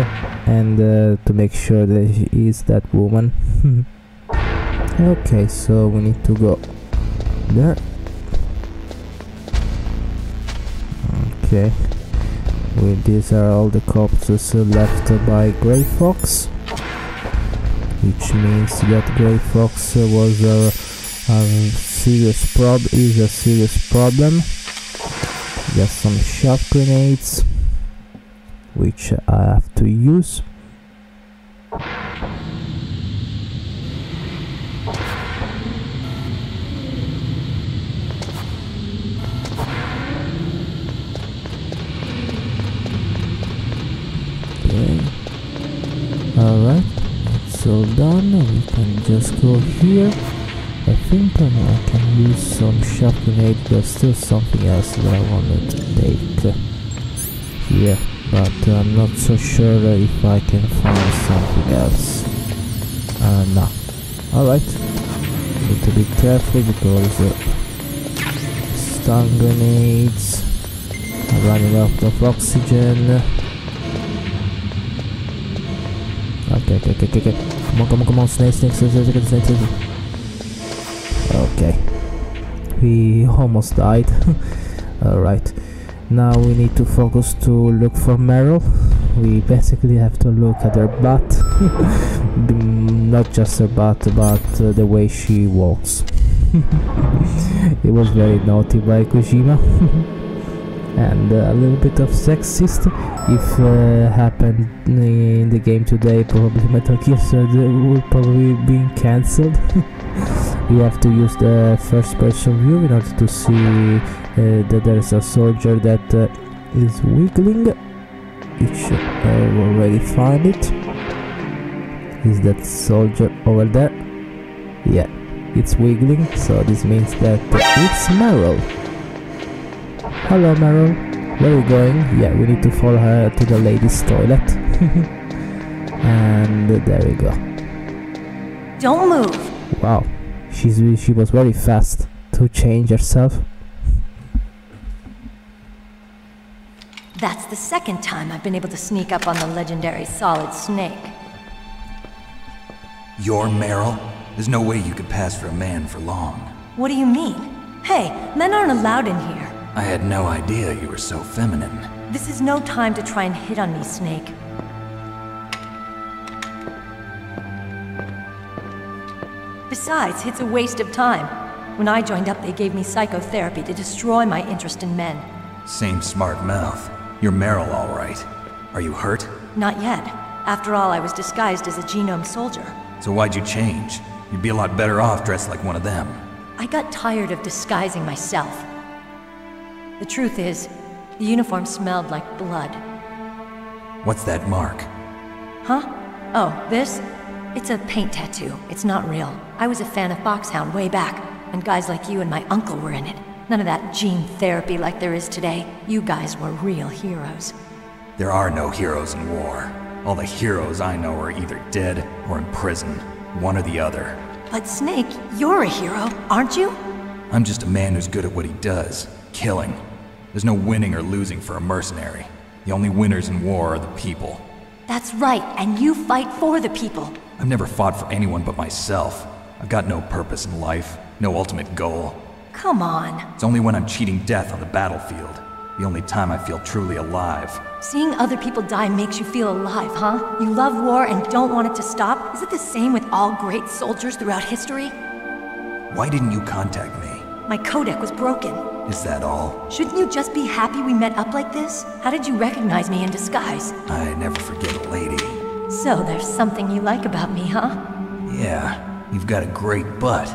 S3: and to make sure that she is that woman. Okay, so we need to go there. Okay, these are all the corpses left by Grey Fox, which means that Grey Fox was a serious problem. Just some shock grenades, which I have to use. Okay. Alright, it's all done. We can just go here. I think I can use some shock grenade. There's still something else that I wanted to take here, but I'm not so sure if I can find something else. No. Alright, need to be careful because stun grenades are running out of oxygen. Okay. Come on, snake. Okay, we almost died. Alright, now we need to focus to look for Meryl. We basically have to look at her butt. Not just her butt, but the way she walks. It was very naughty by Kojima. And a little bit of sexist. If happened in the game today, probably Metal Gear Solid would probably be cancelled. We have to use the first person view in order to see that there's a soldier that is wiggling, which I already find it. Is that soldier over there? Yeah, it's wiggling, so this means that it's Meryl. Hello Meryl, where are you going? Yeah, we need to follow her to the ladies' toilet. And there we go.
S12: Don't move!
S3: Wow. She was very fast to change herself.
S12: That's the second time I've been able to sneak up on the legendary Solid Snake.
S4: You're Meryl? There's no way you could pass for a man for long.
S12: What do you mean? Hey, men aren't allowed in here.
S4: I had no idea you were so feminine.
S12: This is no time to try and hit on me, Snake. Besides, it's a waste of time. When I joined up, they gave me psychotherapy to destroy my interest in men.
S4: Same smart mouth. You're Meryl, all right. Are you hurt?
S12: Not yet. After all, I was disguised as a Genome Soldier.
S4: So why'd you change? You'd be a lot better off dressed like one of them.
S12: I got tired of disguising myself. The truth is, the uniform smelled like blood.
S4: What's that mark?
S12: Huh? Oh, this? It's a paint tattoo. It's not real. I was a fan of FOXHOUND way back, and guys like you and my uncle were in it. None of that gene therapy like there is today. You guys were real heroes.
S4: There are no heroes in war. All the heroes I know are either dead or in prison. One or the other.
S12: But Snake, you're a hero, aren't you?
S4: I'm just a man who's good at what he does. Killing. There's no winning or losing for a mercenary. The only winners in war are the people.
S12: That's right, and you fight for the people.
S4: I've never fought for anyone but myself. I've got no purpose in life, no ultimate goal.
S12: Come on.
S4: It's only when I'm cheating death on the battlefield. The only time I feel truly alive.
S12: Seeing other people die makes you feel alive, huh? You love war and don't want it to stop? Is it the same with all great soldiers throughout history?
S4: Why didn't you contact me?
S12: My codec was broken.
S4: Is that all?
S12: Shouldn't you just be happy we met up like this? How did you recognize me in disguise?
S4: I never forget a lady.
S12: So there's something you like about me, huh?
S4: Yeah, you've got a great butt.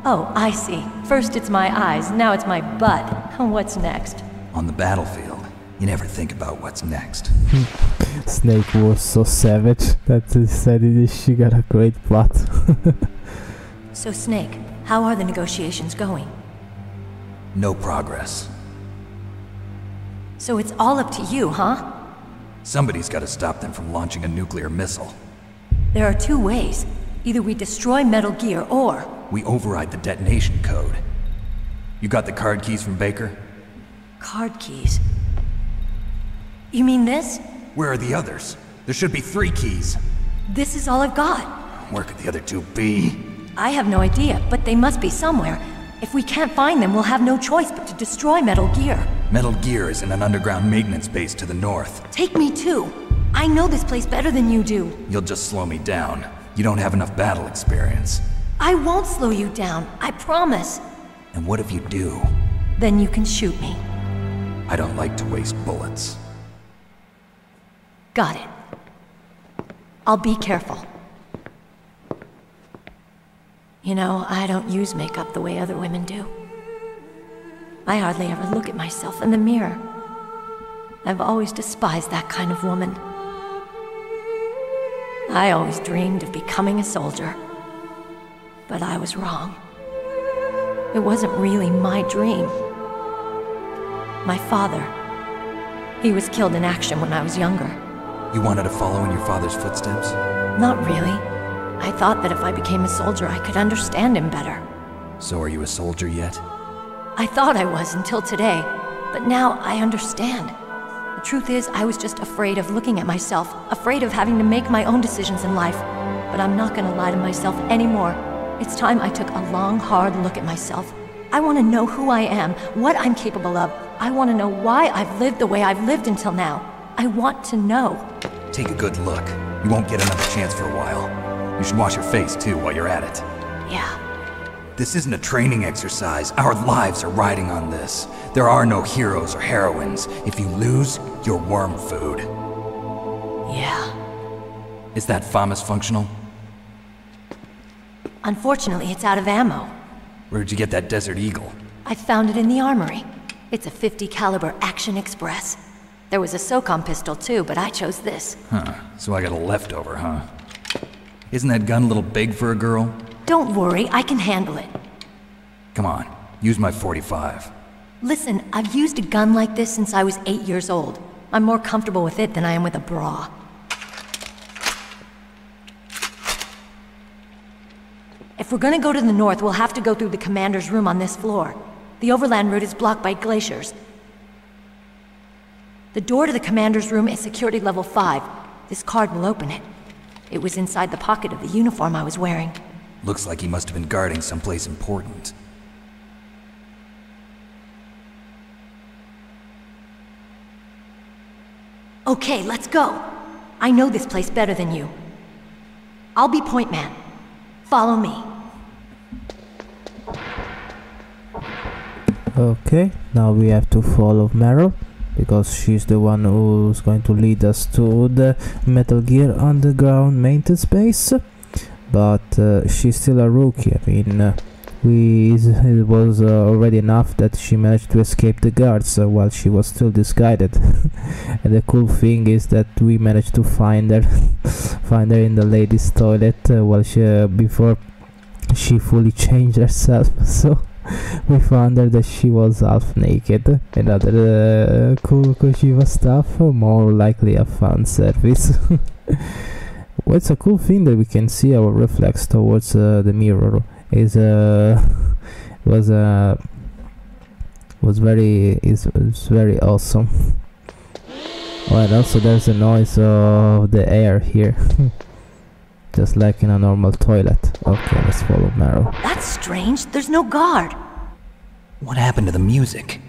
S12: Oh, I see. First it's my eyes, now it's my butt. What's next?
S4: On the battlefield, you never think about what's next.
S3: Snake was so savage that he said she got a great butt.
S12: So Snake, how are the negotiations going?
S4: No progress.
S12: So it's all up to you, huh?
S4: Somebody's got to stop them from launching a nuclear missile.
S12: There are two ways. Either we destroy Metal Gear or...
S4: we override the detonation code. You got the card keys from Baker?
S12: Card keys? You mean this?
S4: Where are the others? There should be 3 keys.
S12: This is all I've got.
S4: Where could the other 2 be?
S12: I have no idea, but they must be somewhere. If we can't find them, we'll have no choice but to destroy Metal Gear.
S4: Metal Gear is in an underground maintenance base to the north.
S12: Take me too. I know this place better than you do.
S4: You'll just slow me down. You don't have enough battle experience.
S12: I won't slow you down, I promise.
S4: And what if you do?
S12: Then you can shoot me.
S4: I don't like to waste bullets.
S12: Got it. I'll be careful. You know, I don't use makeup the way other women do. I hardly ever look at myself in the mirror. I've always despised that kind of woman. I always dreamed of becoming a soldier. But I was wrong. It wasn't really my dream. My father, he was killed in action when I was younger.
S4: You wanted to follow in your father's footsteps?
S12: Not really. I thought that if I became a soldier, I could understand him better.
S4: So are you a soldier yet?
S12: I thought I was until today, but now I understand. The truth is, I was just afraid of looking at myself, afraid of having to make my own decisions in life. But I'm not gonna lie to myself anymore. It's time I took a long, hard look at myself. I want to know who I am, what I'm capable of. I want to know why I've lived the way I've lived until now. I want to know.
S4: Take a good look. You won't get another chance for a while. You should wash your face, too, while you're at it.
S12: Yeah.
S4: This isn't a training exercise. Our lives are riding on this. There are no heroes or heroines. If you lose, you're worm food.
S12: Yeah.
S4: Is that FAMAS functional?
S12: Unfortunately, it's out of ammo.
S4: Where'd you get that Desert Eagle?
S12: I found it in the armory. It's a .50 caliber Action Express. There was a SOCOM pistol too, but I chose this.
S4: Huh, so I got a leftover, huh? Isn't that gun a little big for a girl?
S12: Don't worry, I can handle it.
S4: Come on, use my .45.
S12: Listen, I've used a gun like this since I was 8 years old. I'm more comfortable with it than I am with a bra. If we're gonna go to the north, we'll have to go through the commander's room on this floor. The overland route is blocked by glaciers. The door to the commander's room is security level 5. This card will open it. It was inside the pocket of the uniform I was wearing.
S4: Looks like he must have been guarding someplace important.
S12: Okay, let's go. I know this place better than you. I'll be point man. Follow me.
S3: Okay, now we have to follow Meryl, because she's the one who's going to lead us to the Metal Gear Underground maintenance base. But she's still a rookie. I mean, it was already enough that she managed to escape the guards while she was still disguised. And the cool thing is that we managed to find her in the ladies' toilet while before she fully changed herself. So we found her that she was half naked. Another cool Kojima stuff, more likely a fan service. Well, it's a cool thing that we can see our reflex towards the mirror. Was very awesome. Oh, and also there's a noise of the air here. Just like in a normal toilet. Okay, let's follow Meryl.
S12: That's strange. There's no guard.
S4: What happened to the music?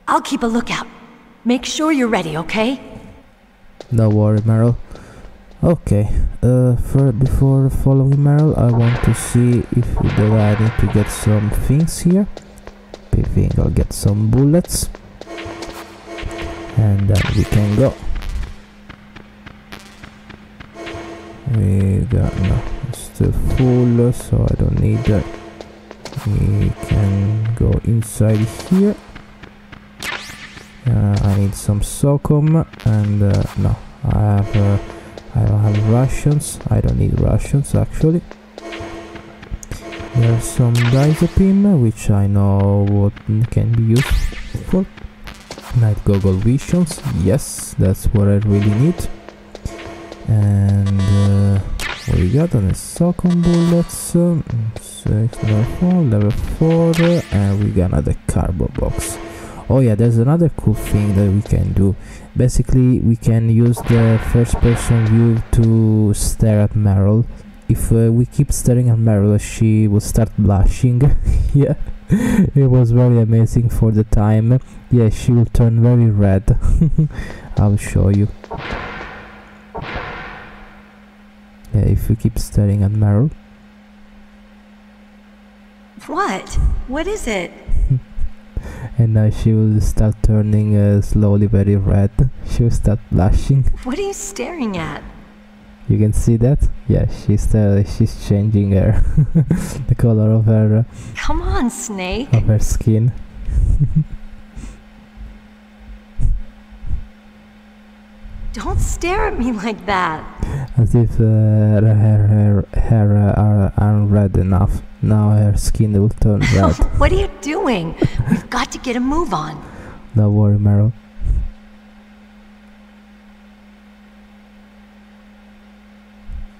S12: I'll keep a lookout. Make sure you're ready, okay?
S3: No worry, Meryl. Okay, before following Meryl, I want to see if I need to get some things here. I think I'll get some bullets. And then we can go. We got still full, so I don't need that. We can go inside here. I need some socom and no, I don't have rations. I don't need rations actually. There's some diazepam, which I know what can be used for. Night goggle visions, yes, that's what I really need. And what we got on the socom bullets, 6 level 4, and we got another cardboard box. Oh yeah, there's another cool thing that we can do. Basically, we can use the first person view to stare at Meryl. If we keep staring at Meryl, she will start blushing. Yeah, it was very amazing for the time. Yeah, she will turn very red. I'll show you. Yeah, if we keep staring at Meryl.
S12: What? What is it?
S3: And now she will start turning slowly very red. She will start blushing.
S12: What are you staring at?
S3: You can see that? Yeah, she's changing her the color of her
S12: Come on, Snake.
S3: Of her skin.
S12: Don't stare at me like that.
S3: As if her hair aren't red enough. Now her skin will turn red.
S12: What are you doing? We've got to get a move on.
S3: Don't worry, Meryl.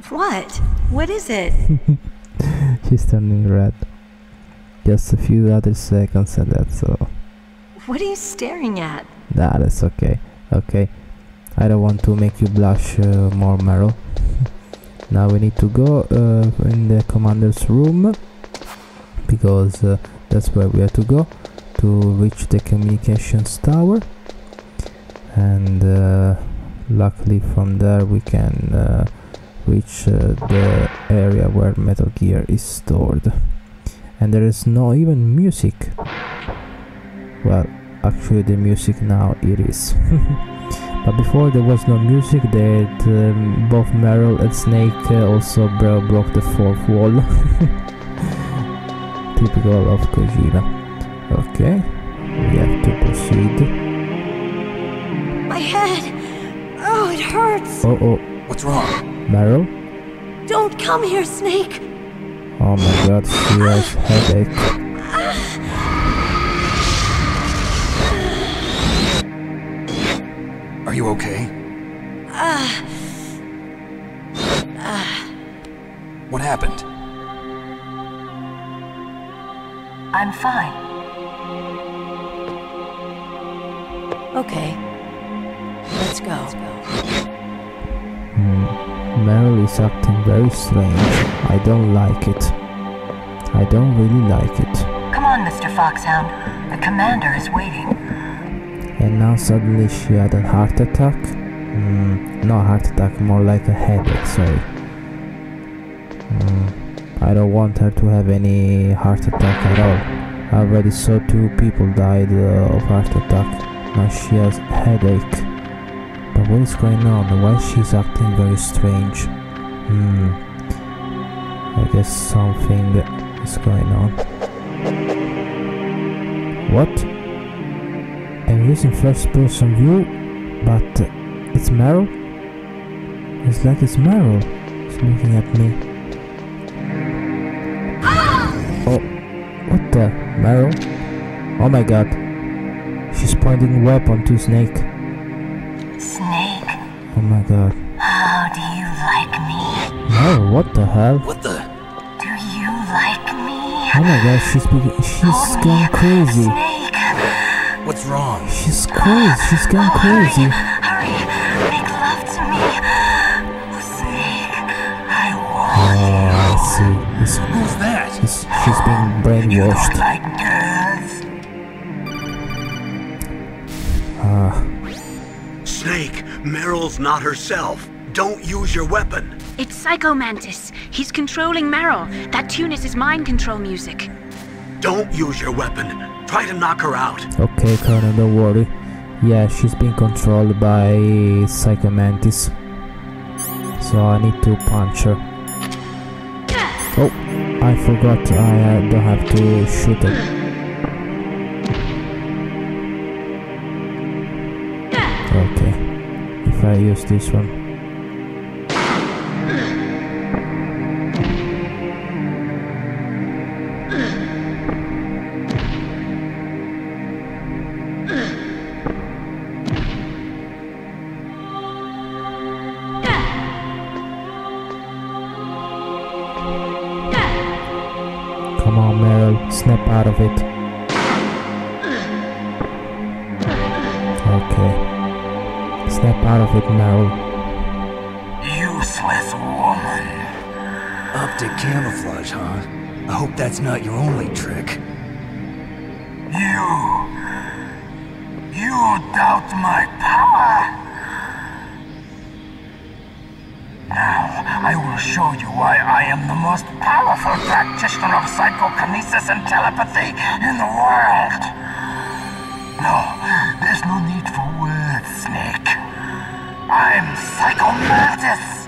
S12: What? What is it?
S3: She's turning red. Just a few other seconds and that's all.
S12: What are you staring at?
S3: Nah, that's okay. Okay. I don't want to make you blush more, Meryl. Now we need to go in the commander's room, because that's where we have to go to reach the communications tower, and luckily from there we can reach the area where Metal Gear is stored. And there is no even music. Well, actually the music now it is. But before there was no music, that both Meryl and Snake also broke the fourth wall. Typical of Kojima. Okay, we have to proceed.
S12: My head! Oh, it hurts!
S3: Oh.
S4: What's wrong?
S3: Meryl?
S12: Don't come here, Snake!
S3: Oh my god, she has headache.
S4: Are you okay? What happened?
S12: I'm fine. Okay. Let's go.
S3: Meryl is acting very strange. I don't like it. I don't really like it.
S12: Come on, Mr. Foxhound. The commander is waiting.
S3: And now suddenly she had a heart attack. Not heart attack, more like a headache, sorry. I don't want her to have any heart attack at all. I already saw 2 people died of heart attack. Now she has headache. But what is going on? Why she's acting very strange? I guess something is going on? What? I'm using first person view, but it's Meryl? It's like it's Meryl. It's looking at me. Oh, what the? Meryl? Oh my god. She's pointing a weapon to Snake.
S12: Snake?
S3: Oh my god.
S12: How do you like me?
S3: Meryl, what the hell?
S14: What the?
S12: Do you like me?
S3: Oh my god, she's going crazy.
S12: Snake!
S14: What's wrong?
S3: She's crazy, she's going crazy.
S12: Hurry! Make love to me! Snake, I want
S3: Oh, I see.
S14: Who's that?
S3: She's being brainwashed.
S12: like girls?
S1: Snake, Meryl's not herself. Don't use your weapon.
S16: It's Psycho Mantis. He's controlling Meryl. That tune is his mind control music.
S1: Don't use your weapon. Try to knock her out.
S3: Okay, Conan, don't worry. Yeah, she's being controlled by Psycho Mantis. So I need to punch her. Oh, I forgot I don't have to shoot her. Okay, if I use this one. Come on, Meryl, snap out of it. Okay. Snap out of it, Meryl.
S14: Useless woman. Optic camouflage, huh? I hope that's not your only trick.
S20: You doubt my power? Now, I will show you why I am the most powerful practitioner of psychokinesis and telepathy in the world. No, there's no need for words, Snake. I'm Psycho Mantis.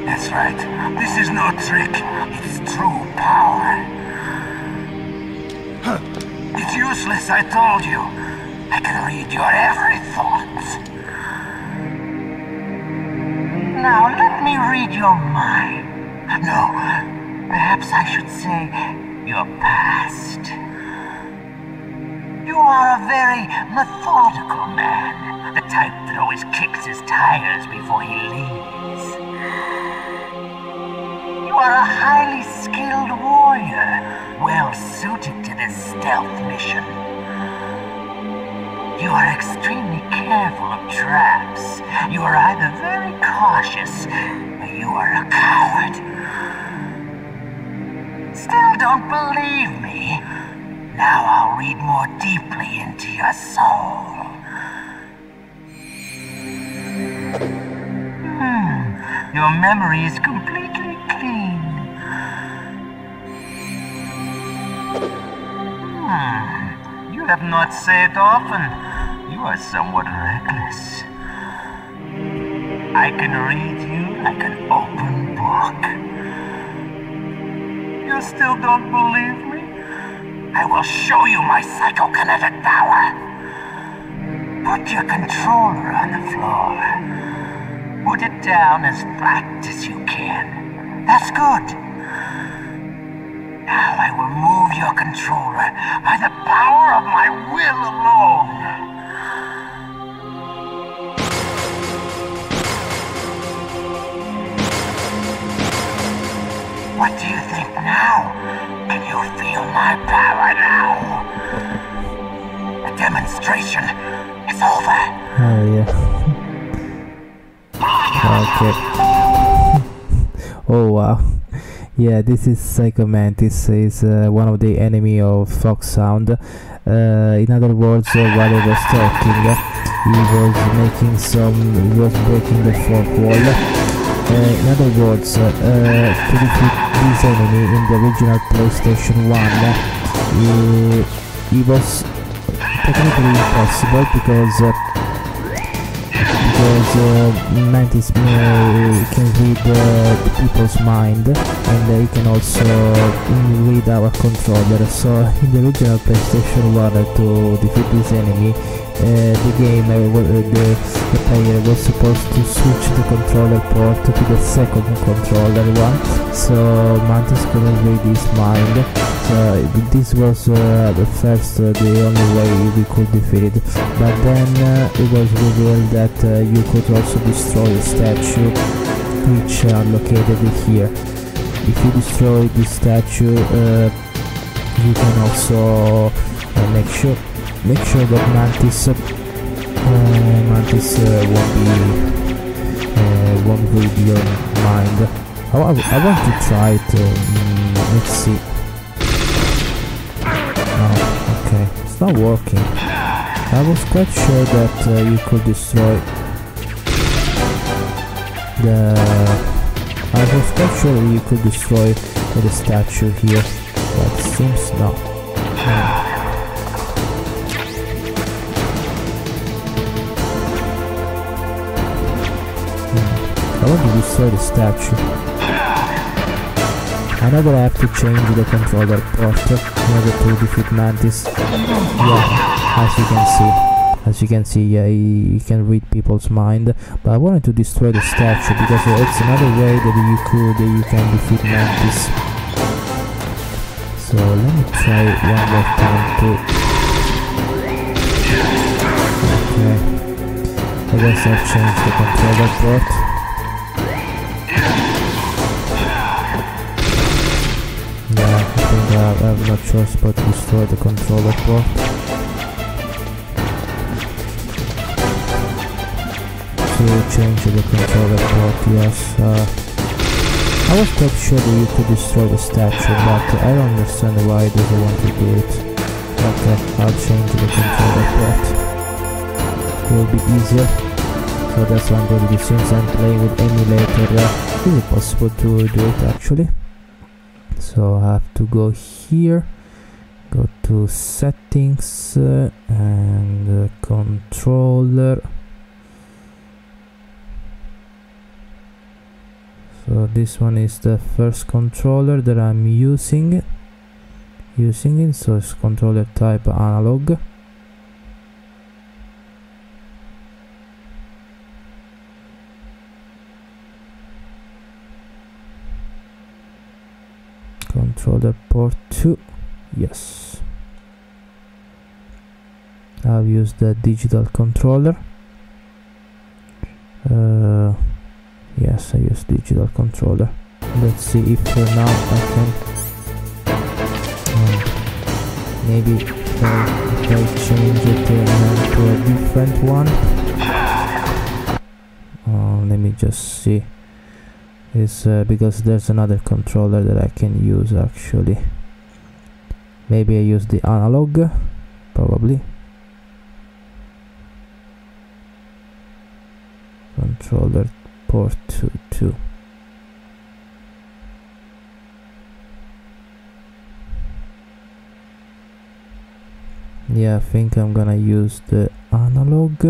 S20: That's right. This is no trick. It's true power. It's useless, I told you. I can read your every thought. Now, let me read your mind. No, perhaps I should say your past. You are a very methodical man, the type that always kicks his tires before he leaves. You are a highly skilled warrior, well suited to this stealth mission. You are extremely careful of traps. You are either very cautious, or you are a coward. Still don't believe me? Now I'll read more deeply into your soul. Your memory is completely clean. You have not said often. You are somewhat reckless. I can read you like an open book. You still don't believe me? I will show you my psychokinetic power. Put your controller on the floor. Put it down as flat as you can. That's good. Now I will move your controller by the power of my will alone. What do you think now? Can you feel my power now? The demonstration is over.
S3: Oh yeah. Okay. Oh wow. Yeah, this is Psycho Mantis. Is one of the enemy of FOXHOUND. In other words, while he was talking, he was breaking the fourth wall. In other words, to defeat this enemy in the original PlayStation 1, it was technically impossible because Mantis can read people's mind, and you can also read our controller. So in the original PlayStation 1, to defeat this enemy, the player was supposed to switch the controller port to the second controller one, so Mantis couldn't read his mind. So this was the only way we could defeat it. But then it was revealed that you could also destroy a statue, which are located here. If you destroy this statue, you can also make sure that Mantis won't read your mind. I want to try it. Let's see. Oh, okay, it's not working. I was quite sure that you could destroy the statue here, but it seems not. I want to destroy the statue. I know that I have to change the controller port in order to defeat Mantis. Yeah, as you can see, yeah, he can read people's mind. But I wanted to destroy the statue because it's another way that you can defeat Mantis. So let me try one more time to. Okay, I guess I've changed the controller port. I have no choice but to destroy the controller port. To change the controller port, yes. I was quite sure that you could destroy the statue, but I don't understand why it doesn't want to do it. Okay, I'll change the controller port. It will be easier. So that's what I'm going to do. Since I'm playing with emulator, is it possible to do it actually? So I have to go here, go to settings and controller. So this one is the first controller that I'm using it, so it's controller type analog. Controller port 2, yes. I've used the digital controller. Yes, I use digital controller. Let's see if now I can maybe if I change it to a different one. Let me just see. It's because there's another controller that I can use actually. Maybe I use the analog, probably. Controller port 2. Yeah, I think I'm gonna use the analog.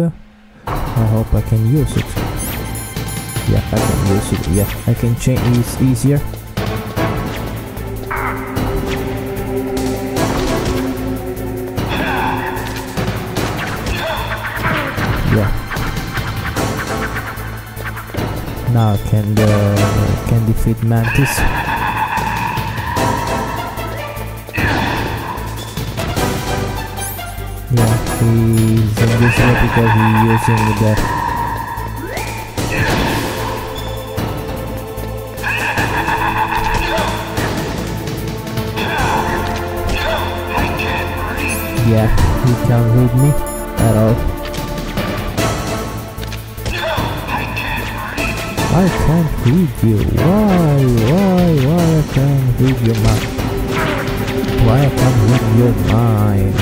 S3: I hope I can use it. Yeah, I can use it. Yeah, I can change. It's easier. Yeah. Now I can defeat Mantis. Yeah, he's invisible because he's using the. Yeah, he can't read me at all. I can't read you. Why I can't read your mind? Why I can't read your mind?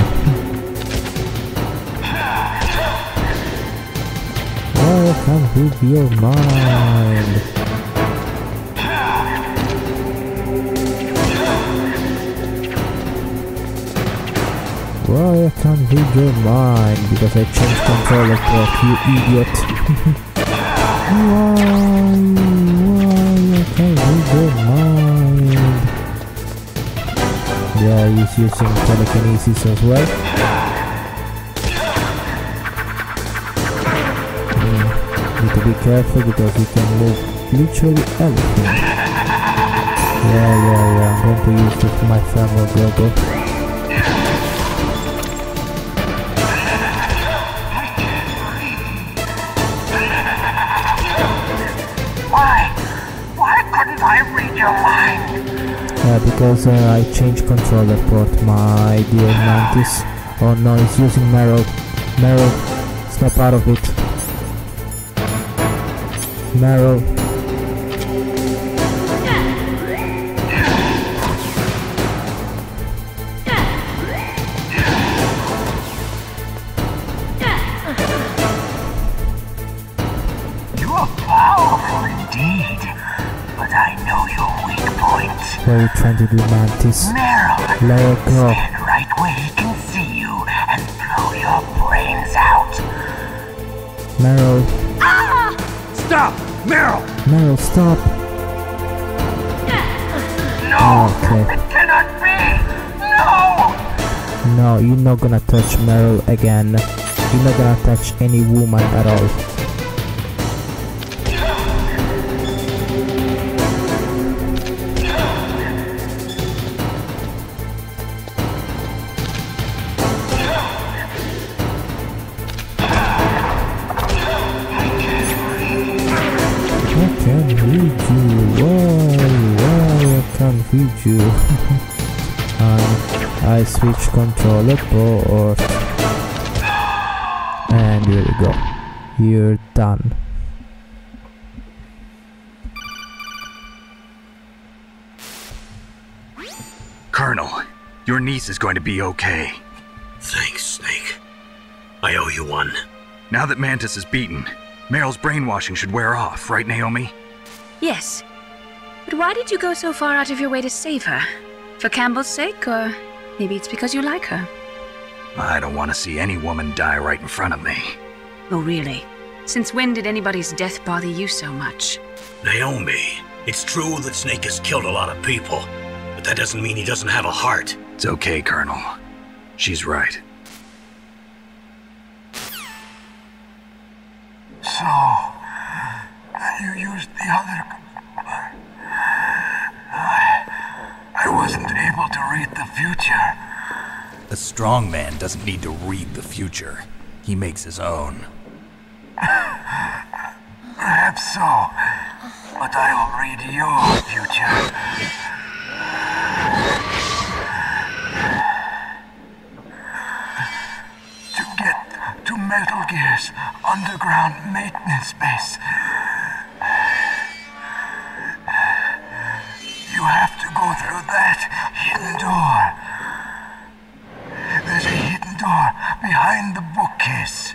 S3: Why I can't read your mind? Why I can't read your mind? Because I changed controller port, you idiot. Why is using telekinesis as well. Need to be careful because he can move literally everything. Yeah, I'm going to use this for my thermal gogo.
S20: Why couldn't I read your mind?
S3: Because I changed controller port, my dear Mantis. Oh no, he's using Marrow. Marrow, snap out of it. Marrow.
S20: You are powerful indeed, but I know your weak point.
S3: What are you trying to do, Mantis?
S20: Marrow,
S3: let it go.
S20: stand right where he can see you and blow your brains out.
S3: Marrow.
S20: Stop! Marrow!
S3: Marrow, stop.
S20: No!
S3: Okay.
S20: It cannot be! No!
S3: No, you're not gonna touch Meryl again. You're not gonna touch any woman at all. I can't read you. Why I can't read you? I switch controller port. And here we go. You're done.
S2: Colonel, your niece is going to be okay.
S1: Thanks, Snake. I owe you one.
S2: Now that Mantis is beaten, Meryl's brainwashing should wear off, right, Naomi?
S16: Yes. But why did you go so far out of your way to save her? For Campbell's sake, or maybe it's because you like her?
S2: I don't want to see any woman die right in front of me.
S16: Oh, really? Since when did anybody's death bother you so much?
S1: Naomi, it's true that Snake has killed a lot of people, but that doesn't mean he doesn't have a heart.
S2: It's okay, Colonel. She's right.
S20: So, you used the other... I wasn't able to read the future.
S4: A strong man doesn't need to read the future. He makes his own.
S20: Perhaps so, but I'll read your future. To get to Metal Gear's underground maintenance base, you have to go through that hidden door. There's a hidden door behind the bookcase.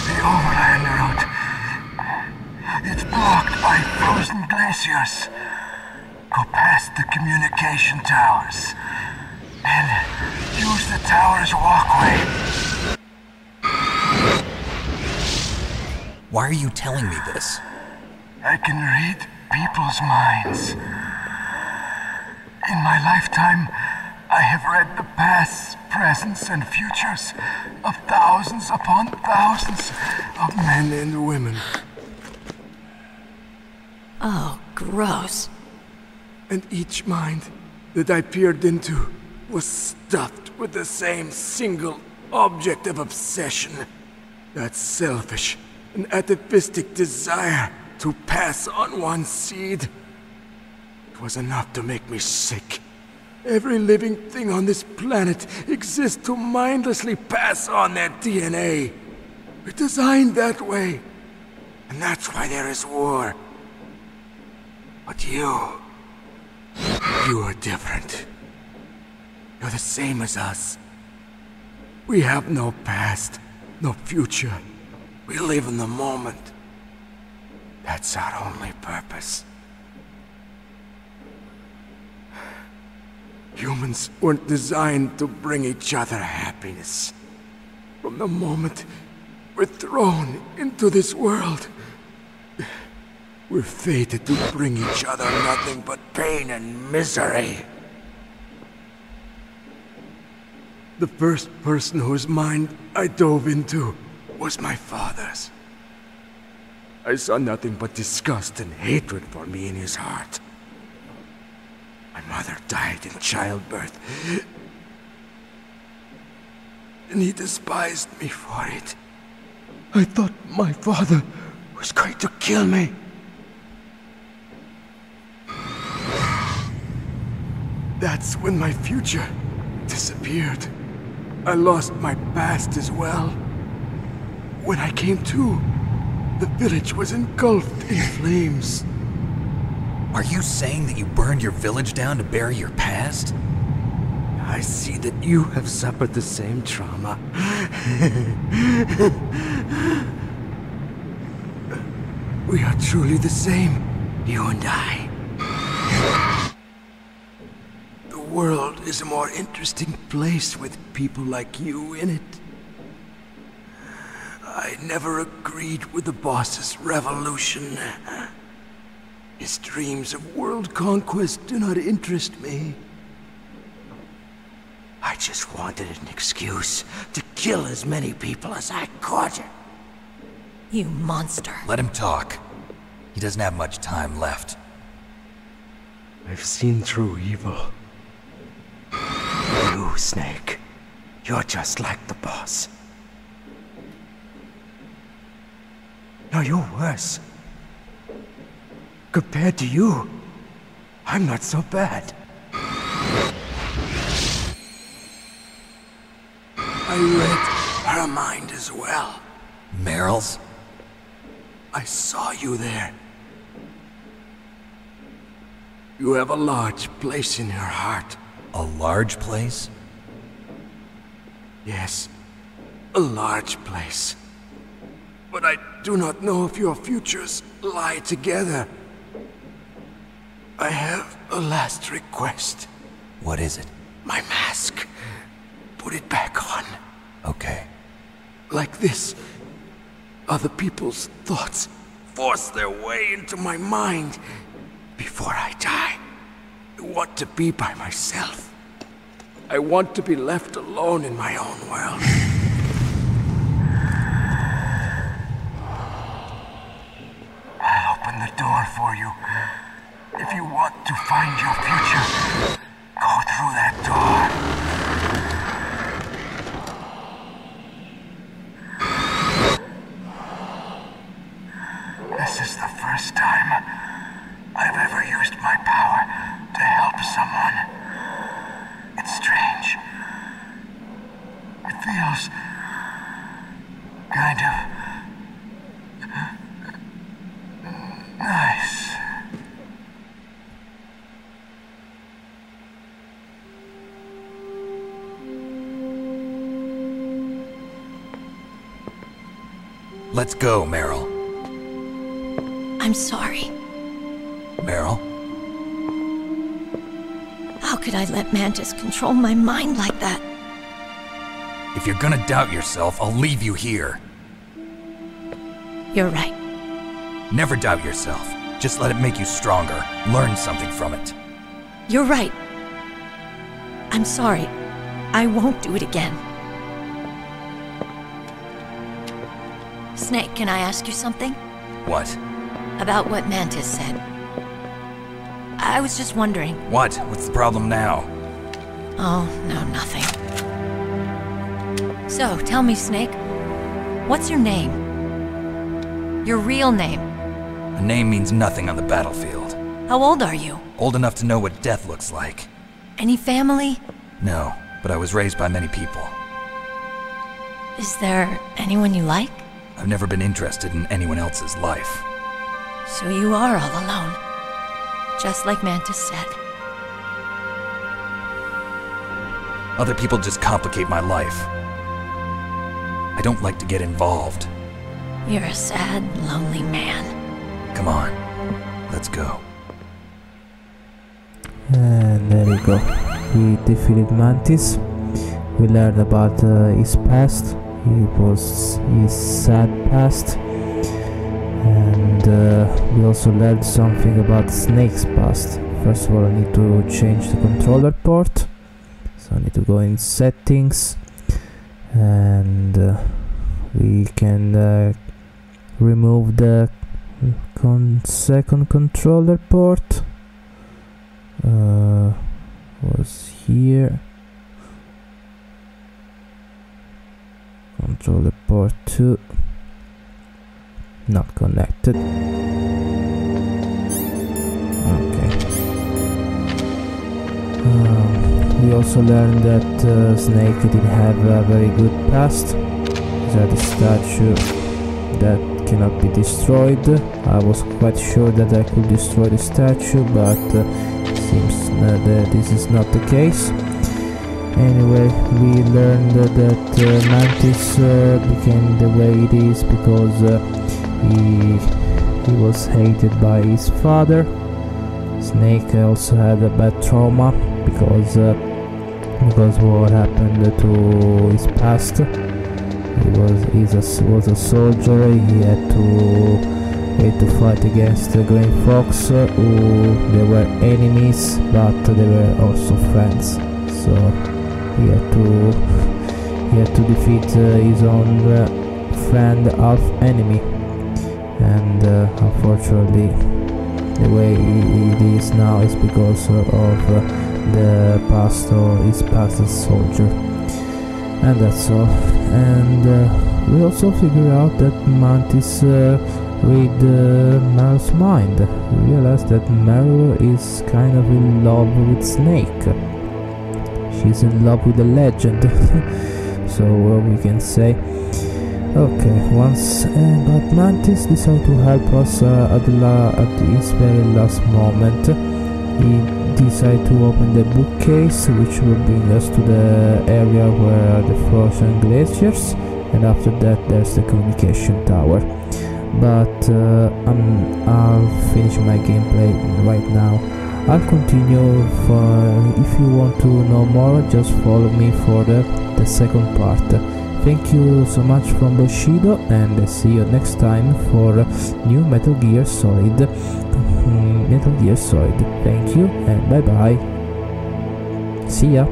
S20: The overland route. It's blocked by frozen glaciers. Go past the communication towers. And use the tower's walkway.
S4: Why are you telling me this?
S20: I can read people's minds. In my lifetime, I have read the pasts, presents, and futures of thousands upon thousands of men and women.
S12: Oh, gross.
S20: And each mind that I peered into was stuffed with the same single object of obsession. That selfish and atavistic desire to pass on one seed. It was enough to make me sick. Every living thing on this planet exists to mindlessly pass on their DNA. We're designed that way. And that's why there is war. But you are different. You're the same as us. We have no past, no future. We live in the moment. That's our only purpose. Humans weren't designed to bring each other happiness. From the moment we're thrown into this world, we're fated to bring each other nothing but pain and misery.
S21: The first person whose mind I dove into was my father's. I saw nothing but disgust and hatred for me in his heart. My mother died in childbirth, and he despised me for it. I thought my father was going to kill me. That's when my future disappeared. I lost my past as well. When I came to, the village was engulfed in flames.
S2: Are you saying that you burned your village down to bury your past?
S21: I see that you have suffered the same trauma. We are truly the same, you and I. The world is a more interesting place with people like you in it. I never agreed with the boss's revolution. His dreams of world conquest do not interest me. I just wanted an excuse to kill as many people as I could.
S12: You monster.
S2: Let him talk. He doesn't have much time left.
S21: I've seen through evil. You, Snake, you're just like the boss. No, you're worse. Compared to you, I'm not so bad. I read her mind as well.
S2: Meryl's?
S21: I saw you there. You have a large place in her heart.
S2: A large place?
S21: Yes, a large place. But I do not know if your futures lie together. I have a last request.
S2: What is it?
S21: My mask. Put it back on.
S2: Okay.
S21: Like this, other people's thoughts force their way into my mind. Before I die, I want to be by myself. I want to be left alone in my own world. I'll open the door for you. If you want to find your future, go through that door. This is the first time I've ever used my power to help someone. It's strange. It feels kind of nice.
S2: Let's go, Meryl.
S12: I'm sorry.
S2: Meryl?
S12: How could I let Mantis control my mind like that?
S2: If you're gonna doubt yourself, I'll leave you here.
S12: You're right.
S2: Never doubt yourself. Just let it make you stronger. Learn something from it.
S12: You're right. I'm sorry. I won't do it again. Snake, can I ask you something?
S2: What?
S12: About what Mantis said. I was just wondering.
S2: What? What's the problem now?
S12: Oh, no, nothing. So, tell me, Snake. What's your name? Your real name?
S2: A name means nothing on the battlefield.
S12: How old are you?
S2: Old enough to know what death looks like.
S12: Any family?
S2: No, but I was raised by many people.
S12: Is there anyone you like?
S2: I've never been interested in anyone else's life.
S12: So you are all alone. Just like Mantis said.
S2: Other people just complicate my life. I don't like to get involved.
S12: You're a sad, lonely man.
S2: Come on, let's go.
S3: And there you go. We defeated Mantis. We learned about his past. It was his sad past. And we also learned something about Snake's past. First of all, I need to change the controller port. So I need to go in settings, and we can remove the second controller port. Was here. Controller port 2 not connected. Okay. We also learned that Snake didn't have a very good past. He had a statue that cannot be destroyed. I was quite sure that I could destroy the statue, but it seems that this is not the case. Anyway, we learned that Mantis became the way it is because he was hated by his father. Snake also had a bad trauma because what happened to his past. He was a soldier. He had to fight against the Green Fox, who they were enemies, but they were also friends. So he had to defeat his own friend, half enemy, and unfortunately, the way it is now is because of the past of his past as soldier. And that's all. And we also figure out that Mantis read Meryl's mind. We realize that Meryl is kind of in love with Snake. She's in love with the legend. So we can say, okay, but Mantis decided to help us at his very last moment. He decided to open the bookcase, which will bring us to the area where are the frozen glaciers, and after that there's the communication tower. But I'll finish my gameplay right now. I'll continue if you want to know more, just follow me for the second part. Thank you so much from Bushido, and see you next time for new Metal Gear Solid. Thank you, and bye bye. See ya.